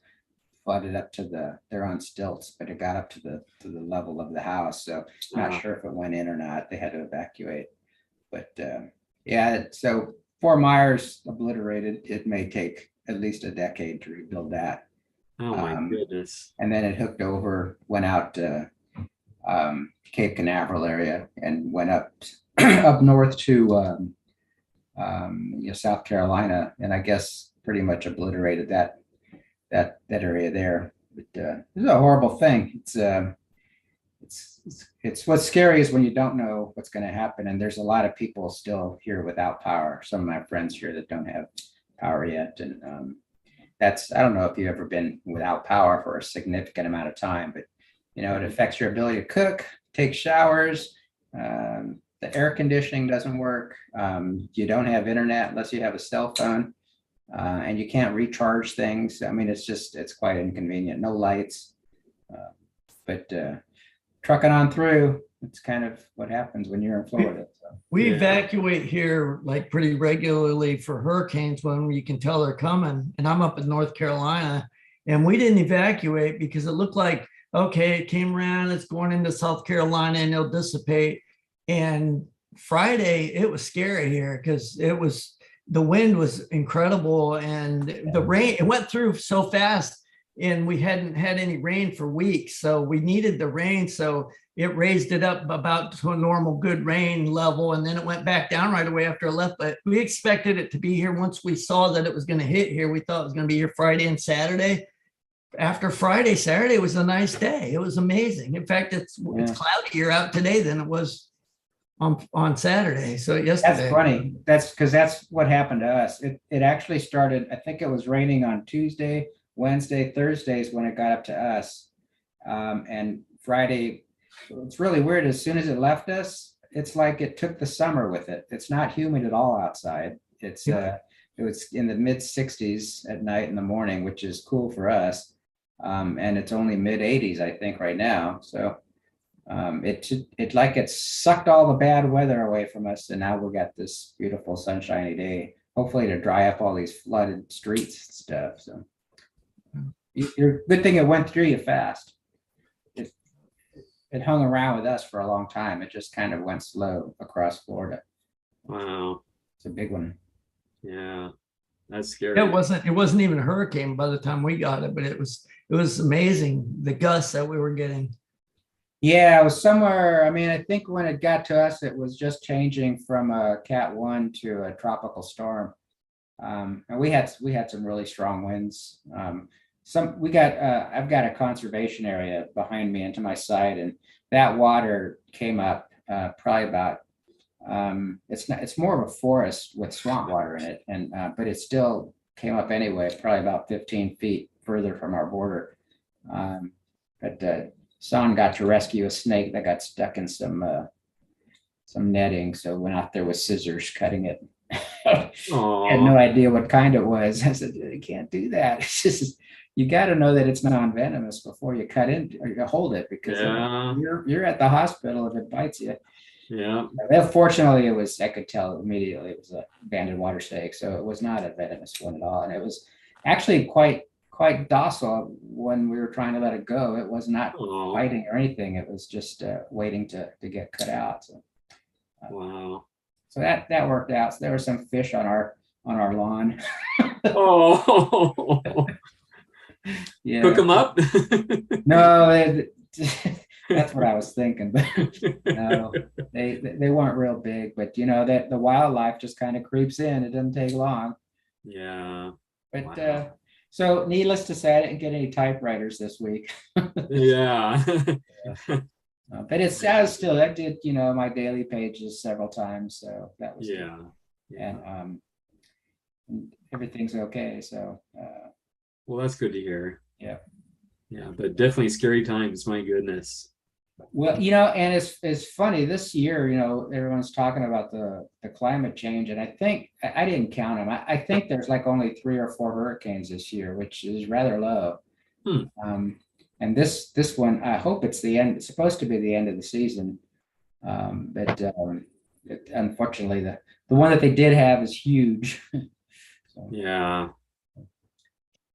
flooded up to they're on stilts, but it got up to the level of the house. So not sure if it went in or not. They had to evacuate. But so Fort Myers obliterated. It may take at least a decade to rebuild that. Oh my goodness. And then it hooked over, went out to Cape Canaveral area and went up up north to South Carolina, and I guess pretty much obliterated that area there. But it's a horrible thing. It's what's scary is when you don't know what's going to happen, and there's a lot of people still here without power. Some of my friends here that don't have power yet, and I don't know if you've ever been without power for a significant amount of time, but it affects your ability to cook, take showers. The air conditioning doesn't work. You don't have internet unless you have a cell phone, and you can't recharge things. I mean, it's quite inconvenient. No lights, but trucking on through. It's kind of what happens when you're in Florida. So. We evacuate here like pretty regularly for hurricanes when you can tell they're coming. And I'm up in North Carolina, and we didn't evacuate because it looked like, okay, it came around, it's going into South Carolina and it'll dissipate. And Friday, it was scary here because the wind was incredible and the rain, it went through so fast and we hadn't had any rain for weeks. So we needed the rain. So it raised it up about to a normal good rain level. And then it went back down right away after it left. But we expected it to be here once we saw that it was going to hit here. We thought it was going to be here Friday and Saturday. After Friday, Saturday was a nice day. It was amazing. In fact, it's cloudier out today than it was on Saturday. So yesterday. That's funny. That's because that's what happened to us. It actually started, I think it was raining on Tuesday, Wednesday, Thursdays when it got up to us. And Friday, it's really weird. As soon as it left us, it's like it took the summer with it. It's not humid at all outside. It was in the mid 60s at night and the morning, which is cool for us. And it's only mid 80s, I think, right now. So it sucked all the bad weather away from us, and now we got this beautiful sunshiny day, hopefully to dry up all these flooded streets and stuff. So good thing it went through you fast. It hung around with us for a long time. It just kind of went slow across Florida. Wow, it's a big one. Yeah, that's scary. It wasn't even a hurricane by the time we got it, but it was amazing, the gusts that we were getting. Yeah, it was somewhere. I mean, I think when it got to us, it was just changing from a Cat 1 to a tropical storm. And we had some really strong winds. I've got a conservation area behind me and to my side, and that water came up probably about. It's more of a forest with swamp water in it, and but it still came up anyway, probably about 15 feet further from our border. But son got to rescue a snake that got stuck in some netting, so went out there with scissors cutting it. Had no idea what kind it was. I said, you can't do that. It's just, you got to know that it's non-venomous before you cut in or you hold it, because you're at the hospital if it bites you. Yeah. Fortunately, I could tell immediately it was a banded water snake, so it was not a venomous one at all, and it was actually quite docile when we were trying to let it go. It was not fighting or anything. It was just waiting to get cut out. So, wow. So that worked out. So there were some fish on our lawn. Oh. Yeah. Cook them up? No, that's what I was thinking, but no, they weren't real big. But that the wildlife just kind of creeps in. It doesn't take long. Yeah. But wow. So needless to say, I didn't get any typewriters this week. Yeah. But I did, my daily pages several times. So that was yeah. And everything's okay. So well, that's good to hear. Yeah. Yeah, but definitely scary times. My goodness. Well, you know, and it's funny this year, you know, everyone's talking about the climate change, and I think I didn't count them. I think there's like only 3 or 4 hurricanes this year, which is rather low. And this one, I hope it's the end. It's supposed to be the end of the season, but unfortunately, the one that they did have is huge. So, Yeah.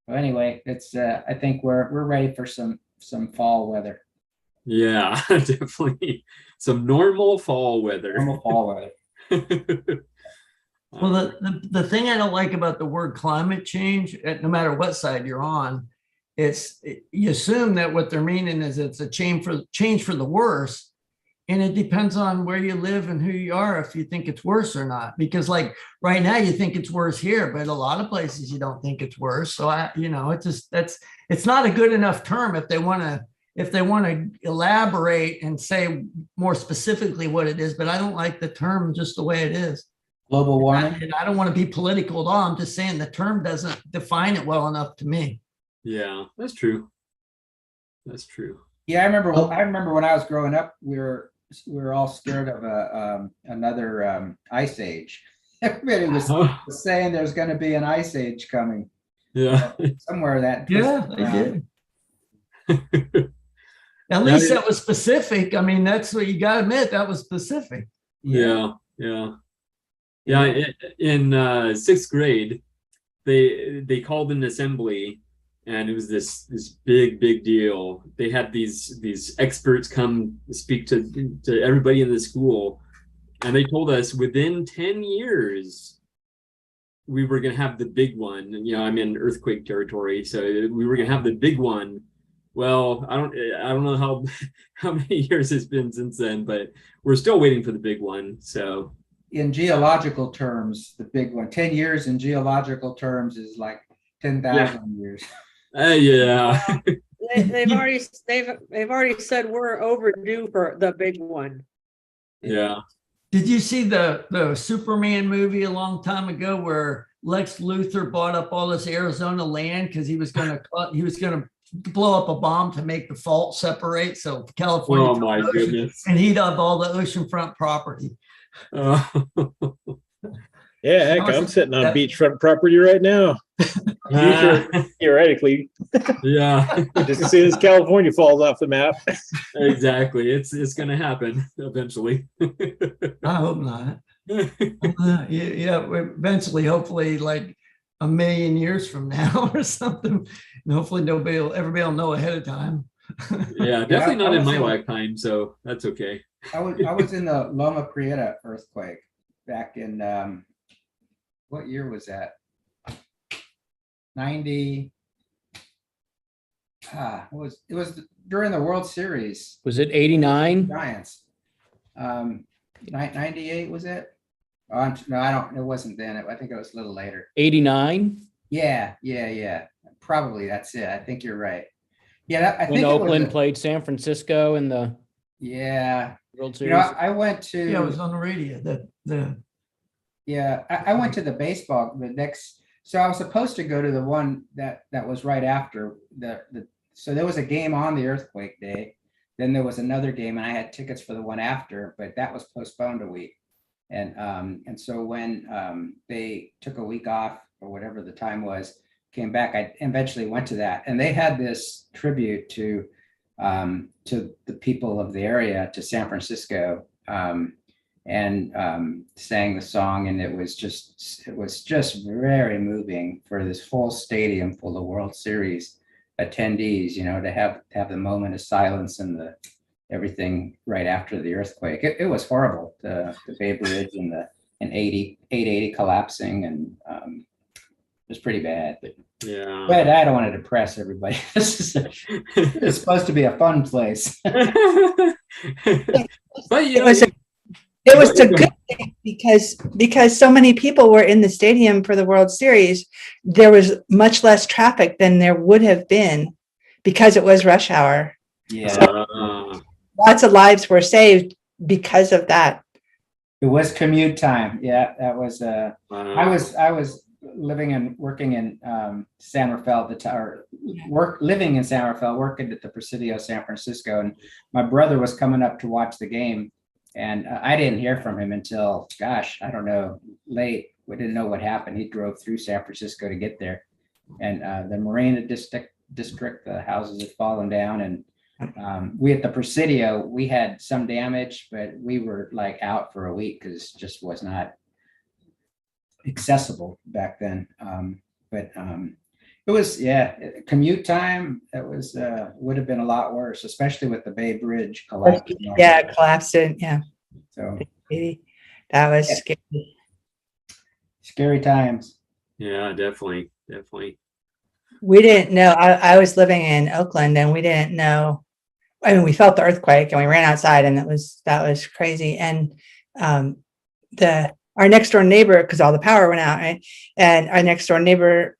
well, anyway, it's I think we're ready for some fall weather. Yeah, definitely some normal fall weather. Normal fall weather. Well, the thing I don't like about the word climate change, no matter what side you're on, you assume that what they're meaning is it's a change for the worse. And it depends on where you live and who you are if you think it's worse or not. Because like right now you think it's worse here, but a lot of places you don't think it's worse. So it's not a good enough term if they want to elaborate and say more specifically what it is, but I don't like the term just the way it is. Global warming. And I don't want to be political at all. I'm just saying the term doesn't define it well enough to me. Yeah, that's true. That's true. Yeah, I remember when I was growing up, we were all scared of another ice age. Everybody was saying there's going to be an ice age coming. Yeah, somewhere that. Yeah, they did. At least that was specific. I mean, that's what you got to admit. That was specific. Yeah. In 6th grade, they called an assembly, and it was this big deal. They had these experts come speak to everybody in the school, and they told us within 10 years we were going to have the big one. You know, I'm in earthquake territory, so we were going to have the big one. Well, I don't know how many years it's been since then, but we're still waiting for the big one. So in geological terms, the big one, 10 years in geological terms is like 10,000 years. Yeah. They've already said we're overdue for the big one. Yeah. Did you see the Superman movie a long time ago where Lex Luthor bought up all this Arizona land because he was going to blow up a bomb to make the fault separate, so California. Oh my goodness! And he'd have all the oceanfront property. Yeah, heck, I'm sitting on beachfront property right now. Theoretically. Yeah. Just as soon as California falls off the map. Exactly. It's going to happen eventually. I hope not. Yeah, eventually, hopefully, like a million years from now or something. And hopefully everybody will know ahead of time. Yeah, definitely not in my lifetime, so that's okay. I was in the Loma Prieta earthquake back in what year was that? 90. It was during the World Series. Was it 89? Giants. 98 was it? Oh, no, it wasn't then. I think it was a little later. 89? Yeah. Probably that's it. I think you're right. Yeah, I think when Oakland played San Francisco in the World Series. You know, I went to. Yeah, it was on the radio. I went to the baseball so I was supposed to go to the one that was right after so there was a game on the earthquake day, then there was another game, and I had tickets for the one after, but that was postponed a week. And so when they took a week off or whatever the time was, came back, I eventually went to that, and they had this tribute to the people of the area, to San Francisco, and sang the song, and it was just very moving for this full stadium full of World Series attendees, you know, to have the moment of silence and everything right after the earthquake. It was horrible, the Bay Bridge and 880 collapsing, and it was pretty bad. Yeah. But I don't want to depress everybody. This is supposed to be a fun place. But it was a good thing because so many people were in the stadium for the World Series. There was much less traffic than there would have been because it was rush hour. Yeah. So lots of lives were saved because of that. It was commute time. Yeah, that was. I was living and working in San Rafael, living in San Rafael, working at the Presidio San Francisco, and my brother was coming up to watch the game, and I didn't hear from him until, gosh, I don't know, late. We didn't know what happened. He drove through San Francisco to get there, and the Marina district, the houses had fallen down, and we at the Presidio, we had some damage, but we were like out for a week because it just was not accessible back then. But it was, commute time. It was would have been a lot worse, especially with the Bay Bridge collapsing. Yeah, it collapsed it. Yeah. So that was scary. Scary times. Yeah, definitely. Definitely. We didn't know. I was living in Oakland, and we didn't know. I mean, we felt the earthquake, and we ran outside, and that was crazy. And our next door neighbor, because all the power went out, right? And our next door neighbor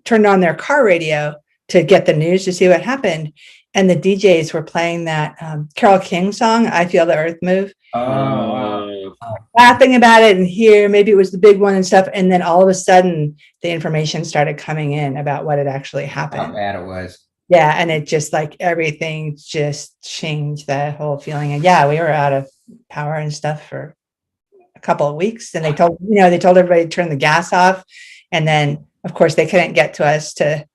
turned on their car radio to get the news to see what happened, and the DJs were playing that Carole King song, "I Feel the Earth Move." Laughing about it, and here maybe it was the big one and stuff, and then all of a sudden the information started coming in about what had actually happened. How bad it was. Yeah, and it just like everything just changed, that whole feeling. And yeah, we were out of power and stuff for a couple of weeks, and they told everybody to turn the gas off, and then of course they couldn't get to us and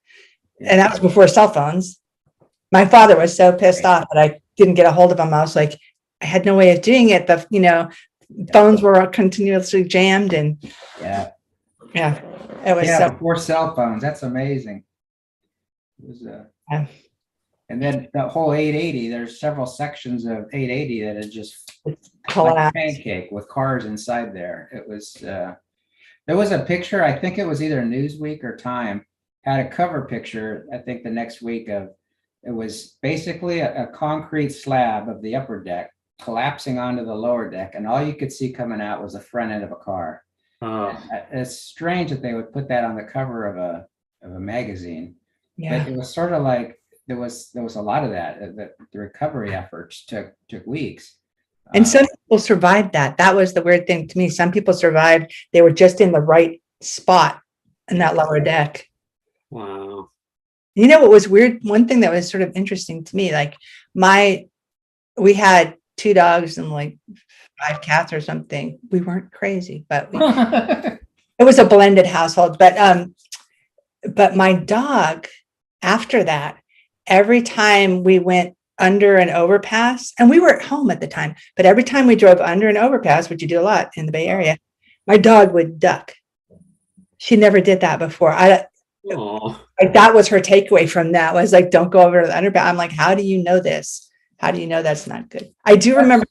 that was before cell phones. My father was so pissed off that I didn't get a hold of him. I was like, I had no way of doing it. Phones were continuously jammed, and it was before cell phones. That's amazing. It was and then the whole 880. There's several sections of 880 that had just like a pancake with cars inside there. It was there was a picture. I think it was either Newsweek or Time had a cover picture. I think the next week of it was basically a concrete slab of the upper deck collapsing onto the lower deck, and all you could see coming out was the front end of a car. It's strange that they would put that on the cover of a magazine. Yeah. But it was sort of like there was a lot of that. The recovery efforts took weeks. And some people survived that. That was the weird thing to me. Some people survived. They were just in the right spot in that lower deck. Wow. You know what was weird? One thing that was sort of interesting to me, like we had 2 dogs and like 5 cats or something. We weren't crazy, but it was a blended household. But my dog, after that, every time we went under an overpass, and we were at home at the time, but every time we drove under an overpass, which you do a lot in the Bay Area, my dog would duck. She never did that before. Like that was her takeaway from that, was like, don't go over to the underpass. I'm like, how do you know this? How do you know that's not good? I do remember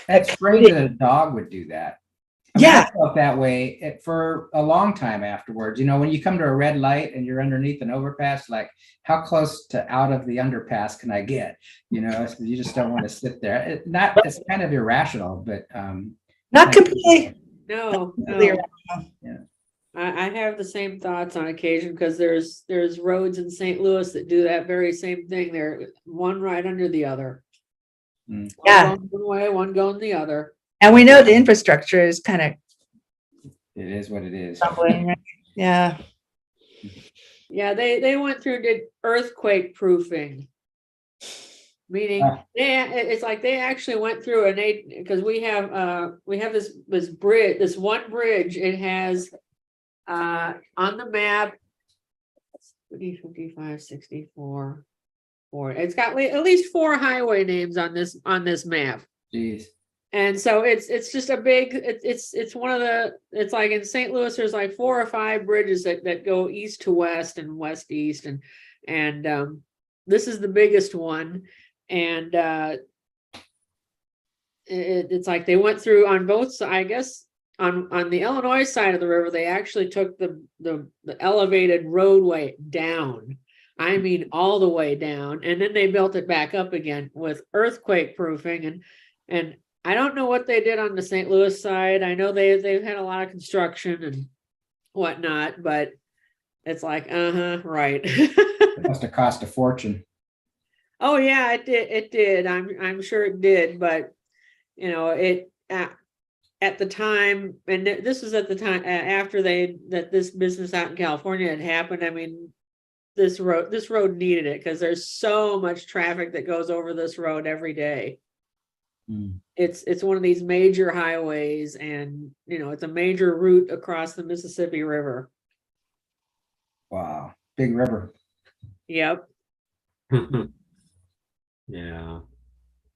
that's strange that a dog would do that. I felt that way for a long time afterwards. When you come to a red light and you're underneath an overpass, like how close to out of the underpass can I get? You just don't want to sit there. It's kind of irrational, but not completely. No. Yeah. I have the same thoughts on occasion, because there's roads in St. Louis that do that very same thing. They're one right under the other. One going one way, one going the other. And we know the infrastructure is kind of. It is what it is. Right? Yeah. Yeah, they went through, did earthquake proofing. Meaning it's like they actually went through because we have this bridge, this one bridge. It has on the map 55, 64, 4. It's got at least 4 highway names on this map. Jeez. And so it's just a big, it's one of the, it's like in St. Louis, there's like 4 or 5 bridges that go east to west and west to east. And this is the biggest one. And it's like they went through on both sides, I guess. On the Illinois side of the river, they actually took the elevated roadway down. I mean, all the way down. And then they built it back up again with earthquake proofing. And I don't know what they did on the St. Louis side. I know they've had a lot of construction and whatnot, but it's like, right. It must have cost a fortune. Oh yeah, it did. I'm sure it did, but at the time, and this was at the time after this business out in California had happened. I mean, this road needed it because there's so much traffic that goes over this road every day. It's one of these major highways, and it's a major route across the Mississippi River. Wow, big river. Yep. Yeah.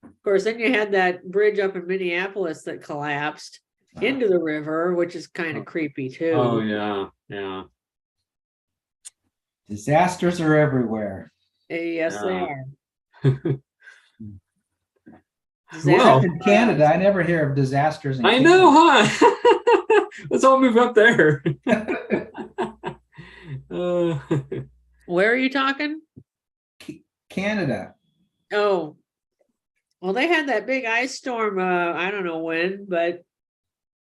Of course, then you had that bridge up in Minneapolis that collapsed into the river, which is kind of creepy too. Oh yeah, yeah. Disasters are everywhere. Yes, they are. Well, in Canada, I never hear of disasters. I know, huh? Let's all move up there. Where are you talking? Canada. Oh, well, they had that big ice storm. I don't know when, but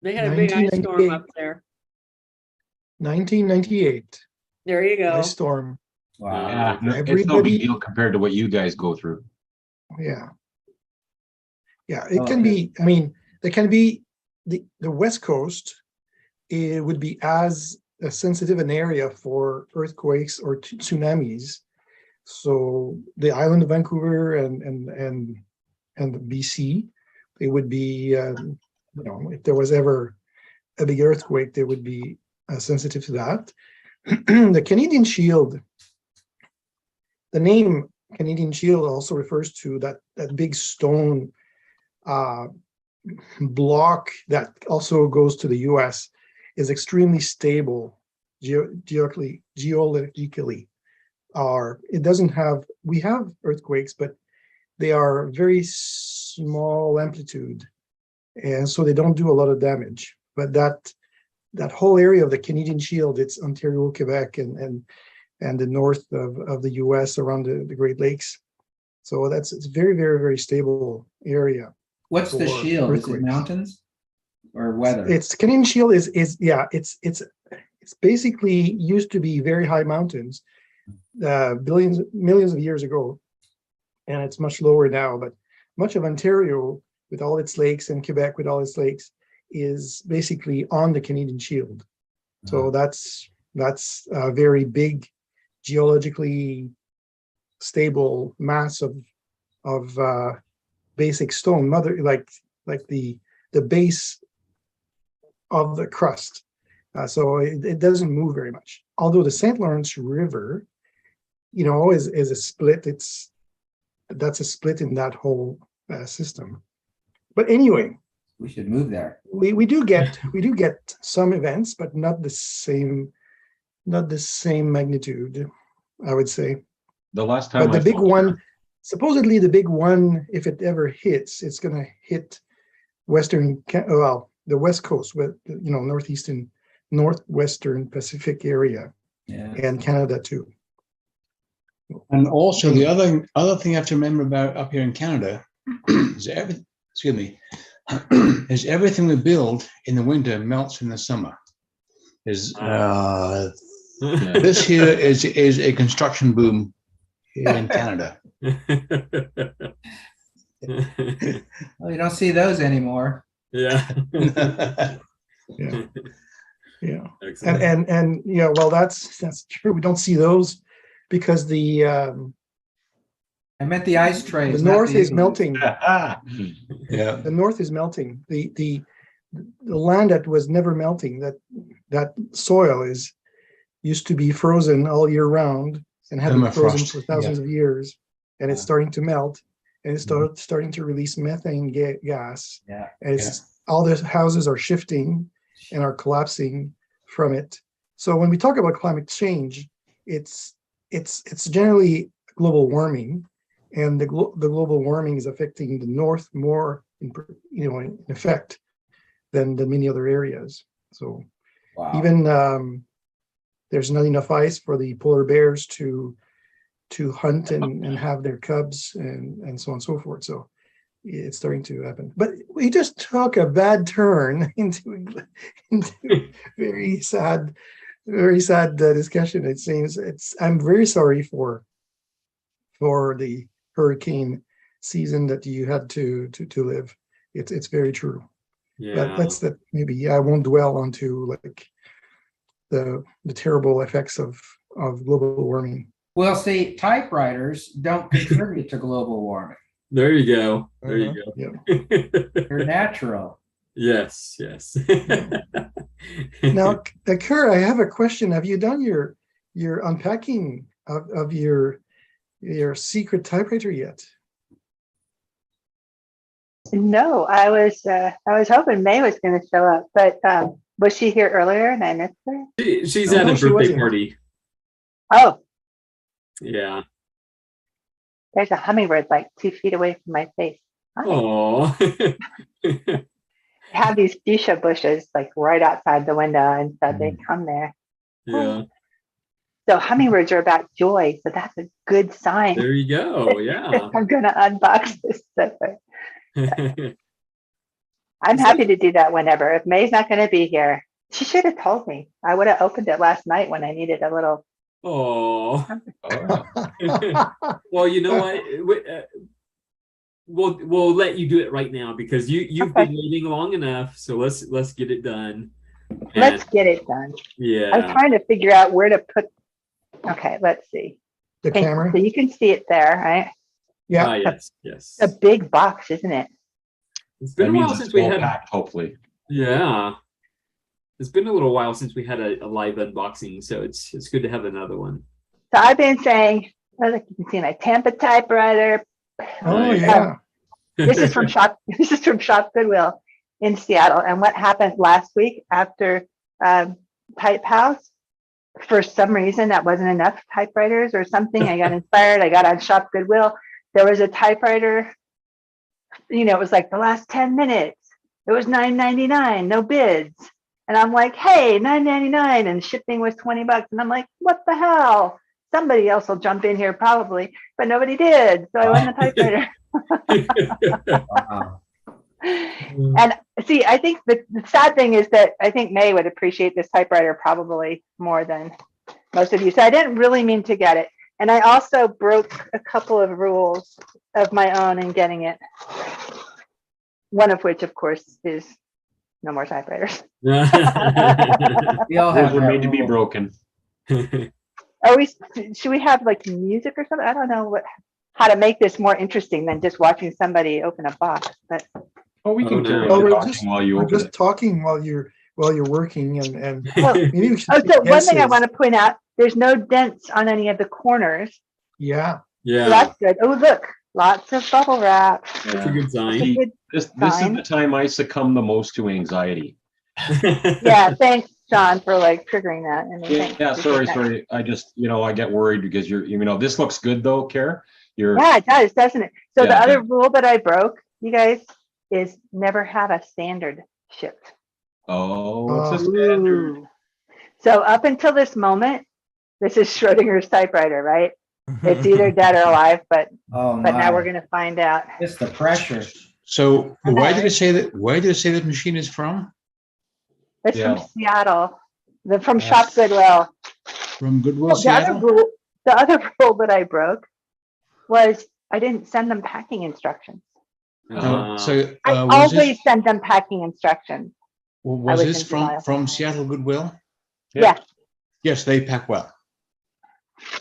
they had a big ice storm up there. 1998. There you go. Ice storm. Wow. Yeah, it's no big deal compared to what you guys go through. Yeah. Yeah, it can be, I mean, there can be the West Coast, it would be as sensitive an area for earthquakes or tsunamis. So the island of Vancouver and BC, it would be, if there was ever a big earthquake, they would be sensitive to that. The Canadian Shield, the name Canadian Shield also refers to that big stone block that also goes to the US, is extremely stable geologically. It doesn't have, we have earthquakes, but they are very small amplitude, and so they don't do a lot of damage. But that whole area of the Canadian Shield, it's Ontario, Quebec, and the north of the US around the Great Lakes. So it's very, very, very stable area. What's the shield? Is it mountains or weather? It's Canadian Shield is yeah, it's basically used to be very high mountains, millions of years ago, and it's much lower now. But much of Ontario, with all its lakes, and Quebec with all its lakes, is basically on the Canadian Shield. So that's a very big, geologically stable mass of basic stone, like the base of the crust. So it doesn't move very much. Although the St. Lawrence River, is a split. That's a split in that whole system. But anyway, we should move there. We do get some events, but not the same magnitude, I would say. The last time, but the big one, supposedly the big one, if it ever hits, it's going to hit the West Coast, with northwestern Pacific area, and Canada too. And also the other thing you have to remember about up here in Canada is everything we build in the winter melts in the summer. This here is a construction boom here in Canada. Well, you don't see those anymore. Yeah. Yeah. And well, that's true. We don't see those because I meant the ice trays. The north is melting. Yeah. The north is melting. The land that was never melting, that soil used to be frozen all year round and had been frozen for thousands of years, and it's starting to melt, and it's starting to release methane gas. Yeah. And all the houses are shifting and are collapsing from it. So when we talk about climate change, it's generally global warming, and the global warming is affecting the north more in effect than many other areas. So even there's not enough ice for the polar bears to hunt and have their cubs and so on and so forth. So it's starting to happen. But we just took a bad turn into very sad discussion. It seems I'm very sorry for the hurricane season that you had to live. It's very true. Yeah. That's the maybe I won't dwell onto like the terrible effects of global warming. Well, see, typewriters don't contribute to global warming. There you go. There you go. They're natural. Yes, yes. Now, Kerr, I have a question. Have you done your unpacking of your secret typewriter yet? No, I was hoping May was going to show up, but was she here earlier and I missed her? She's at a birthday party. Oh, Yeah. there's a hummingbird like 2 feet away from my face. Oh. Have these fuchsia bushes like right outside the window, and so they come there. Yeah. So hummingbirds are about joy, so that's a good sign. There you go. Yeah. I'm gonna unbox this zipper. I'm happy to do that whenever. If May's not going to be here, she should have told me. I would have opened it last night when I needed a little. Oh. Well, you know what? We'll let you do it right now because you've been waiting long enough. So let's get it done. Let's get it done. Yeah. I'm trying to figure out where to put. Okay, let's see. The camera. So you can see it there, right? Yeah. Yes. Yes. A big box, isn't it? It's been a while since we had. Packed, hopefully. Yeah. It's been a little while since we had a live unboxing, so it's good to have another one. So I've been saying, like you can see my Tampa typewriter. Oh yeah. This is from Shop. This is from Shop Goodwill in Seattle. And what happened last week after Type House? For some reason, that wasn't enough typewriters or something. I got inspired. I got on Shop Goodwill. There was a typewriter. You know, it was like the last 10 minutes. It was $9.99, no bids. And I'm like, hey, $9.99, and shipping was $20. And I'm like, what the hell? Somebody else will jump in here probably, but nobody did. So I won the typewriter. Wow. And see, I think the sad thing is that I think May would appreciate this typewriter probably more than most of you. So I didn't really mean to get it. And I also broke a couple of rules of my own in getting it. One of which, of course, is no more typewriters. We all have Those were that made to be rule. broken. Should we have like music or something? I don't know how to make this more interesting than just watching somebody open a box. But we can carry Oh, on we're talking just, while you we're open just it. talking while you're working, and oh, maybe we should. so take one thing I guesses. want to point out: there's no dents on any of the corners. Yeah. Yeah. So that's good. Oh, look, lots of bubble wrap. That's a good sign. That's a good This is sign. the time I succumb the most to anxiety. Yeah, thanks, John, for like triggering that. I mean, thanks. Yeah, Appreciate sorry. that. I just, I get worried because this looks good though, Kara. Yeah, it does, doesn't it? So the Yeah, other rule that I broke, you guys, is never have a standard shipped. Oh, it's a standard. Ooh. So up until this moment, this is Schrodinger's typewriter, right? It's either dead or alive, but Oh, now my. we're gonna find out. It's the pressure. So why did it say that? Why did it say that machine is from? It's Yeah. from Seattle, from Shop Goodwill. From Goodwill, The other Seattle. rule that I broke was I didn't send them packing instructions. So I was always send them packing instructions. was I this in denial. from Seattle Goodwill? Yeah. Yes, they pack well.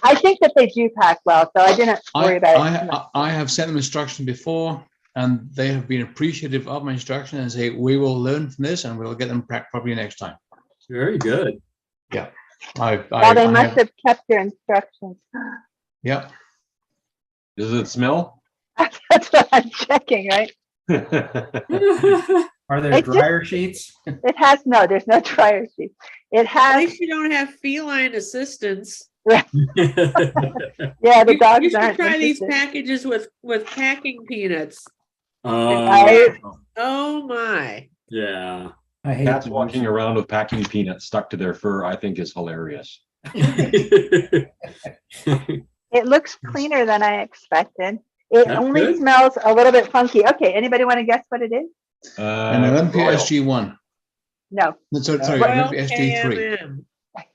I think that they do pack well, so I didn't worry about it too much. I have sent them instructions before, and they have been appreciative of my instruction and say we will learn from this and we'll get them packed properly next time. Very good. Yeah. Well, they must have kept your instructions. Yeah. Does it smell? That's what I'm checking, right? Are there It just- dryer sheets? It has there's no dryer sheet. It At has, least you don't have feline assistance. yeah, the You dogs should aren't try these interested. packages with packing peanuts. Right? Oh my. Yeah. I hate Cats those. walking around with packing peanuts stuck to their fur, I think is hilarious. It looks cleaner than I expected. It That's only good. smells a little bit funky. Okay, anybody want to guess what it is? An Olympia Royal. SG1. No, No, sorry, Royal Olympia SG3. KMM.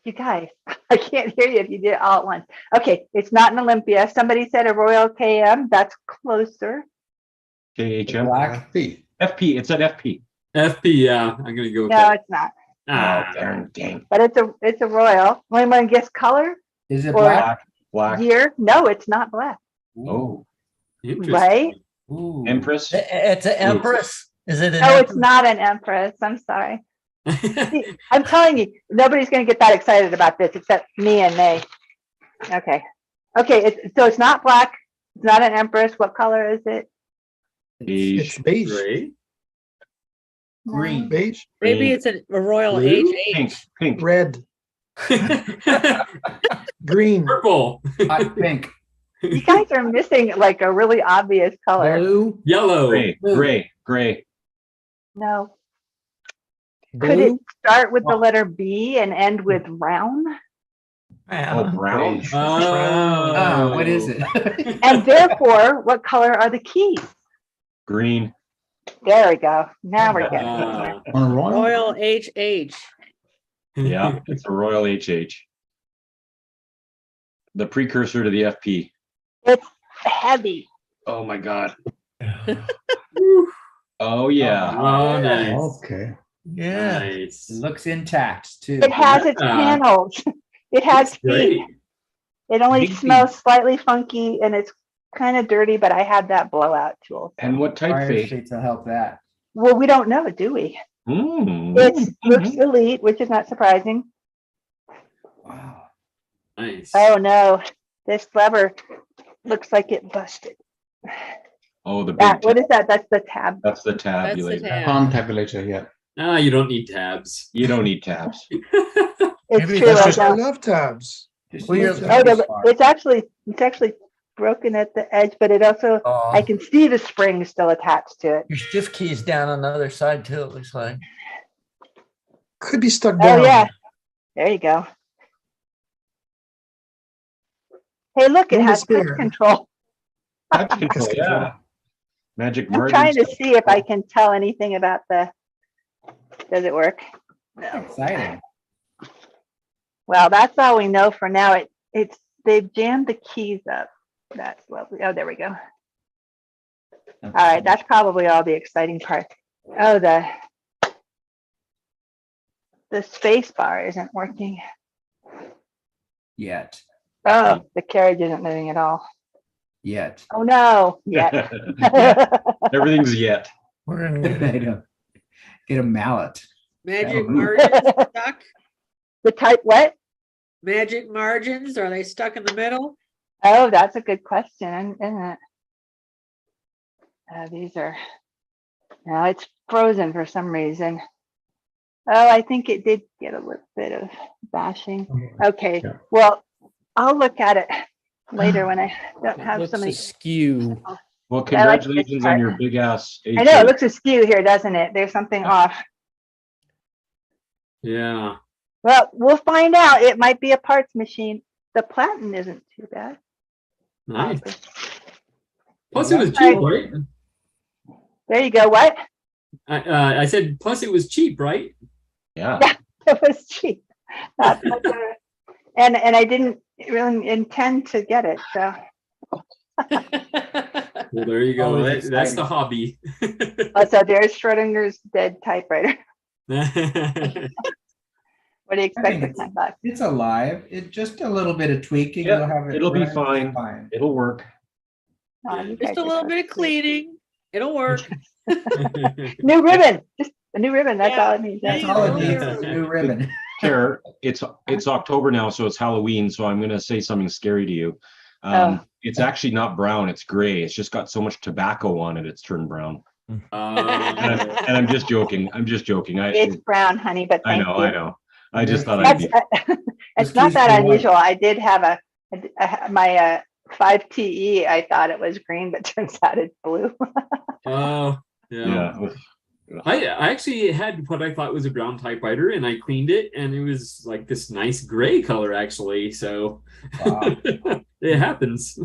you guys, I can't hear you if you did it all at once. Okay, it's not an Olympia. Somebody said a Royal KM. That's closer. KHM. Black. FP. FP. It's at FP. FP, yeah, I'm gonna go with No, that. it's not. Ah, darn, dang. But it's a royal. Want to guess color? Is it Or black? Black. year? No, it's not black. Oh, Right? Ooh. Empress. It's an empress. Is it an No, it's empress? not an empress. I'm sorry. See, I'm telling you, nobody's going to get that excited about this except me and May. Okay. Okay. So it's not black. It's not an empress. What color is it? It's beige. Gray? Green. Beige. Maybe it's a royal Blue? Pink. HH. Pink. Red. Green. Purple. Hot pink. You guys are missing like a really obvious color. Blue. Yellow. Gray. Gray. Gray. No. Could it start with the letter B and end with brown? Oh, brown. What is it? And therefore, what color are the keys? Green. There we go. Now we're getting it. Royal HH. Yeah, it's a royal HH. The precursor to the FP. It's heavy. Oh my God. Oh yeah. Oh, nice. Okay. Yeah. Nice. It looks intact too. It has its panels. It has Great. feet. It only Big smells slightly funky and it's kind of dirty, but I had that blowout tool. And what Fire typeface? sheet to help that. Well, we don't know, do we? It looks elite, which is not surprising. Wow. Nice. Oh no, this lever looks like it busted. Oh, the big That, what tab. is that? That's the tab. That's the That's the tabulator. tab. Palm tabulator, yeah. Ah, you don't need tabs. You don't need tabs. It's Maybe true. that's I just I don't. love tabs. Just Well, use you're- the Oh, no, space but bar. it's actually broken at the edge, but it also, I can see the spring still attached to it. Your shift key is down on the other side too, it looks like. Could be stuck Oh down. yeah, there you go. Hey, look, it has touch Almost there. control. Touch control, yeah. Magic I'm margins. trying to see if I can tell anything about the, does it work? No. Exciting. Well, that's all we know for now. They've jammed the keys up. That's lovely. Oh, there we go. All right, that's probably all the exciting part. Oh, the space bar isn't working. Yet. Oh, the carriage isn't moving at all. Yet. Oh no, yet. Everything's yet. We're gonna Get a mallet. Magic That'll move. margins stuck? The type what? Magic margins, are they stuck in the middle? Oh, that's a good question, isn't it? These are, no, it's frozen for some reason. Oh, I think it did get a little bit of bashing. Okay, well, I'll look at it later when I don't have Looks so many. askew. Well, I like this congratulations part. on your big ass. I know, it looks askew here, doesn't it? There's something off. Yeah. Well, we'll find out. It might be a parts machine. The platen isn't too bad. Nice. Plus, it was cheap, right? There you go. What? I said, plus it was cheap, right? Yeah. Yeah, it was cheap. That's much better. And I didn't really intend to get it. So Well, there you go. Always That's the exciting. hobby. so there's Schrodinger's dead typewriter. What do you I think expect for $10? It's alive. It just a little bit of tweaking. Yeah, You'll have it. it'll be running fine. It'll work. Oh, you guys Just a are little so bit of cleaning. It'll work. sweet. New ribbon. Just a new ribbon. That's all it needs. That's all it needs is a new ribbon. Kara, it's October now, so it's Halloween. So I'm gonna say something scary to you. It's actually not brown; it's gray. It's just got so much tobacco on it; it's turned brown. And I'm just joking. I'm just joking. It's brown, honey, but I thank know. you. I know. I just thought I'd That's, be. it's not that unusual. I did have my 5TE. I thought it was green, but turns out it's blue. Oh, yeah. I actually had what I thought was a brown typewriter, and I cleaned it, and it was like this nice gray color, actually. So it happens.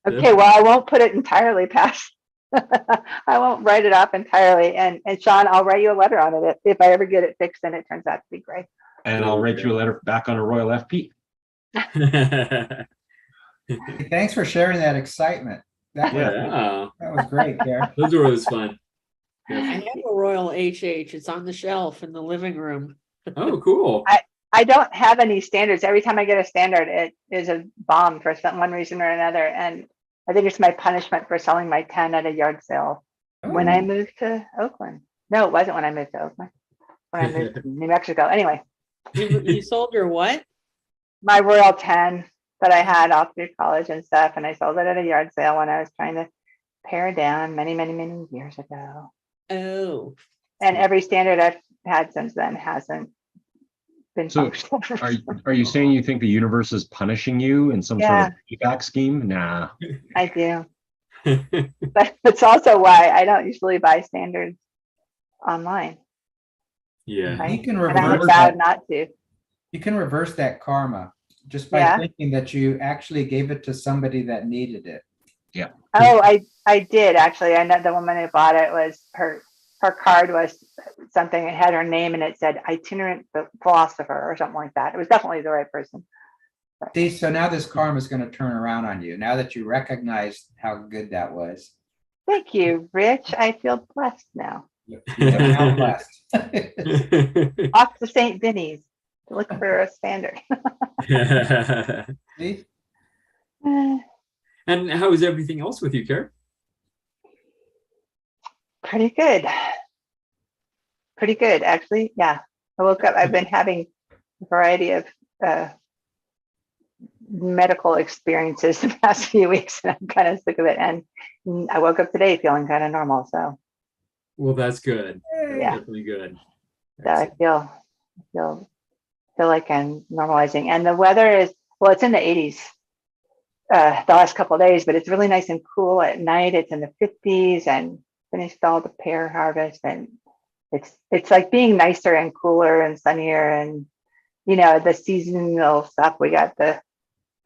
Okay, well, I won't put it entirely past. I won't write it off entirely. And Sean, I'll write you a letter on it if I ever get it fixed and it turns out to be gray. And I'll write you a letter back on a Royal FP. Thanks for sharing that excitement. That was great, Kara. Those were always fun. I have a Royal HH. It's on the shelf in the living room. Oh, cool. I don't have any standards. Every time I get a standard, it is a bomb for one reason or another. And I think it's my punishment for selling my 10 at a yard sale when I moved to Oakland. No, it wasn't when I moved to Oakland. When I moved to New Mexico. Anyway. You sold your what? My Royal 10 that I had all through college and stuff. And I sold it at a yard sale when I was trying to pare down many, many, many years ago. Oh. And every standard I've had since then hasn't been So functional. are you saying you think the universe is punishing you in some sort of payback scheme? Nah. I do. But it's also why I don't usually buy standards online. Yeah. You can And I reverse vowed that. not to. You can reverse that karma just by thinking that you actually gave it to somebody that needed it. Yeah. Oh, I did actually. I know the woman who bought it was her card was something, it had her name and it said itinerant philosopher or something like that. It was definitely the right person. See, so now this karma is going to turn around on you now that you recognize how good that was. Thank you, Rich. I feel blessed now. You are now blessed. Off to St. Vinny's to look for a standard. See? And how is everything else with you, Kara? Pretty good. Pretty good, actually. Yeah. I woke up, I've been having a variety of medical experiences the past few weeks, and I'm kind of sick of it. And I woke up today feeling kind of normal. So, well, that's good. That's yeah, definitely good. So I feel like I'm normalizing. And the weather is, well, it's in the 80s the last couple of days, but it's really nice and cool at night. It's in the 50s and finished all the pear harvest, and it's like being nicer and cooler and sunnier, and you know, the seasonal stuff. We got the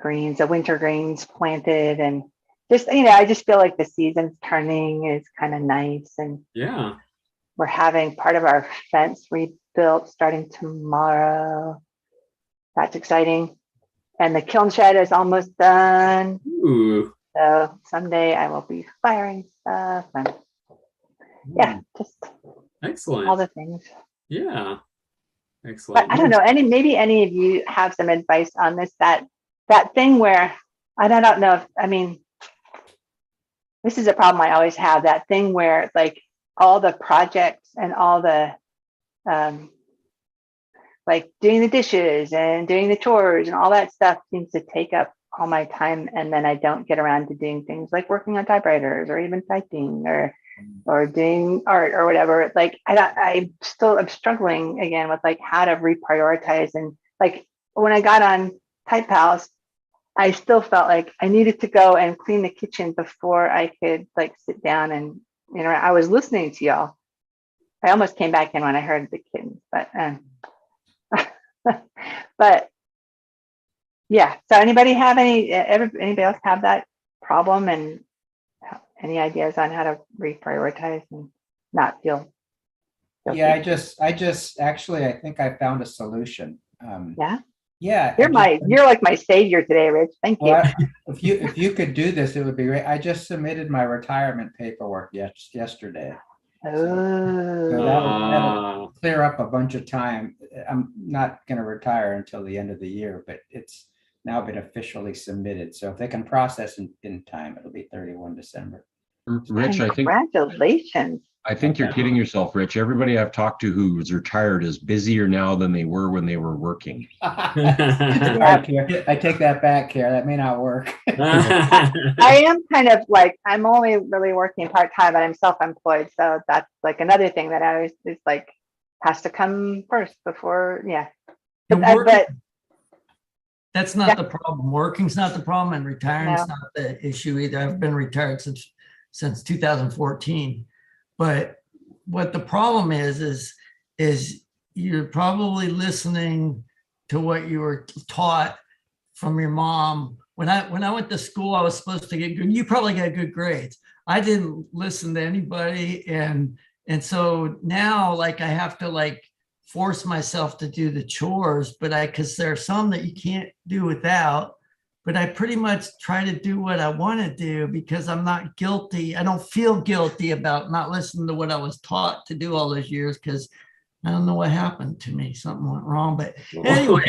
greens, the winter greens planted, and just, you know, I just feel like the season's turning is kind of nice. And yeah, we're having part of our fence rebuilt starting tomorrow. That's exciting. And the kiln shed is almost done. Ooh. So someday I will be firing stuff, and yeah, just excellent. all the things. Yeah, excellent. But I don't know, maybe any of you have some advice on this, that thing where, I don't know if, I mean, this is a problem I always have, that thing where like all the projects and all the like doing the dishes and doing the chores and all that stuff seems to take up all my time, and then I don't get around to doing things like working on typewriters or even typing or doing art or whatever. Like I'm struggling again with like how to reprioritize. And like when I got on Type Pals, I still felt like I needed to go and clean the kitchen before I could like sit down and, you know, I was listening to y'all. I almost came back in when I heard the kittens, but but yeah. So anybody else have that problem, and any ideas on how to reprioritize and not feel guilty? Yeah, I just actually, I think I found a solution. Yeah. You're like my savior today, Rich. Thank you. Well, if you could do this, it would be great. I just submitted my retirement paperwork yesterday. So that'll clear up a bunch of time. I'm not going to retire until the end of the year, but it's now been officially submitted. So if they can process in time, it'll be 31 December. Rich, Congratulations. I think you're kidding yourself, Rich. Everybody I've talked to who's retired is busier now than they were when they were working. I take that back, Kara. That may not work. I am kind of like, I'm only really working part-time, but I'm self-employed. So that's like another thing that I always is like has to come first before, yeah. But that's not the problem. Working's not the problem, and retiring's not the issue either. I've been retired since 2014. But what the problem is you're probably listening to what you were taught from your mom. When I went to school, I was supposed to get good. You probably got good grades. I didn't listen to anybody, and so now like I have to like force myself to do the chores, but because there are some that you can't do without. but I pretty much try to do what I want to do because I'm not guilty. I don't feel guilty about not listening to what I was taught to do all those years because I don't know what happened to me. Something went wrong. But anyway,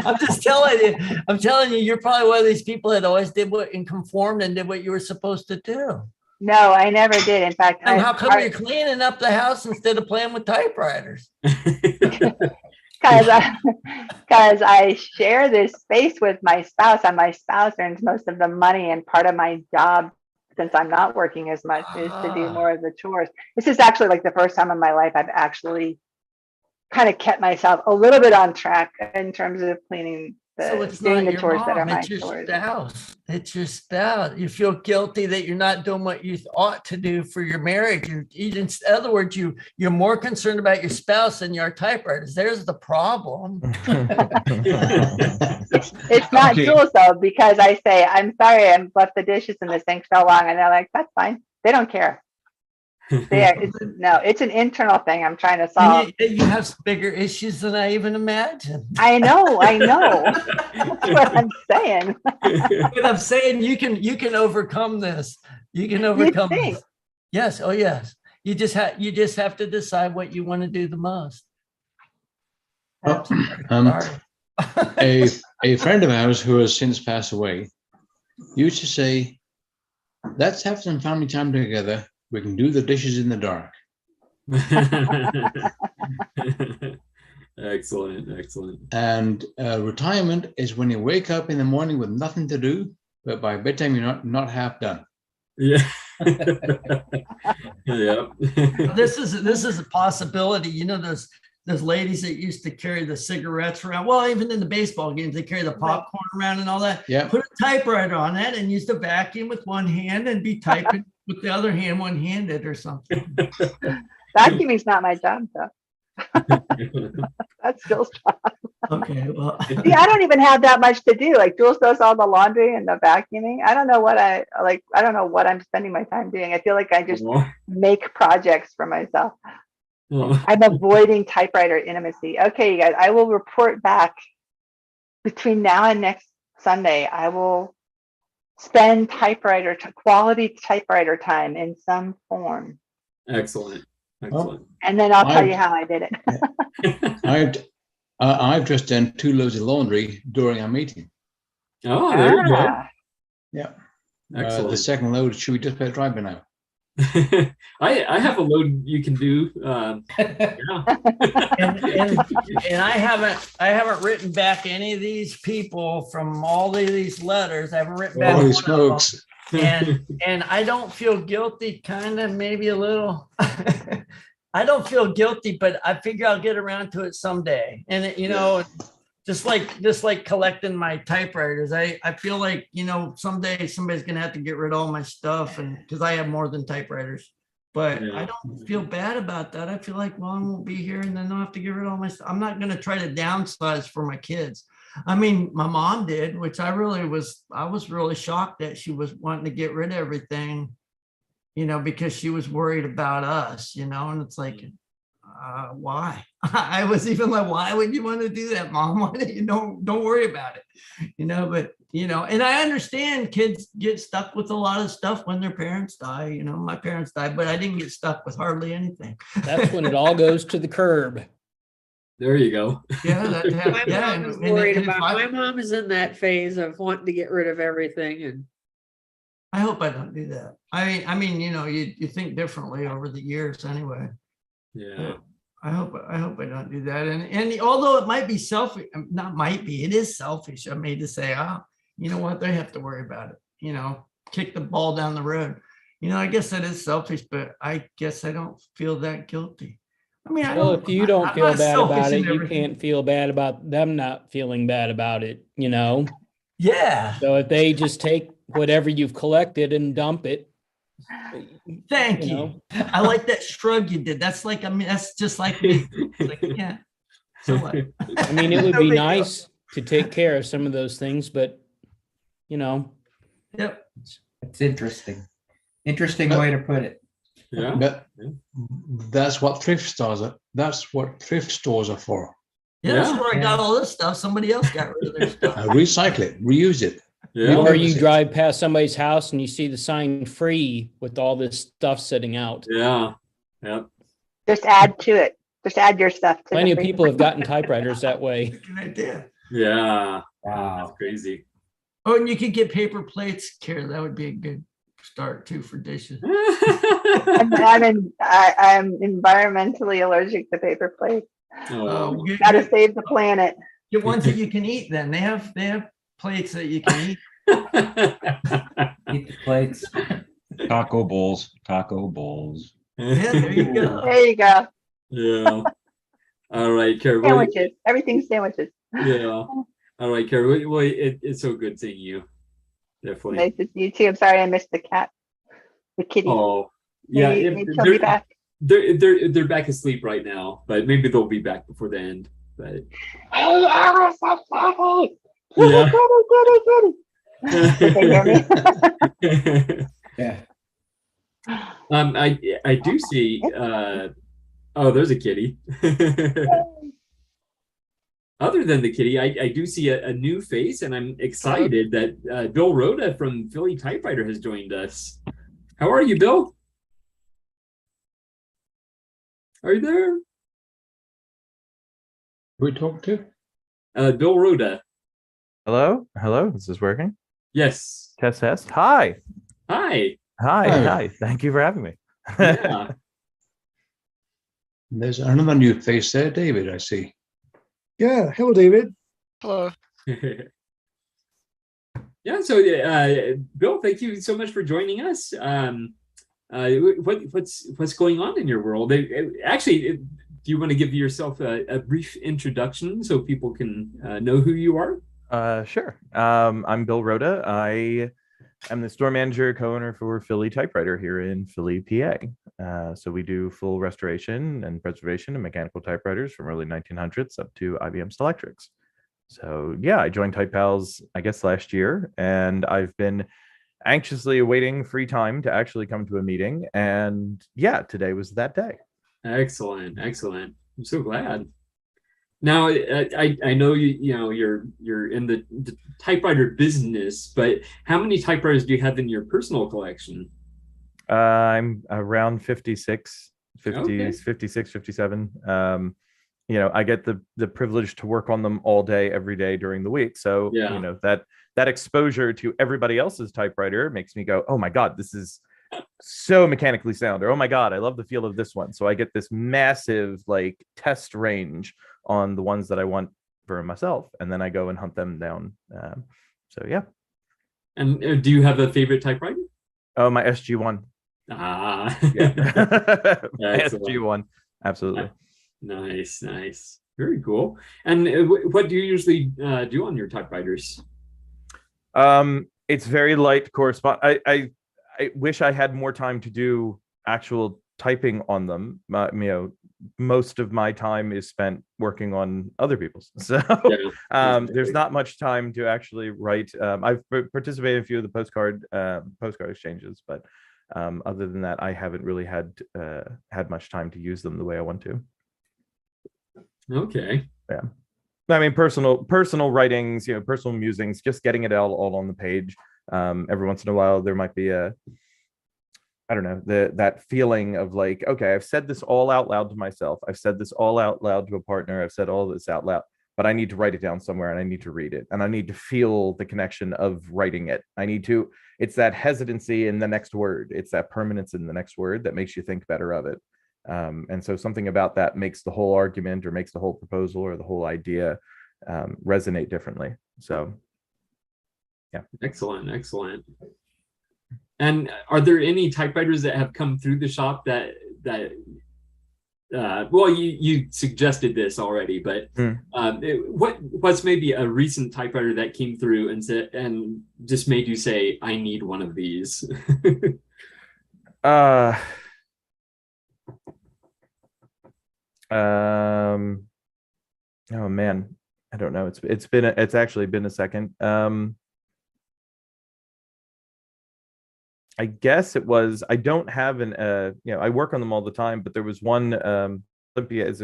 I'm just telling you, you're probably one of these people that always did what and conformed and did what you were supposed to do. No, I never did. In fact, And how come you're cleaning up the house instead of playing with typewriters? Because I share this space with my spouse, and my spouse earns most of the money, and part of my job, since I'm not working as much, is to do more of the chores. This is actually like the first time in my life I've actually kind of kept myself a little bit on track in terms of cleaning doing the chores that are my chores. It's your spouse. You feel guilty that you're not doing what you ought to do for your marriage. In other words, you're more concerned about your spouse than your typewriters. There's the problem. It's not Jules though, because I say, I'm sorry, I left the dishes in the sink so long, and they're like, that's fine. They don't care. It's an internal thing I'm trying to solve. You have bigger issues than I even imagined. I know. That's what I'm saying. But I'm saying you can overcome this. You can overcome this. Yes. Oh yes. You just have to decide what you want to do the most. A friend of ours who has since passed away used to say, let's have some family time together. We can do the dishes in the dark. Excellent. And retirement is when you wake up in the morning with nothing to do, but by bedtime you're not half done. Yeah. Yeah. This is a possibility. You know, those ladies that used to carry the cigarettes around. Well, even in the baseball games, they carry the popcorn around and all that. Yeah. Put a typewriter on that and use the vacuum with one hand and be typing with the other hand one-handed or something. Vacuuming's not my job, though. That's Jules' job. Okay, well. See, I don't even have that much to do. Like Jules does all the laundry and the vacuuming. I don't know what I don't know what I'm spending my time doing. I feel like I just make projects for myself. I'm avoiding typewriter intimacy. Okay, you guys, I will report back between now and next Sunday. I will spend quality typewriter time in some form. Excellent. And then I'll tell you how I did it. I've just done 2 loads of laundry during our meeting. Oh, there you go. Yeah. Excellent. The second load should be just about dry by now. I have a load you can do. Yeah. and I haven't written back any of these people from all of these letters. I haven't written back. Holy smokes. And I don't feel guilty, kind of, maybe a little. I don't feel guilty, but I figure I'll get around to it someday. And just like collecting my typewriters, I feel like, someday somebody's gonna have to get rid of all my stuff, and because I have more than typewriters. But I don't feel bad about that. I feel like, well, I won't be here, and then I'll have to get rid of all my stuff. I'm not gonna try to downsize for my kids. I mean, my mom did, which I was really shocked that she was wanting to get rid of everything, because she was worried about us, and it's like, why? I was even like, why would you want to do that, Mom? Why don't worry about it, but, and I understand kids get stuck with a lot of stuff when their parents die. My parents died, but I didn't get stuck with hardly anything. That's when it all goes to the curb. There you go. Yeah, my mom is worried about. My mom is in that phase of wanting to get rid of everything, and I hope I don't do that. I mean, you think differently over the years, anyway. Yeah. I hope I don't do that. And although it might be selfish, it is selfish of me to say, you know what, they have to worry about it. Kick the ball down the road. I guess that is selfish, but I guess I don't feel that guilty. I mean, if you don't feel bad about it, you can't feel bad about them not feeling bad about it, Yeah. So if they just take whatever you've collected and dump it. Thank you. I like that shrug you did. That's that's just like me. Like, yeah. So what? I mean, it would be nice to take care of some of those things, but Yep. It's interesting. Interesting way to put it. Yeah. But that's what thrift stores are. That's what thrift stores are for. Yeah, that's where I got all this stuff. Somebody else got rid of their stuff. Recycle it, reuse it. Or you drive past somebody's house and you see the sign free with all this stuff sitting out. Yeah. Yep. Just add to it. Just add your stuff to Plenty the of free. people have gotten typewriters that way. Good idea. Yeah. Wow. That's crazy. Oh, and you can get paper plates, Kara. That would be a good start too for dishes. I'm environmentally allergic to paper plates. Oh. Gotta save the planet. Get ones that you can eat. Then they have plates that you can eat. Eat the plates. Taco bowls. Yeah, there you go. There you go. Yeah. All right, Kara. Sandwiches. Everything's sandwiches. Yeah. All right, Kara. Well, it's so good seeing you. Definitely. Nice to see you too. I'm sorry I missed the cat, the kitty. Oh, yeah. Maybe she'll be back. They're back asleep right now, but maybe they'll be back before the end. But Hey, Alice, that's Daddy. Yeah. Did they hear me? Yeah. I do see. Oh, there's a kitty. Other than the kitty, I do see a new face, and I'm excited that Bill Rhoda from Philly Typewriter has joined us. How are you, Bill? Are you there? Who we talking to? Bill Rhoda. Hello? Hello? Is this working? Yes. Test. Hi. Hi. Hi. Thank you for having me. Yeah. There's another new face there, David, I see. Yeah. Hello, David. Hello. Yeah. So, Bill, thank you so much for joining us. What's going on in your world? Actually, do you want to give yourself a brief introduction so people can know who you are? Sure. I'm Bill Rhoda. I am the store manager, co-owner for Philly Typewriter here in Philly, PA. So we do full restoration and preservation of mechanical typewriters from early 1900s up to IBM Selectrics. So yeah, I joined Type Pals, I guess, last year, and I've been anxiously awaiting free time to actually come to a meeting. And yeah, today was that day. Excellent. I'm so glad. Now, I know you're in the typewriter business, but how many typewriters do you have in your personal collection? I'm around 56, Okay. 56, 57. I get the privilege to work on them all day, every day during the week. So, Yeah. that exposure to everybody else's typewriter makes me go, oh my God, this is so mechanically sound, or oh my God, I love the feel of this one. So I get this massive test range on the ones that I want for myself, and then I go and hunt them down. So yeah. And do you have a favorite typewriter? Oh, my SG1. Ah, Yeah. My Excellent. SG1. Absolutely. Nice. Very cool. And what do you usually do on your typewriters? It's very light correspond. I wish I had more time to do actual typing on them. Most of my time is spent working on other people's. So there's not much time to actually write. I've participated in a few of the postcard exchanges, but other than that, I haven't really had much time to use them the way I want to. Okay. Yeah. I mean, personal writings, personal musings, just getting it all on the page. Every once in a while, there might be that feeling of okay, I've said this all out loud to myself. I've said this all out loud to a partner. I've said all this out loud, but I need to write it down somewhere, and I need to read it, and I need to feel the connection of writing it. It's that hesitancy in the next word. It's that permanence in the next word that makes you think better of it. And so something about that makes the whole argument, or makes the whole proposal, or the whole idea resonate differently. So yeah. Excellent. And are there any typewriters that have come through the shop that well, you suggested this already, but what's maybe a recent typewriter that came through and just made you say, I need one of these? Oh man, I don't know. It's actually been a second. I guess it was. I don't have I work on them all the time, but there was one Olympia is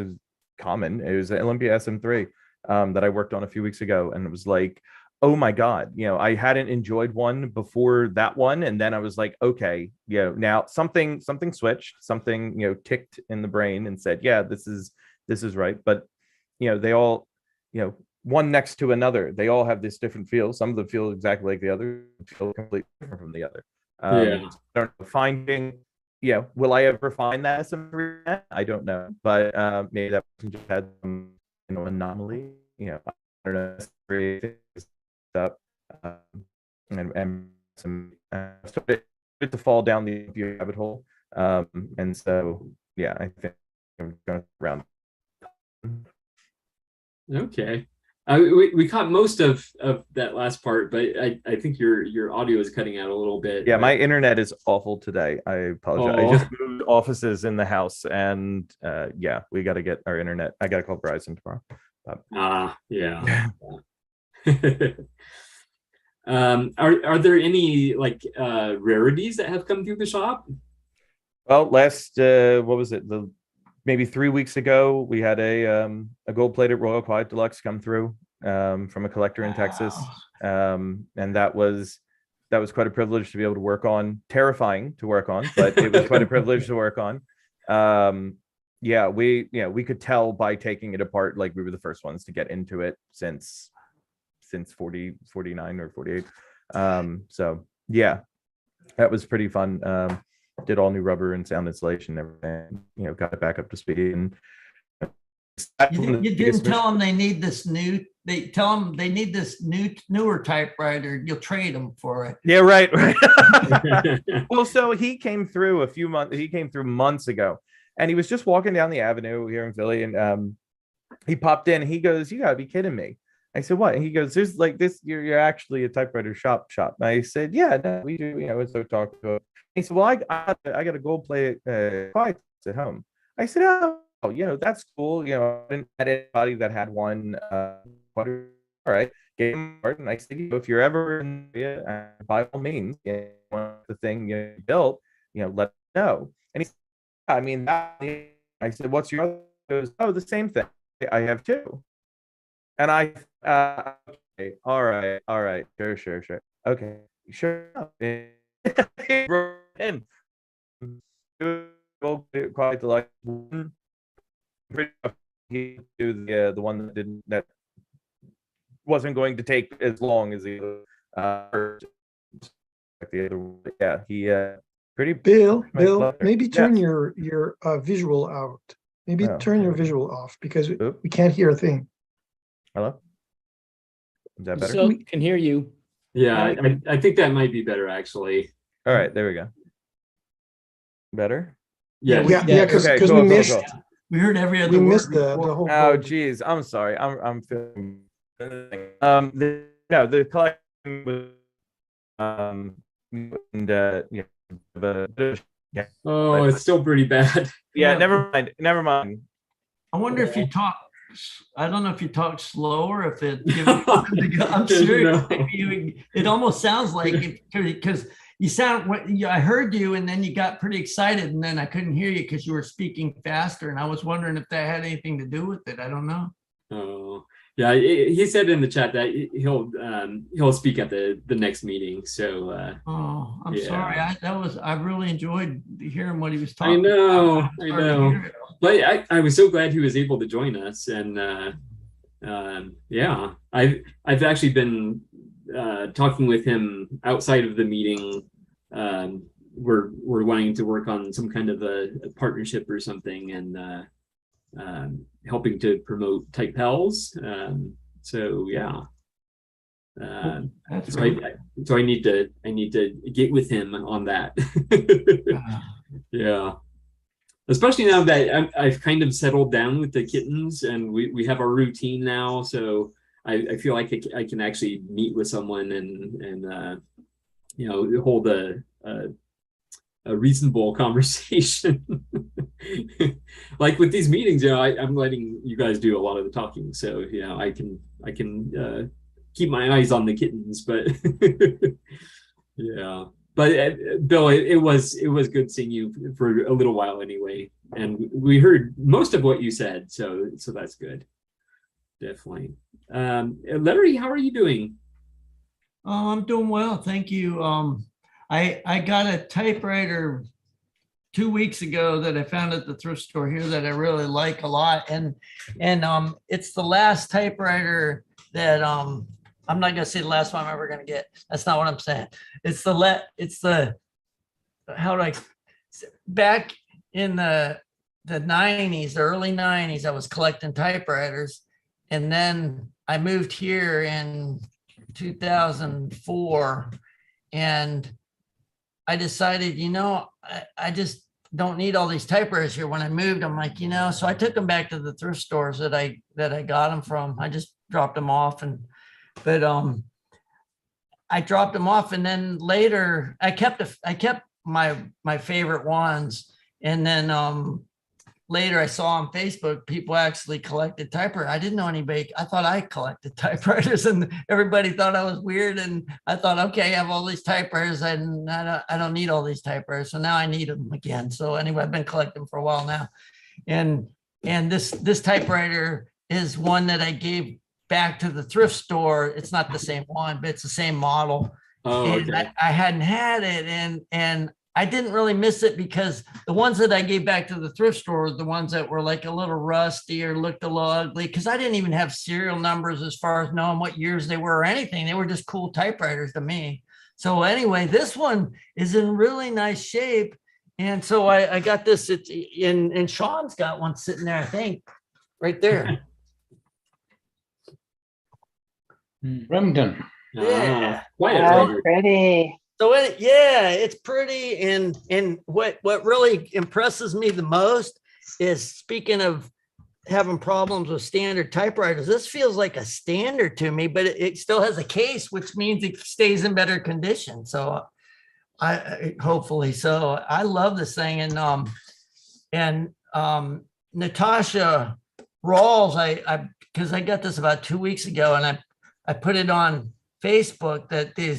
common. It was an Olympia SM3 that I worked on a few weeks ago, and it was like, oh my God, I hadn't enjoyed one before that one. And then I was like, okay, now something switched, something, ticked in the brain and said, yeah, this is right. But, they all, one next to another, they all have this different feel. Some of them feel exactly like the other, feel completely different from the other. Yeah. I don't know, finding, will I ever find that SM3? I don't know, but maybe that person just had some, anomaly, I don't know, up and some started to fall down the rabbit hole, and so I think I'm going around. Okay. We caught most of that last part, but I think your audio is cutting out a little bit. Yeah, my internet is awful today. I apologize. I just moved offices in the house, and we got to get our internet. I got to call Verizon tomorrow. Yeah. Are there any like rarities that have come through the shop? Well, last what was it? Maybe 3 weeks ago, we had a gold-plated Royal Quiet Deluxe come through from a collector in Texas, and that was quite a privilege to be able to work on. Terrifying to work on, but it was quite a privilege to work on. We could tell by taking it apart, like we were the first ones to get into it since 49 or 48. So yeah, that was pretty fun. Did all new rubber and sound installation and everything, got it back up to speed. And you didn't tell them they need this they tell them they need this newer typewriter. You'll trade them for it. Yeah, right. Well, so he came through months ago, and he was just walking down the avenue here in Philly, and he popped in and he goes, "You gotta be kidding me." I said, "What?" And he goes, "There's like this, you're actually a typewriter shop." And I said, "Yeah, no, we do, and so talk to him." He said, "Well, I got a gold plate quiet at home." I said, "Oh, that's cool. I didn't had anybody that had one. All right." Gave him a card, and I said, "If you're ever in the area, by all means, want the thing you built, let me know." And he said, "I mean, I said, "What's your other?" He goes, "Oh, the same thing. I have two." And I, okay, all right, sure, okay, sure. And quite like the one that wasn't going to take as long as the other. Yeah, he pretty. Bill, maybe turn your visual out. Maybe turn your visual off, because we can't hear a thing. Hello? Is that better? So can hear you. Yeah, I think that might be better, actually. All right, there we go. Better? Yeah, because we missed. Cool. We heard every other word. We missed the whole. Oh, geez, I'm sorry. I'm feeling. The collection was it's still pretty bad. Yeah, never mind. I wonder if you talk. I don't know if you talk slower, if it. I'm serious. No. It almost sounds like because you sound. I heard you, and then you got pretty excited, and then I couldn't hear you because you were speaking faster, and I was wondering if that had anything to do with it. I don't know. Oh, yeah. He said in the chat that he'll speak at the next meeting. So. I'm sorry. I really enjoyed hearing what he was talking. I know. But I was so glad he was able to join us, and I've actually been talking with him outside of the meeting. We're wanting to work on some kind of a partnership or something, and helping to promote Type Pals. So yeah. So I need to get with him on that. Yeah. Especially now that I've kind of settled down with the kittens, and we have our routine now. So I feel like I can actually meet with someone and hold a reasonable conversation. Like with these meetings, I'm letting you guys do a lot of the talking. So I can keep my eyes on the kittens, but yeah. But Bill, it was good seeing you for a little while anyway, and we heard most of what you said, so that's good, definitely. Larry, how are you doing? Oh, I'm doing well, thank you. I got a typewriter 2 weeks ago that I found at the thrift store here that I really like a lot, and it's the last typewriter that I'm not gonna say the last one I'm ever gonna get. That's not what I'm saying. It's the how do I back in the 90s, the early 90s, I was collecting typewriters, and then I moved here in 2004, and I decided, I just don't need all these typewriters here. When I moved, I'm like, so I took them back to the thrift stores that I got them from. I just dropped them off, but I dropped them off, and then later I kept my favorite ones, and then later I saw on Facebook people actually collected typewriters. I didn't know anybody. I thought I collected typewriters, and everybody thought I was weird. And I thought, okay, I have all these typewriters, and I don't need all these typewriters. So now I need them again. So anyway, I've been collecting for a while now, and this typewriter is one that I gave back to the thrift store. It's not the same one, but it's the same model. Oh, and okay. I hadn't had it, and I didn't really miss it because the ones that I gave back to the thrift store were the ones that were like a little rusty or looked a little ugly, because I didn't even have serial numbers as far as knowing what years they were or anything. They were just cool typewriters to me. So anyway, this one is in really nice shape. And so I got this, and Sean's got one sitting there, I think, right there. Remington. Yeah. Pretty. So it's pretty, and what really impresses me the most is, speaking of having problems with standard typewriters, this feels like a standard to me, but it still has a case, which means it stays in better condition. So I hopefully so. I love this thing, and Natasha Rawls, because I got this about 2 weeks ago, and I put it on Facebook that these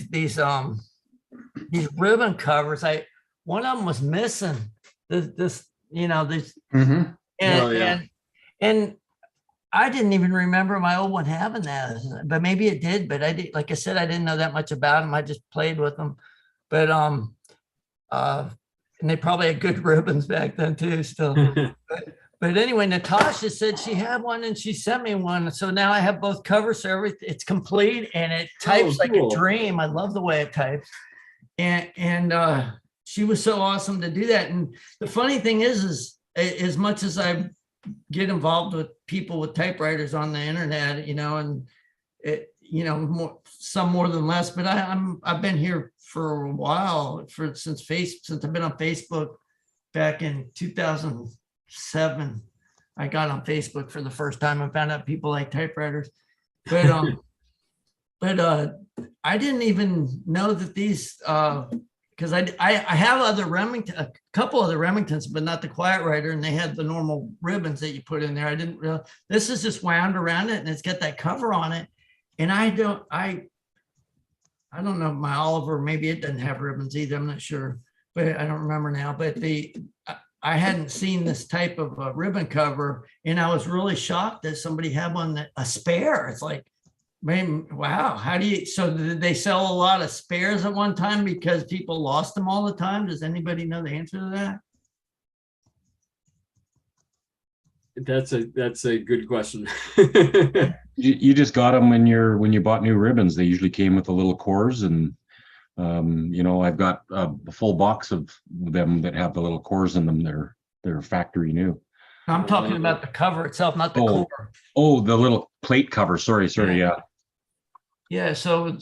ribbon covers, one of them was missing this Mm-hmm. and I didn't even remember my old one having that, but maybe it did. But I did, like I said, I didn't know that much about them. I just played with them, but and they probably had good ribbons back then too still. But anyway, Natasha said she had one, and she sent me one. So now I have both covers, so it's complete, and it types like a dream. I love the way it types. And she was so awesome to do that. And the funny thing is as much as I get involved with people with typewriters on the internet, and some more than less, but I've been here for a while, since I've been on Facebook back in 2007. I got on Facebook for the first time and found out people like typewriters, but I didn't even know that these, because I have a couple other Remingtons, but not the Quiet Writer, and they had the normal ribbons that you put in there. I didn't realize this is just wound around it, and it's got that cover on it. And I don't know, my Oliver, maybe it doesn't have ribbons either. I'm not sure, but I don't remember now. But I hadn't seen this type of a ribbon cover, and I was really shocked that somebody had one, a spare. It's like, man, wow. So did they sell a lot of spares at one time because people lost them all the time? Does anybody know the answer to that? That's a good question. You just got them when you bought new ribbons. They usually came with the little cores, and I've got a full box of them that have the little cores in them. They're factory new. I'm talking about the cover itself, not the core. Oh, the little plate cover. Sorry. Yeah. Yeah. So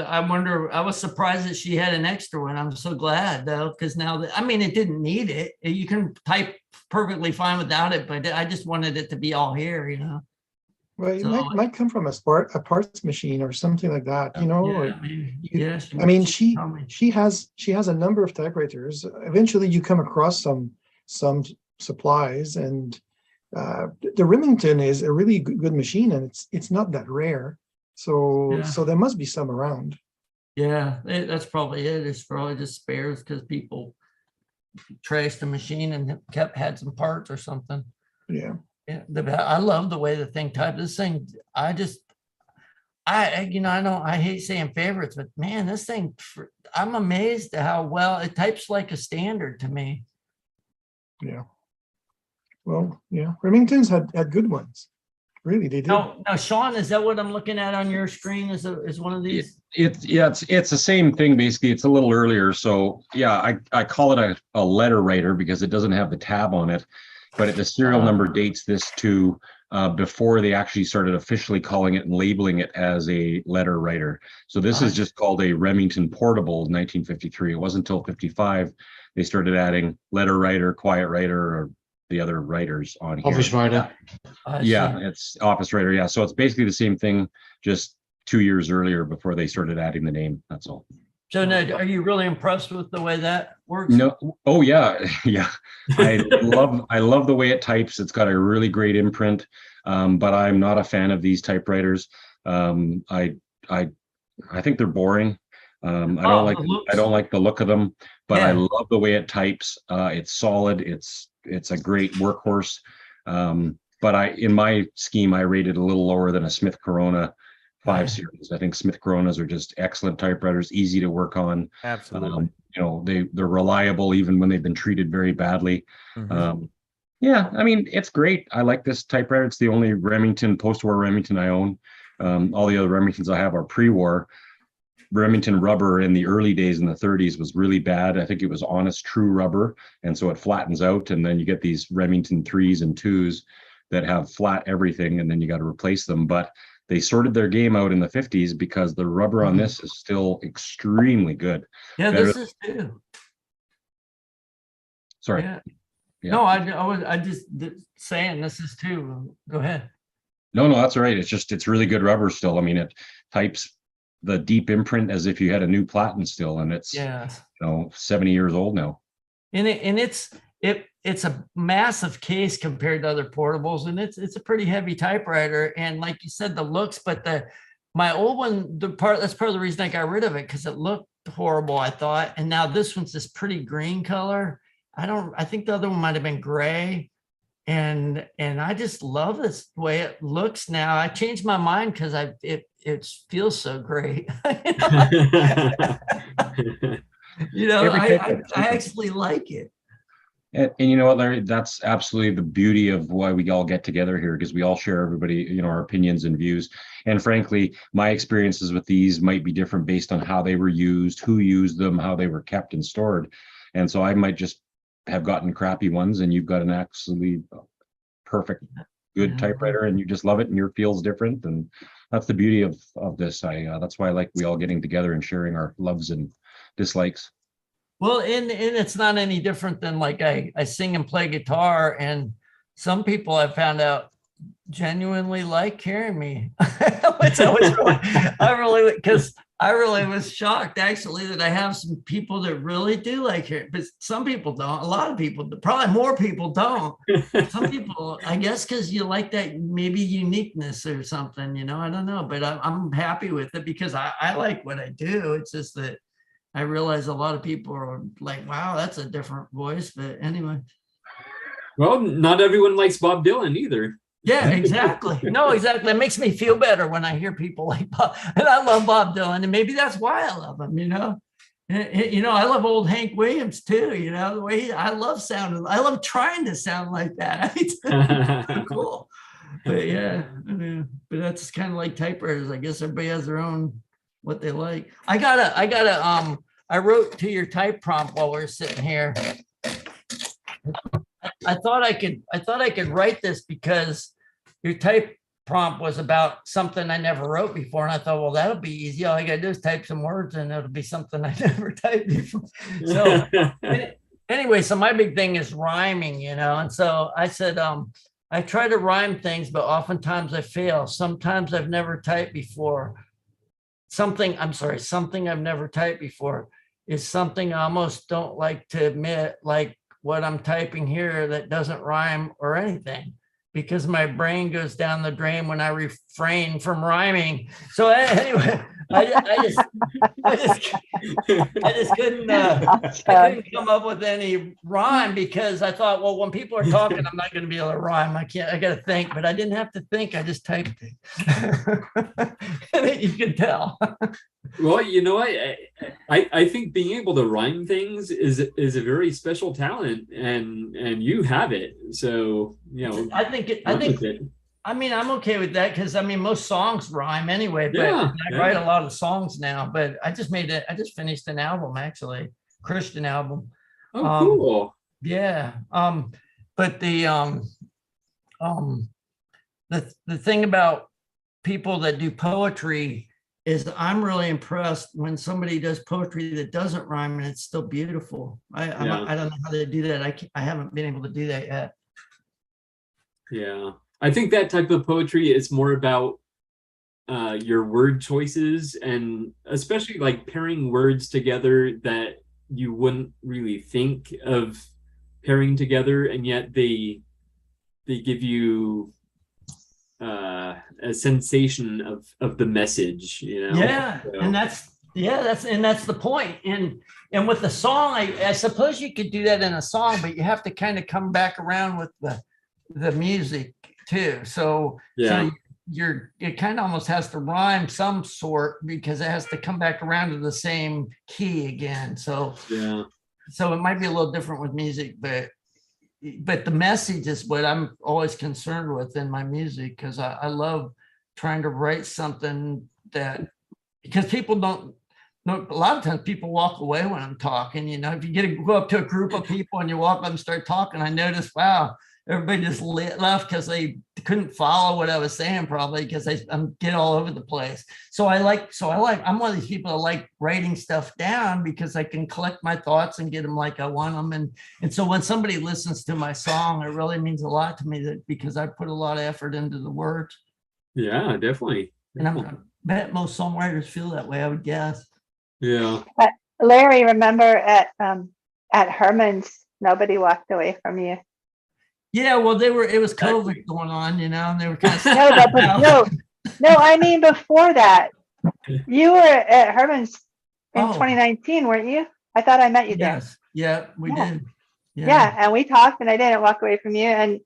I wonder. I was surprised that she had an extra one. I'm so glad though, because now it didn't need it. You can type perfectly fine without it, but I just wanted it to be all here. Well, it might come from a parts machine or something like that, She has a number of typewriters. Eventually, you come across some supplies, and the Remington is a really good machine, and it's not that rare. So there must be some around. Yeah, that's probably it. It's probably just spares because people trashed the machine and had some parts or something. Yeah. Yeah, I love the way the thing types. This thing, I hate saying favorites, but man, this thing, I'm amazed at how well it types like a standard to me. Yeah. Well, yeah, Remington's had good ones. Really, they did. Now, Sean, is that what I'm looking at on your screen? Is one of these? It's the same thing basically. It's a little earlier. So yeah, I call it a letter writer because it doesn't have the tab on it, but the serial number dates this to before they actually started officially calling it and labeling it as a letter writer. So this is just called a Remington Portable in 1953. It wasn't until 55 they started adding letter writer, quiet writer, or the other writers on here. Office writer. Yeah, it's office writer. Yeah, so it's basically the same thing, just 2 years earlier before they started adding the name. That's all. So now, are you really impressed with the way that works? No. Oh yeah, yeah. I love the way it types. It's got a really great imprint, but I'm not a fan of these typewriters. I think they're boring. I don't like the look of them, but I love the way it types. It's solid. It's a great workhorse. But in my scheme, I rated a little lower than a Smith Corona 5 series. I think Smith Coronas are just excellent typewriters, easy to work on. Absolutely. They're reliable even when they've been treated very badly. Yeah, I mean, it's great. I like this typewriter. It's the only Remington, post-war Remington I own. All the other Remingtons I have are pre-war. Remington rubber in the early days in the 30s was really bad. I think it was honest, true rubber. And so it flattens out. And then you get these Remington 3s and 2s that have flat everything. And then you got to replace them. But they sorted their game out in the 50s because the rubber on this is still extremely good. Yeah, this is too. Sorry. Yeah. Yeah. No, I just saying this is too. Go ahead. No, that's all right. It's really good rubber still. I mean, it types the deep imprint as if you had a new platen still, and it's 70 years old now. And it's a massive case compared to other portables, and it's a pretty heavy typewriter. And like you said, the looks, but my old one, that's part of the reason I got rid of it, because it looked horrible, I thought. And now this one's this pretty green color. I think the other one might have been gray. And I just love this way it looks now. I changed my mind because it feels so great. I actually like it. And you know what, Larry, that's absolutely the beauty of why we all get together here, because we all share everybody, our opinions and views. And frankly, my experiences with these might be different based on how they were used, who used them, how they were kept and stored. And so I might just have gotten crappy ones, and you've got an absolutely perfect, good typewriter, and you just love it, and your feel's different. And that's the beauty of this. That's why I like we all getting together and sharing our loves and dislikes. Well, and it's not any different than like I sing and play guitar, and some people I found out genuinely like hearing me. Because I really was shocked actually that I have some people that really do like hearing, but some people don't. A lot of people, probably more people don't. Some people, I guess, because you like that maybe uniqueness or something, I don't know, but I'm happy with it because I like what I do. It's just that I realize a lot of people are like, wow, that's a different voice. But anyway. Well, not everyone likes Bob Dylan either. Yeah, exactly. No, exactly. It makes me feel better when I hear people like Bob. And I love Bob Dylan. And maybe that's why I love him, I love old Hank Williams too, the way I love trying to sound like that. It's pretty cool. But yeah, but that's kind of like typewriters. I guess everybody has their own what they like. I wrote to your type prompt while we were sitting here. I thought I could write this because your type prompt was about something I never wrote before. And I thought, well, that'll be easy. All I got to do is type some words and it'll be something I never typed before. So anyway, so my big thing is rhyming, And so I said, I try to rhyme things, but oftentimes I fail. Sometimes I've never typed before. Something I've never typed before is something I almost don't like to admit, like what I'm typing here that doesn't rhyme or anything, because my brain goes down the drain when I refrain from rhyming. So anyway, I just couldn't I couldn't come up with any rhyme because I thought, well, when people are talking, I'm not going to be able to rhyme. I got to think, but I didn't have to think. I just typed it. You can tell. Well, you know, I think being able to rhyme things is a very special talent, and you have it. So, you know, I think I mean, I'm okay with that because I mean, most songs rhyme anyway, but Yeah, I write a lot of songs now, but I just finished an album, actually, Christian album. Oh, cool. Yeah. But the thing about people that do poetry is I'm really impressed when somebody does poetry that doesn't rhyme and it's still beautiful. I don't know how they do that. I haven't been able to do that yet. Yeah. I think that type of poetry is more about your word choices, and especially like pairing words together that you wouldn't really think of pairing together, and yet they give you a sensation of the message, you know? Yeah, so. and that's the point. And with the song, I suppose you could do that in a song, but you have to kind of come back around with the music too. So Yeah. So it kind of almost has to rhyme some sort because it has to come back around to the same key again. So yeah. So it might be a little different with music, but the message is what I'm always concerned with in my music, because I love trying to write something that, because people don't know, a lot of times people walk away when I'm talking, you know, if you go up to a group of people and you walk up and start talking, I notice, wow, everybody just left because they couldn't follow what I was saying, probably because I'm get all over the place. I'm one of these people that like writing stuff down because I can collect my thoughts and get them like I want them. And so when somebody listens to my song, it really means a lot to me, because I put a lot of effort into the words. Yeah, definitely. And I bet most songwriters feel that way, I would guess. Yeah. But Larry, remember at Herman's, nobody walked away from you. Yeah, well, it was COVID going on, you know, and they were kind of no, I mean before that. You were at Herman's in 2019, weren't you? I thought I met you there. Yes, yeah, we did. Yeah, and we talked, and I didn't walk away from you, and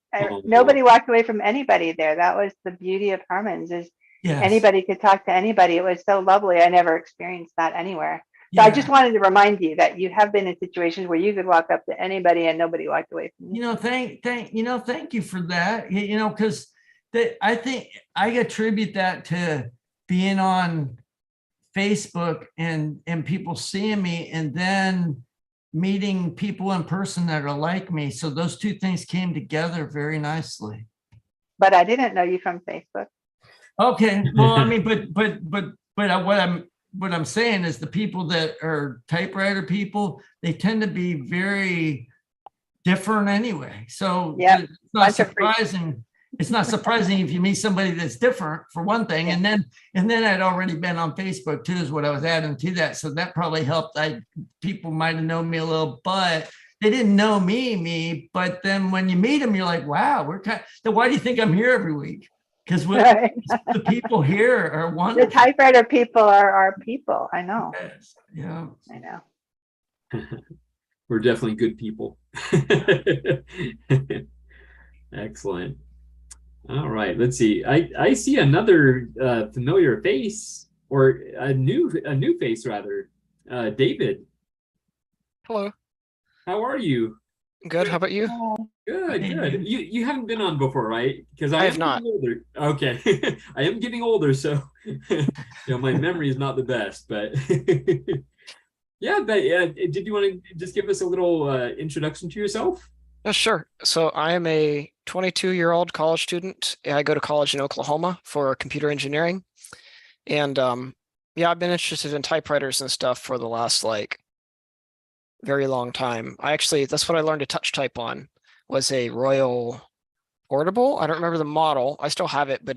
nobody walked away from anybody there. That was the beauty of Herman's, is anybody could talk to anybody. It was so lovely. I never experienced that anywhere. So I just wanted to remind you that you have been in situations where you could walk up to anybody and nobody walked away from you. You know, thank you for that. You know, because I think I attribute that to being on Facebook and people seeing me, and then meeting people in person that are like me. So those two things came together very nicely. But I didn't know you from Facebook. Okay, well, I mean, but what I'm saying is the people that are typewriter people, they tend to be very different anyway. So it's not surprising. It's not surprising if you meet somebody that's different, for one thing. And then I'd already been on Facebook too, is what I was adding to that. So that probably helped. People might have known me a little, but they didn't know me. But then when you meet them, you're like, wow, then why do you think I'm here every week? Because the people here are wonderful. The typewriter people are our people. I know. Yes. Yeah. I know. We're definitely good people. Excellent. All right. Let's see. I see another familiar face, or a new face rather. David. Hello. How are you? Good. How about you? Good, good. You haven't been on before, right? Because I have not. Older. Okay. I am getting older, so my memory is not the best, but yeah, but did you want to just give us a little introduction to yourself? Sure. So I am a 22-year-old college student. I go to college in Oklahoma for computer engineering. And I've been interested in typewriters and stuff for the last very long time. That's what I learned to touch type on, was a Royal Portable. I don't remember the model. I still have it, but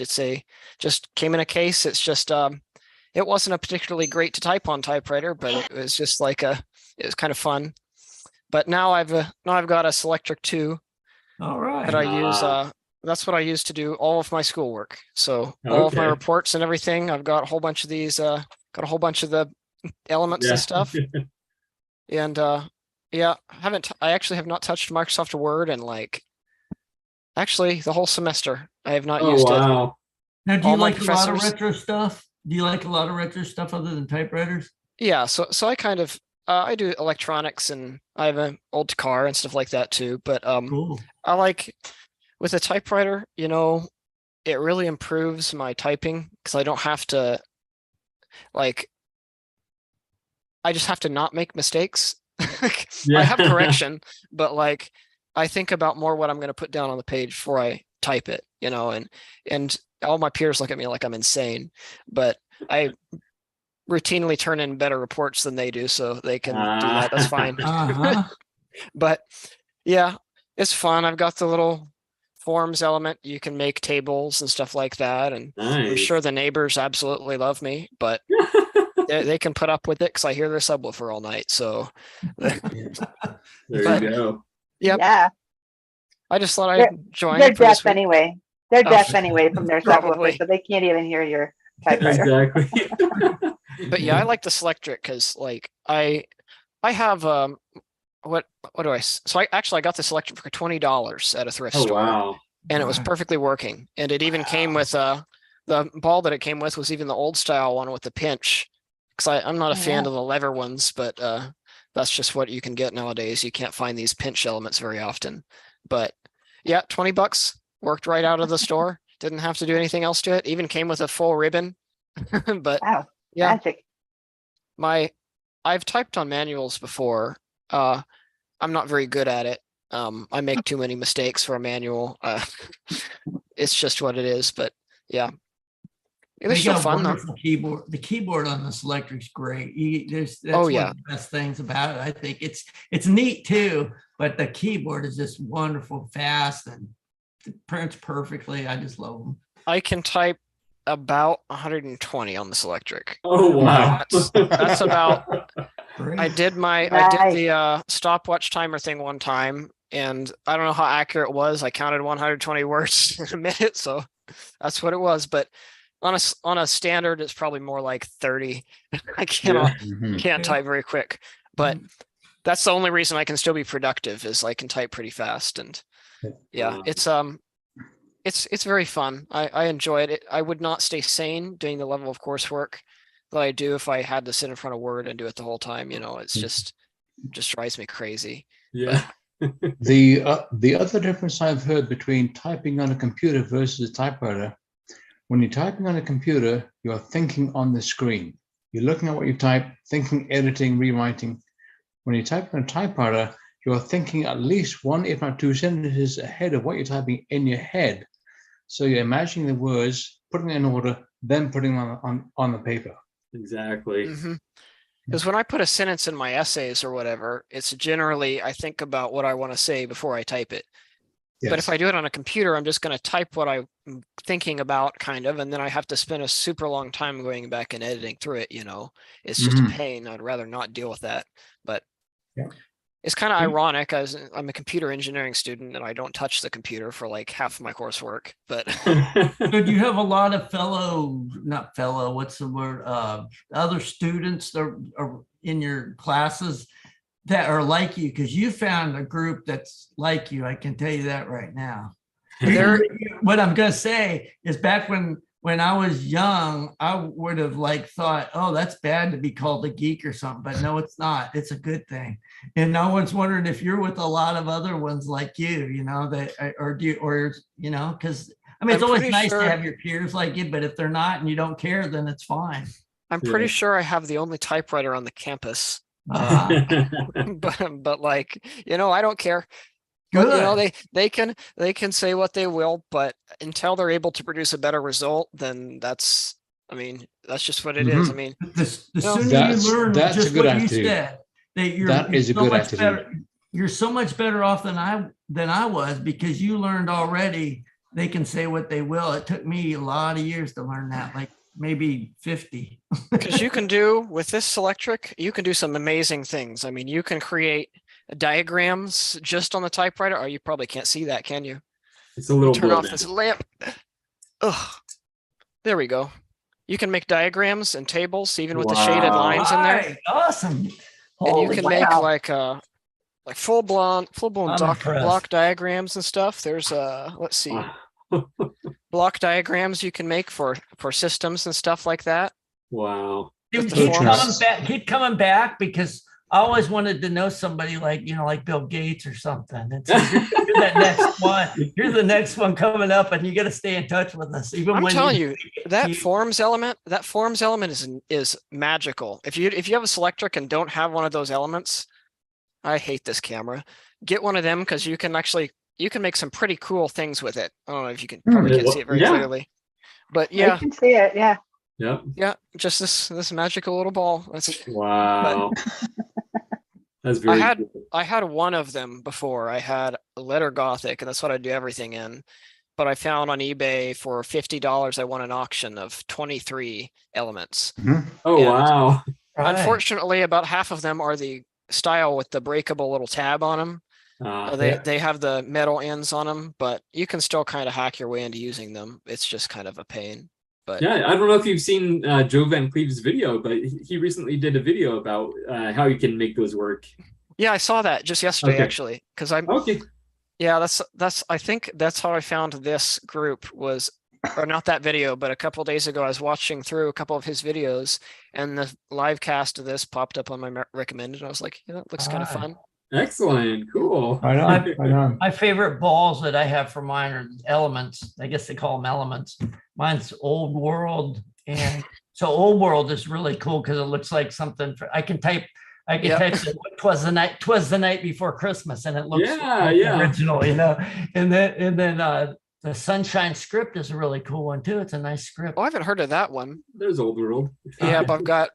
just came in a case. It's just it wasn't a particularly great to type on typewriter, but it was just it was kind of fun. But now I've got a Selectric 2. All right. That I use. That's what I use to do all of my schoolwork. So all of my reports and everything, I've got a whole bunch of these got a whole bunch of the elements and stuff. And yeah, I actually have not touched Microsoft Word in like actually the whole semester. I have not used it. Wow. Now, do you All my like a lot of professors- retro stuff? Do you like a lot of retro stuff other than typewriters? Yeah, so I kind of I do electronics and I have an old car and stuff like that too. But Cool. I like with a typewriter, you know, it really improves my typing because I don't have to like I just have to not make mistakes. I have correction, but like I think about more what I'm going to put down on the page before I type it, you know, and all my peers look at me like I'm insane, but I routinely turn in better reports than they do, so they can do that. That's fine. But yeah, it's fun. I've got the little forms element. You can make tables and stuff like that, and I'm sure the neighbors absolutely love me, but they can put up with it because I hear their subwoofer all night. So there you go. Yep. Yeah. I just thought They're, I'd join. they're for this deaf week. anyway. They're Oh. deaf anyway from their Probably. subwoofer, so they can't even hear your typewriter. Exactly. But yeah, I like the Selectric because like I have what do I so I got the Selectric for $20 at a thrift Oh store. wow. And it was perfectly working. And it even came with the ball that it came with was even the old style one with the pinch. Because I'm not a fan of the lever ones, but that's just what you can get nowadays. You can't find these pinch elements very often. But yeah, $20 worked right out of the store. Didn't have to do anything else to it. Even came with a full ribbon. But wow, yeah, magic. I've typed on manuals before. I'm not very good at it. I make too many mistakes for a manual. It's just what it is. But yeah, it was They still got a fun though. wonderful keyboard. The keyboard on this Electric's great. That's Oh, one yeah. of the best things about it. I think it's neat too, but the keyboard is just wonderful, fast, and it prints perfectly. I just love them. I can type about 120 on this Electric. Oh wow. That's about. Great. I did the stopwatch timer thing one time, and I don't know how accurate it was. I counted 120 words in a minute, so that's what it was. But on a standard, it's probably more like 30. I can't type very quick, but that's the only reason I can still be productive is I can type pretty fast. And yeah, it's very fun. I enjoy it. I would not stay sane doing the level of coursework that I do if I had to sit in front of Word and do it the whole time. You know, it's just drives me crazy. Yeah. The other difference I've heard between typing on a computer versus a typewriter, when you're typing on a computer, you're thinking on the screen. You're looking at what you type, thinking, editing, rewriting. When you're typing on a typewriter, you're thinking at least one, if not two sentences ahead of what you're typing in your head. So you're imagining the words, putting them in order, then putting them on the paper. Exactly. Because when I put a sentence in my essays or whatever, it's generally I think about what I want to say before I type it. But if I do it on a computer, I'm just going to type what I'm thinking about, kind of, and then I have to spend a super long time going back and editing through it. You know, it's just a pain. I'd rather not deal with that. But it's kind of ironic, as I'm a computer engineering student and I don't touch the computer for like half of my coursework. But But you have a lot of what's the word? Other students that are in your classes that are like you, because you found a group that's like you. I can tell you that right now. What I'm gonna say is back when I was young, I would have like thought, oh, that's bad to be called a geek or something, but no, it's not. It's a good thing. And I was wondering if you're with a lot of other ones like you know, that because I mean, it's always nice to have your peers like you, but if they're not and you don't care, then it's fine. I'm pretty sure I have the only typewriter on the campus. But like, you know, I don't care. But, you know, they can say what they will, but until they're able to produce a better result, then that's just what it is. I mean, the sooner you learn just what you said, that is a good attitude. You're so much better off than I was, because you learned already. They can say what they will. It took me a lot of years to learn that, like maybe 50. Because you can do with this Electric, you can do some amazing things. I mean, you can create diagrams just on the typewriter. Oh, you probably can't see that, can you? It's a little turn off this lamp. Oh, there we go. You can make diagrams and tables, even with the shaded lines in there. Right, awesome. And you Holy can make cow. like full blown I'm impressed. block diagrams and stuff. There's let's see, block diagrams you can make for systems and stuff like that. Wow. With the Keep forms. coming back. Keep coming back because I always wanted to know somebody like, you know, like Bill Gates or something. It's like, you're that next one. You're the next one coming up, and you got to stay in touch with us. Even I'm when telling you, that forms element is magical. If you have a Selectric and don't have one of those elements, I hate this camera. Get one of them because you can make some pretty cool things with it. I don't know if you can probably can't see it very clearly, but yeah, I can see it. Yeah. Yep. Yeah, just this magical little ball. That's wow. That's very cool. I had one of them before. I had a letter Gothic, and that's what I do everything in. But I found on eBay for $50, I won an auction of 23 elements. Oh, And wow. Unfortunately, about half of them are the style with the breakable little tab on them. They have the metal ends on them, but you can still kind of hack your way into using them. It's just kind of a pain. But yeah, I don't know if you've seen Joe Van Cleve's video, but he recently did a video about how you can make those work. Yeah, I saw that just yesterday, actually, because I'm okay. Yeah, that's I think that's how I found this group was, or not that video, but a couple of days ago I was watching through a couple of his videos, and the live cast of this popped up on my recommended. And I was like, yeah, that looks kind of fun. Excellent, cool. My favorite balls that I have for mine are elements. I guess they call them elements. Mine's Old World, and so Old World is really cool because it looks like something I can type. I can type "Twas the night before Christmas," and it looks like the original, you know. And then the Sunshine script is a really cool one too. It's a nice script. Oh, I haven't heard of that one. There's Old World. Yeah, but I've got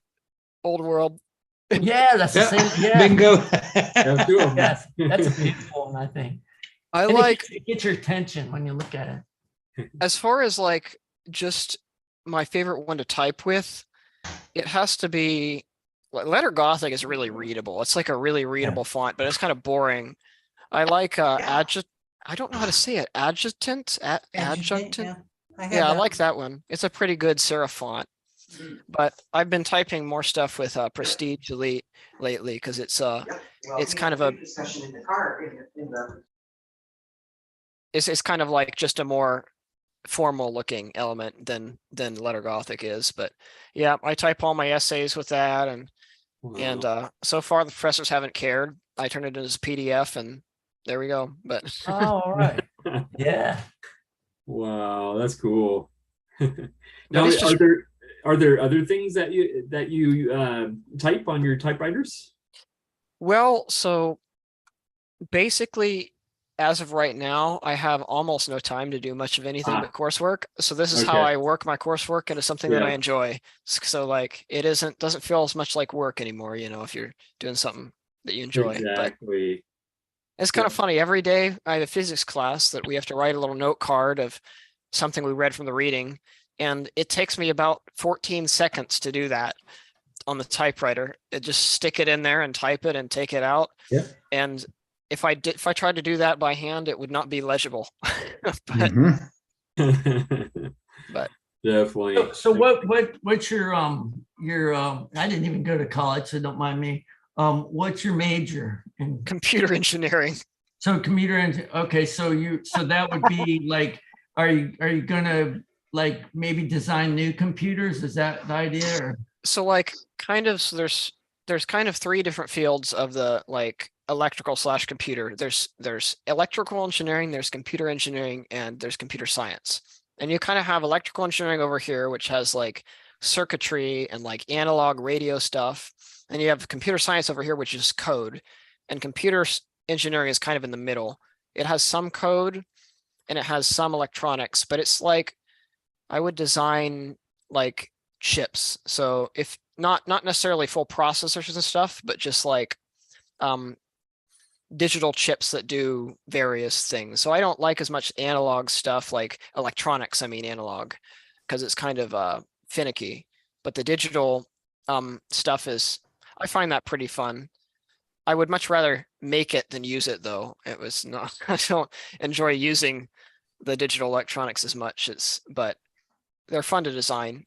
Old World. Yeah, that's the same. Yeah, bingo. Yes, that's a beautiful one, I think. It gets your attention when you look at it. As far as like just my favorite one to type with, it has to be letter Gothic is really readable. It's like a really readable font, but it's kind of boring. I like I don't know how to say it. Adjutant. Yeah, I like that one. It's a pretty good serif font. But I've been typing more stuff with Prestige Elite lately because it's kind of a it's kind of like just a more formal looking element than letter Gothic is. But yeah, I type all my essays with that, and so far the professors haven't cared. I turn it into a PDF, and there we go. But oh, all right, yeah. Wow, that's cool. Now, are there other things that you type on your typewriters? Well, so basically, as of right now, I have almost no time to do much of anything but coursework. So this is how I work my coursework into something that I enjoy. So like it doesn't feel as much like work anymore, you know, if you're doing something that you enjoy. Exactly. But it's kind of funny. Every day I have a physics class that we have to write a little note card of something we read from the reading. And it takes me about 14 seconds to do that on the typewriter. It just stick it in there and type it and take it out. Yeah. And if I tried to do that by hand, it would not be legible. But definitely. So what's your I didn't even go to college, so don't mind me. What's your major in computer engineering? So computer engineering. Okay, so that would be like, are you gonna like maybe design new computers? Is that the idea? Or? So like kind of there's kind of three different fields of the like electrical / computer. There's electrical engineering, there's computer engineering, and there's computer science. And you kind of have electrical engineering over here, which has like circuitry and like analog radio stuff. And you have computer science over here, which is code. And computer engineering is kind of in the middle. It has some code and it has some electronics, but it's like I would design like chips. So if not necessarily full processors and stuff, but just like digital chips that do various things. So I don't like as much analog stuff like electronics, I mean analog, because it's kind of finicky. But the digital stuff I find that pretty fun. I would much rather make it than use it though. It was not, I don't enjoy using the digital electronics as much but they're fun to design.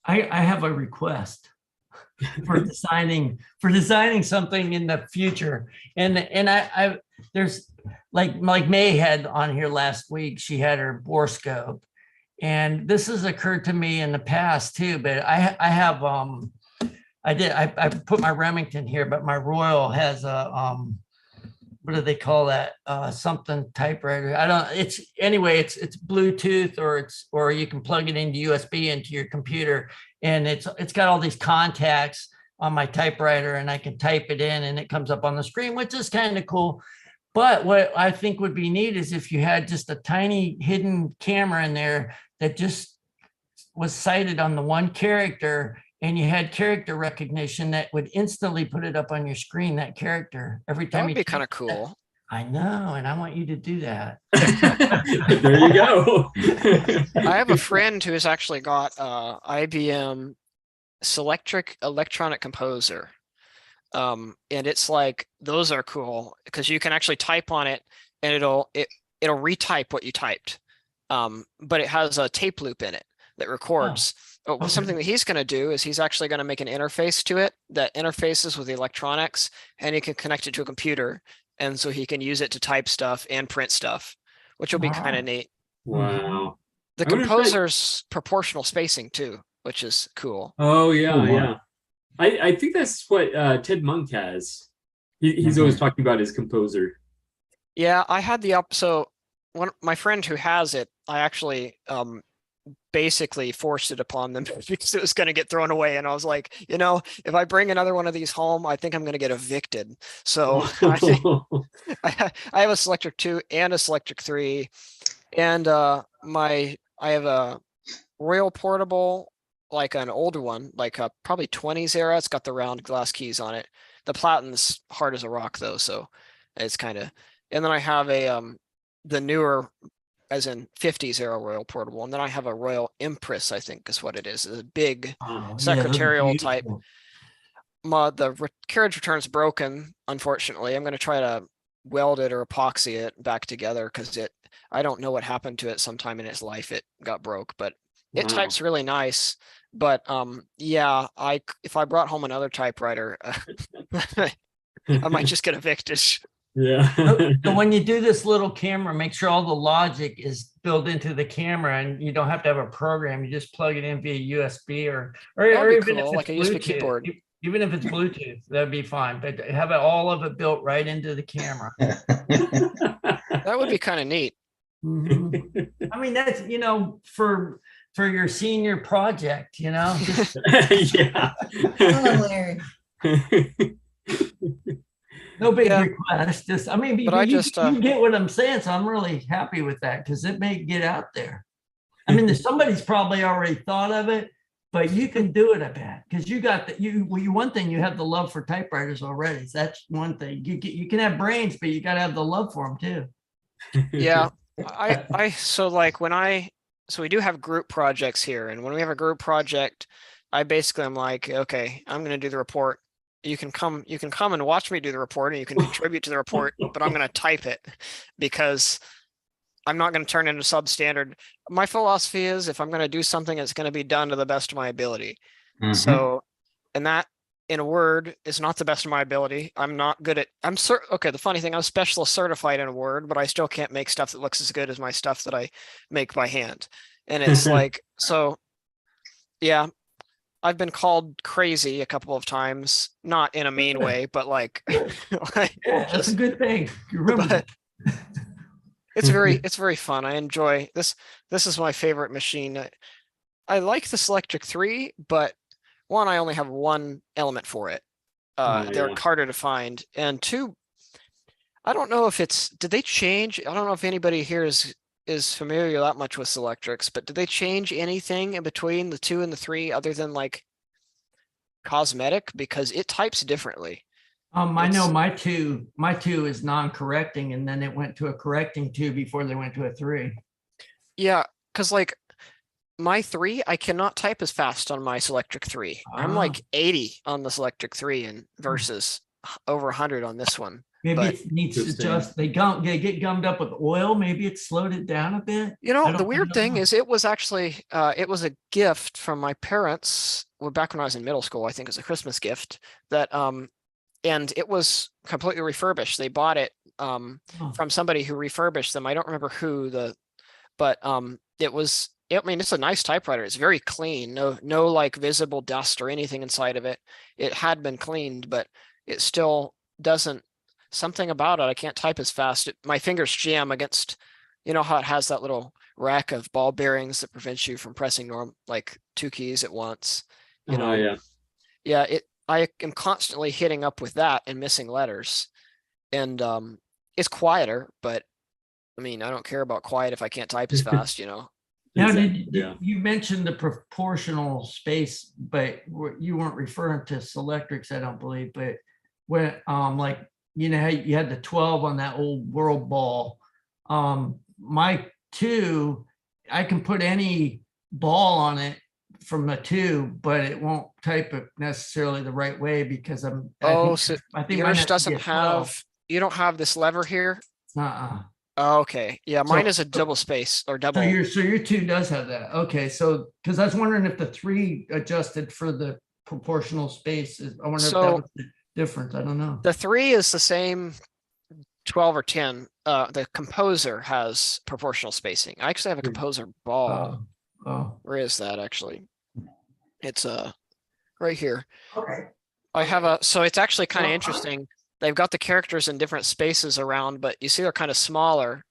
I have a request for designing something in the future. And I there's like May had on here last week, she had her borescope. And this has occurred to me in the past too, but I have I put my Remington here, but my Royal has a what do they call that? Something typewriter. I don't, it's anyway, it's Bluetooth or you can plug it into USB into your computer, and it's got all these contacts on my typewriter, and I can type it in and it comes up on the screen, which is kind of cool. But what I think would be neat is if you had just a tiny hidden camera in there that just was sighted on the one character, and you had character recognition that would instantly put it up on your screen, that character, every That time would you be type kind of that. cool. I know, and I want you to do that. There you go. I have a friend who has actually got IBM Selectric Electronic Composer. And it's like, those are cool because you can actually type on it and it'll retype what you typed. But it has a tape loop in it that records. okay. Something that he's going to do is he's actually going to make an interface to it that interfaces with the electronics, and he can connect it to a computer. And so he can use it to type stuff and print stuff, which will be kind of neat. Wow. The I wonder if composer's proportional spacing too, which is cool. Oh yeah, Oh, wow. yeah. I think that's what Ted Monk has. He's always talking about his composer. Yeah, I had so my friend who has it, I actually basically forced it upon them because it was going to get thrown away, and I was like, if I bring another one of these home, I think I'm going to get evicted. So I have a Selectric 2 and a Selectric 3, and I have a Royal Portable, like an older one, like probably 20s era. It's got the round glass keys on it. The platinum's hard as a rock though, so it's kind of. And then I have a the newer, as in 50s era Royal Portable, and then I have a Royal Empress, I think is what it is. It's a big secretarial type. The carriage return's broken, unfortunately. I'm going to try to weld it or epoxy it back together because I don't know what happened to it. Sometime in its life it got broke, but it types really nice. But yeah, if I brought home another typewriter, I might just get evicted. Yeah. So when you do this little camera, make sure all the logic is built into the camera, and you don't have to have a program. You just plug it in via USB or even cool, if it's like a Bluetooth. USB keyboard. Even if it's Bluetooth, that'd be fine. But have all of it built right into the camera. That would be kind of neat. Mhm. I mean, that's for your senior project, just Yeah. Oh, Larry. no big request. Just, I mean, But you get what I'm saying. So I'm really happy with that because it may get out there. I mean, somebody's probably already thought of it, but you can do it, I bet, because you got one thing, you have the love for typewriters already. So that's one thing. You can have brains, but you got to have the love for them too. Yeah, so we do have group projects here, and when we have a group project, I'm like, okay, I'm going to do the report. You can come and watch me do the report, and you can contribute to the report, but I'm going to type it because I'm not going to turn into substandard. My philosophy is if I'm going to do something, it's going to be done to the best of my ability. So, and that in a word is not the best of my ability. I'm not good at, okay, the funny thing, I'm specialist certified in a Word, but I still can't make stuff that looks as good as my stuff that I make by hand. And it's like, so yeah, I've been called crazy a couple of times, not in a mean way, but like, that's a good thing. You remember it's very fun. I enjoy this. This is my favorite machine. I like the Selectric 3, but one, I only have one element for it. They're harder to find. And two, I don't know if did they change? I don't know if anybody here is familiar that much with Selectrics, but did they change anything in between the 2 and the 3 other than like cosmetic? Because it types differently. I know my two is non-correcting, and then it went to a correcting 2 before they went to a 3. Yeah, because like my 3, I cannot type as fast on my Selectric 3. I'm like 80 on the Selectric 3 and versus over 100 on this one. Maybe but it needs to Interesting. just, they get gummed up with oil. Maybe it slowed it down a bit. you I know, don't- the I weird don't thing know. is it was actually it was a gift from my parents well, back when I was in middle school. I think it was a Christmas gift that and it was completely refurbished. They bought it Oh. from somebody who refurbished them. I don't remember who but it was I mean it's a nice typewriter. It's very clean. No like visible dust or anything inside of it. It had been cleaned, but it still doesn't something about it. I can't type as fast. My fingers jam against, you know how it has that little rack of ball bearings that prevents you from pressing like 2 keys at once. You know, Yeah. yeah, I am constantly hitting up with that and missing letters. And it's quieter, but I mean, I don't care about quiet if I can't type as fast, you know. Now, Exactly, did you mentioned the proportional space, but you weren't referring to Selectrics, I don't believe, but when like you know how you had the 12 on that old world ball. My 2, I can put any ball on it from the 2, but it won't type it necessarily the right way because I think mine yours has to doesn't be a 12. have, you don't have this lever here? Uh-uh. Oh, okay. Yeah, mine So- is a double space or So double. your 2 does have that. Okay, so because I was wondering if the 3 adjusted for the proportional spaces. I wonder if that So- was the difference. I don't know. The 3 is the same 12 or 10. The composer has proportional spacing. I actually have a composer ball. Oh. Where is that actually? It's right here. Okay. I have so it's actually kind of interesting. They've got the characters in different spaces around, but you see they're kind of smaller.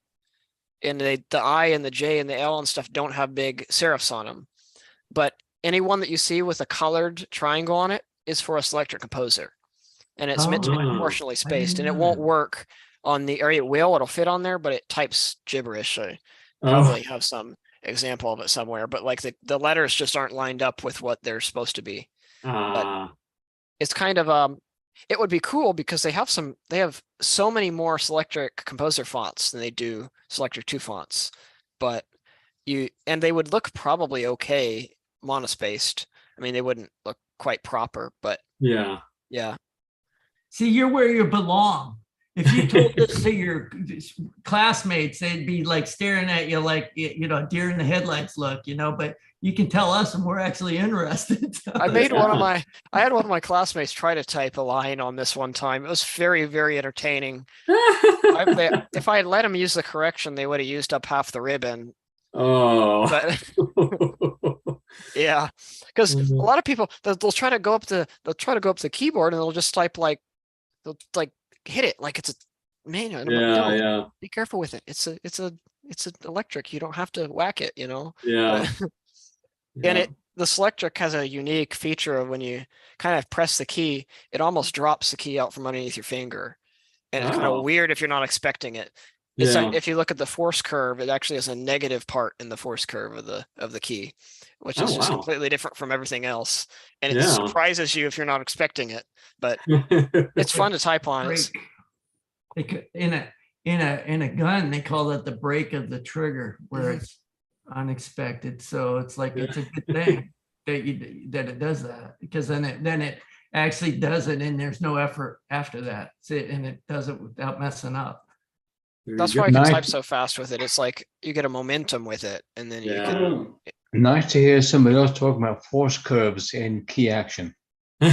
And the I and the J and the L and stuff don't have big serifs on them. But any one that you see with a colored triangle on it is for a selector composer. And it's meant to be proportionally spaced. And it won't work on the area. It'll fit on there, but it types gibberish. I probably have some example of it somewhere, but like the letters just aren't lined up with what they're supposed to be. But it's kind of it would be cool because they have so many more Selectric composer fonts than they do Selector 2 fonts. But they would look probably okay monospaced. I mean, they wouldn't look quite proper, but yeah. See, you're where you belong. If you told this to your classmates, they'd be like staring at you like, you know, deer in the headlights look, you know, but you can tell us and we're actually interested. I had one of my classmates try to type a line on this one time. It was very, very entertaining. If I had let him use the correction, they would have used up half the ribbon. Oh. But yeah, because a lot of people they'll try to go up the keyboard and they'll just type they'll hit it like it's a manual. And I'm like, no, be careful with it. It's an electric. You don't have to whack it, you know. Yeah. And the Selectric has a unique feature of when you kind of press the key, it almost drops the key out from underneath your finger. And it's kind of weird if you're not expecting it. It's like if you look at the force curve, it actually has a negative part in the force curve of the key, which is just completely different from everything else. And it surprises you if you're not expecting it. But it's fun to type on. In a gun, they call that the break of the trigger, where it's unexpected. So it's like it's a good thing that it does that, because then it actually does it and there's no effort after that. And it does it without messing up. That's why I can type so fast with it. It's like you get a momentum with it, and then you can. Nice to hear somebody else talking about force curves in key action. Who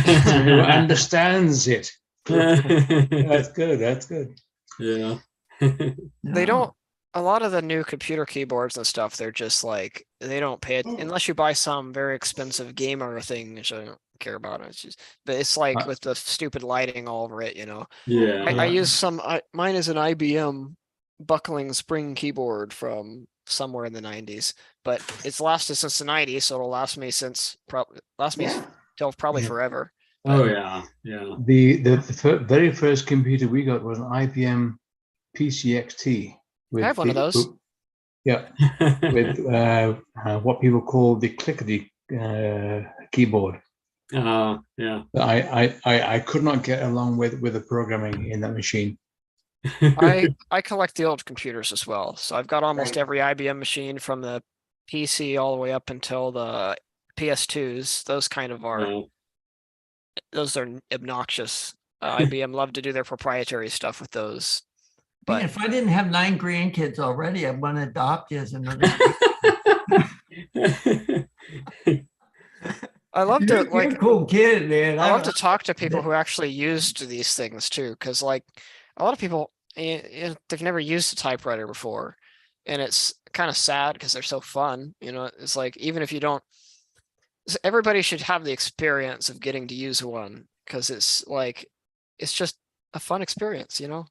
understands it? That's good. That's good. Yeah. They don't. A lot of the new computer keyboards and stuff, they're just like they don't pay it unless you buy some very expensive gamer thing, which I don't care about. It's just, but it's like with the stupid lighting all over it, you know. Yeah. I use mine is an IBM buckling spring keyboard from somewhere in the 90s, but it's lasted since the 90s, so it'll last me till probably forever. Oh yeah, yeah. The very first computer we got was an IBM PCXT. I have one of those. Yeah, with what people call the clickety keyboard. Yeah. I could not get along with the programming in that machine. I collect the old computers as well, so I've got almost every IBM machine from the PC all the way up until the PS2s. Those kind of are those are obnoxious. IBM loved to do their proprietary stuff with those. Man, But if I didn't have 9 grandkids already, I'd want to adopt you as another. I love to You're a cool kid, man. I love to talk to people who actually used these things too, because like a lot of people, they've never used a typewriter before, and it's kind of sad because they're so fun. You know, it's like even if you don't, everybody should have the experience of getting to use one because it's like it's just a fun experience. You know.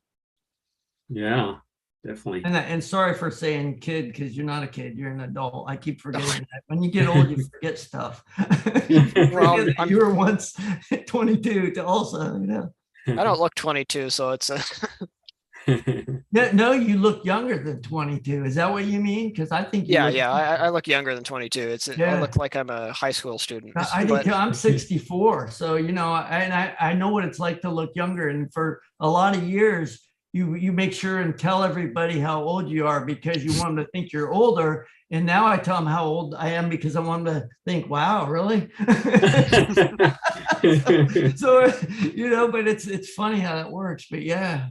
Yeah, definitely. And sorry for saying kid, because you're not a kid, you're an adult. I keep forgetting that. When you get old, you forget stuff. Well, you were once 22 to also, you know. I don't look 22, so it's a No, you look younger than 22. Is that what you mean? Because I think you yeah, I look younger than 22. I Yeah. look like I'm a high school student. I do too. I'm 64, so you know, I know what it's like to look younger. And for a lot of years, you make sure and tell everybody how old you are because you want them to think you're older. And now I tell them how old I am because I want them to think, "Wow, really?" So you know, but it's funny how that works. But yeah.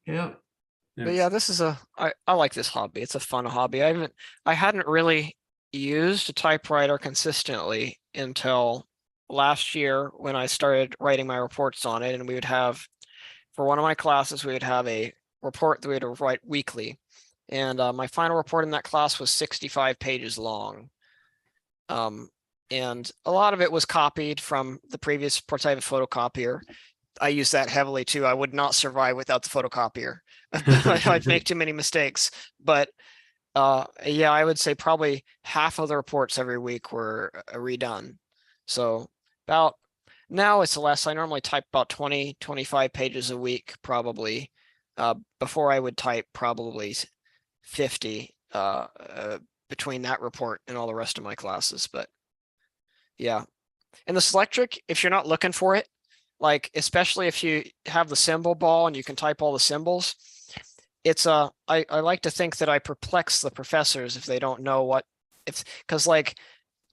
But yeah, this is I like this hobby. It's a fun hobby. I hadn't really used a typewriter consistently until last year when I started writing my reports on it, and we would have, for one of my classes, we would have a report that we had to write weekly. And my final report in that class was 65 pages long. And a lot of it was copied from the previous reports. I have a photocopier. I use that heavily too. I would not survive without the photocopier. I'd make too many mistakes. But yeah, I would say probably half of the reports every week were redone. So about now it's less. I normally type about 20, 25 pages a week, probably. Before I would type probably 50 between that report and all the rest of my classes. But yeah. And the Selectric, if you're not looking for it, like especially if you have the symbol ball and you can type all the symbols, it's I like to think that I perplex the professors if they don't know what it's, because like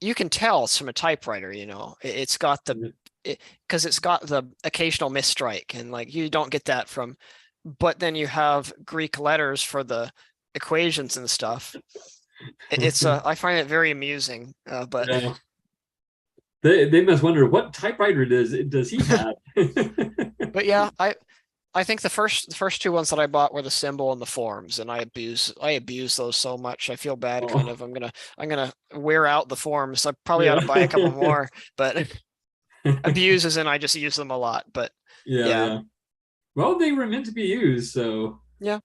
you can tell it's from a typewriter, you know, it's got the because it's got the occasional misstrike, and like you don't get that from, but then you have Greek letters for the equations and stuff. It's I find it very amusing, but Yeah. They must wonder what typewriter does he have. but yeah, I think the first two ones that I bought were the symbol and the forms, and I abuse those so much. I feel bad kind of. I'm gonna wear out the forms. I probably ought to buy a couple more, but abuse as in I just use them a lot. But yeah. Well, they were meant to be used, so yeah.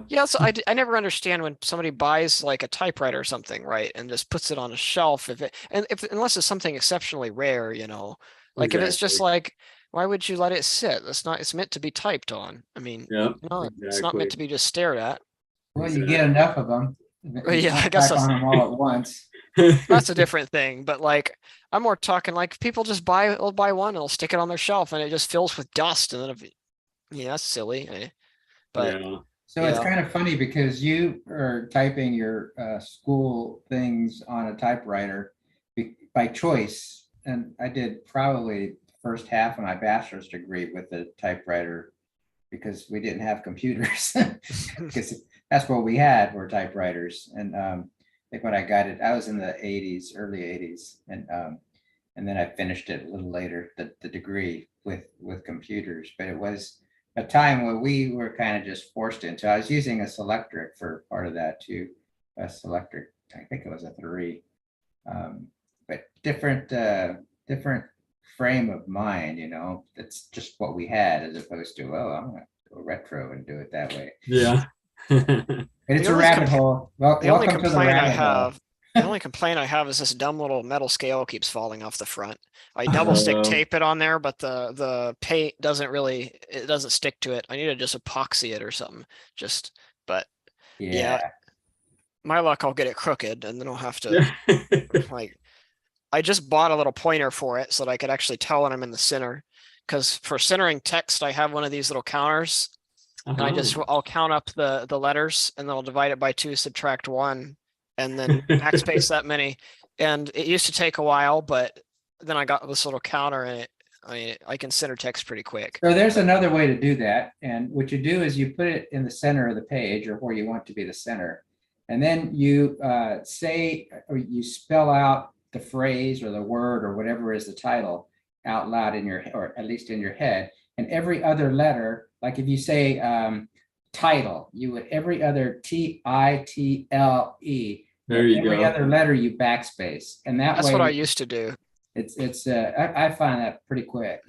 Yeah. So I never understand when somebody buys like a typewriter or something, right, and just puts it on a shelf unless it's something exceptionally rare, you know, like if it's just like, why would you let it sit? It's meant to be typed on. I mean, it's not meant to be just stared at. Well, you get enough of them. Yeah, I guess that's on them all at once. That's a different thing. But like, I'm more talking like people just they'll buy one and they'll stick it on their shelf and it just fills with dust, and then that's silly. But so it's kind of funny because you are typing your school things on a typewriter by choice, and I did probably the first half of my bachelor's degree with a typewriter because we didn't have computers. Because that's what we had were typewriters. And I think when I got it, I was in the 80s, early 80s, and then I finished it a little later, the degree with computers. But it was a time where we were kind of just forced into. I was using a Selectric for part of that too. A Selectric, I think it was a 3, but different frame of mind. You know, that's just what we had, as opposed to, oh, I'm gonna go retro and do it that way. Yeah. It's a rabbit hole. Well, the only welcome to the rabbit hole. The only complaint I have is this dumb little metal scale keeps falling off the front. I double stick tape it on there, but the paint it doesn't stick to it. I need to just epoxy it or something. But yeah, my luck, I'll get it crooked and then I'll have to like, I just bought a little pointer for it so that I could actually tell when I'm in the center. Because for centering text, I have one of these little counters. And I'll count up the letters and then I'll divide it by 2, subtract 1. And then backspace that many. And it used to take a while, but then I got this little counter and I mean, I can center text pretty quick. So there's another way to do that. And what you do is you put it in the center of the page or where you want to be the center. And then you say, or you spell out the phrase or the word or whatever is the title out loud in your, or at least in your head. And every other letter, like if you say title, you would every other Title. There you every go. other letter you backspace. And That's way what I used to do. I find that pretty quick.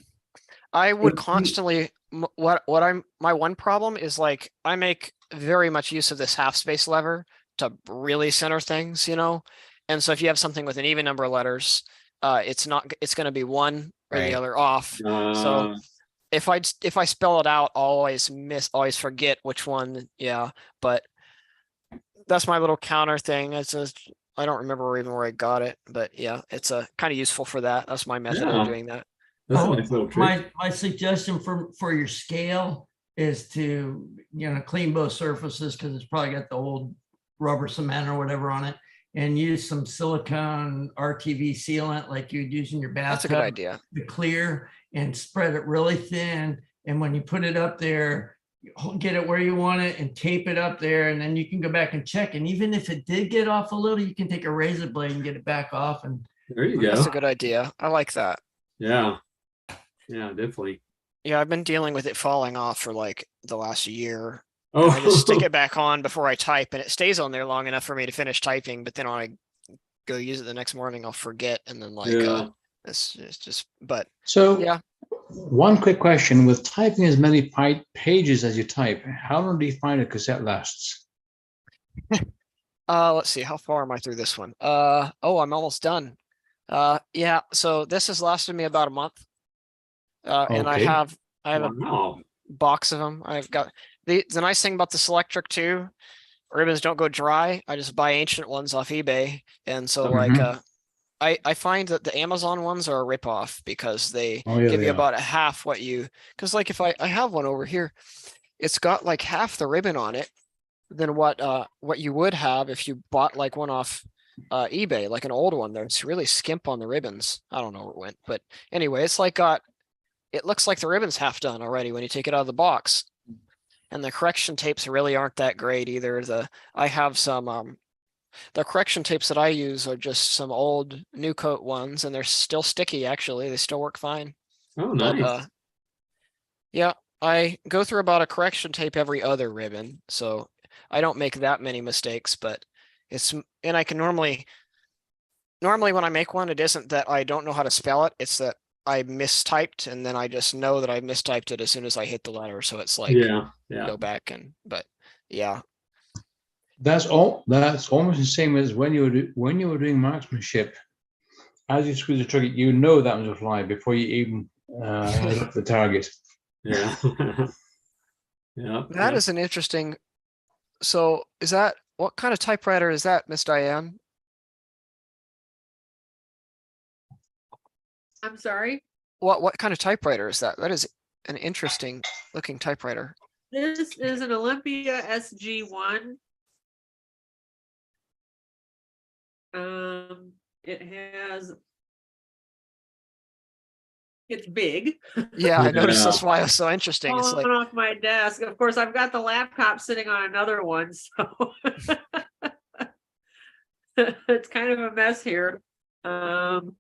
I would constantly, my one problem is like, I make very much use of this half space lever to really center things, you know? And so if you have something with an even number of letters, it's going to be one or the other off. So if I spell it out, I'll always forget which one. Yeah. But that's my little counter thing. It's just, I don't remember even where I got it, but yeah, it's kind of useful for that. That's my method of doing that. That's a nice little trick. My suggestion for your scale is to, clean both surfaces because it's probably got the old rubber cement or whatever on it, and use some silicone RTV sealant like you'd use in your bathtub. That's a good idea. To clear and spread it really thin. And when you put it up there, get it where you want it and tape it up there, and then you can go back and check. And even if it did get off a little, you can take a razor blade and get it back off. And there you go. That's a good idea. I like that. Yeah, definitely. Yeah, I've been dealing with it falling off for like the last year. Oh, I just stick it back on before I type, and it stays on there long enough for me to finish typing. But then when I go use it the next morning, I'll forget, and then it's just. But so yeah. One quick question: with typing as many pages as you type, how long do you find a cassette lasts? Let's see, how far am I through this one? I'm almost done. Yeah, so this has lasted me about a month. And I have a box of them. I've got the nice thing about the Selectric too, ribbons don't go dry. I just buy ancient ones off eBay, and so I find that the Amazon ones are a ripoff because they give you about a half what you, because like if I have one over here, it's got like half the ribbon on it than what you would have if you bought like one off eBay, like an old one. There's really skimp on the ribbons. I don't know where it went, but anyway, it's like it looks like the ribbon's half done already when you take it out of the box. And the correction tapes really aren't that great either. I have some the correction tapes that I use are just some old new coat ones, and they're still sticky actually. They still work fine. Oh, nice. But, yeah, I go through about a correction tape every other ribbon, so I don't make that many mistakes, but and I can normally when I make one, it isn't that I don't know how to spell it, it's that I mistyped, and then I just know that I mistyped it as soon as I hit the letter. So it's like, go back but yeah. That's almost the same as when you were doing marksmanship. As you squeeze the trigger, you know that was a fly before you even hit the target. Yeah. That is an interesting. So what kind of typewriter is that, Miss Diane? I'm sorry? What kind of typewriter is that? That is an interesting looking typewriter. This is an Olympia SG1. It's big. Yeah, I noticed that's why it's so interesting. It's falling off my desk. Of course, I've got the laptop sitting on another one, so it's kind of a mess here. Go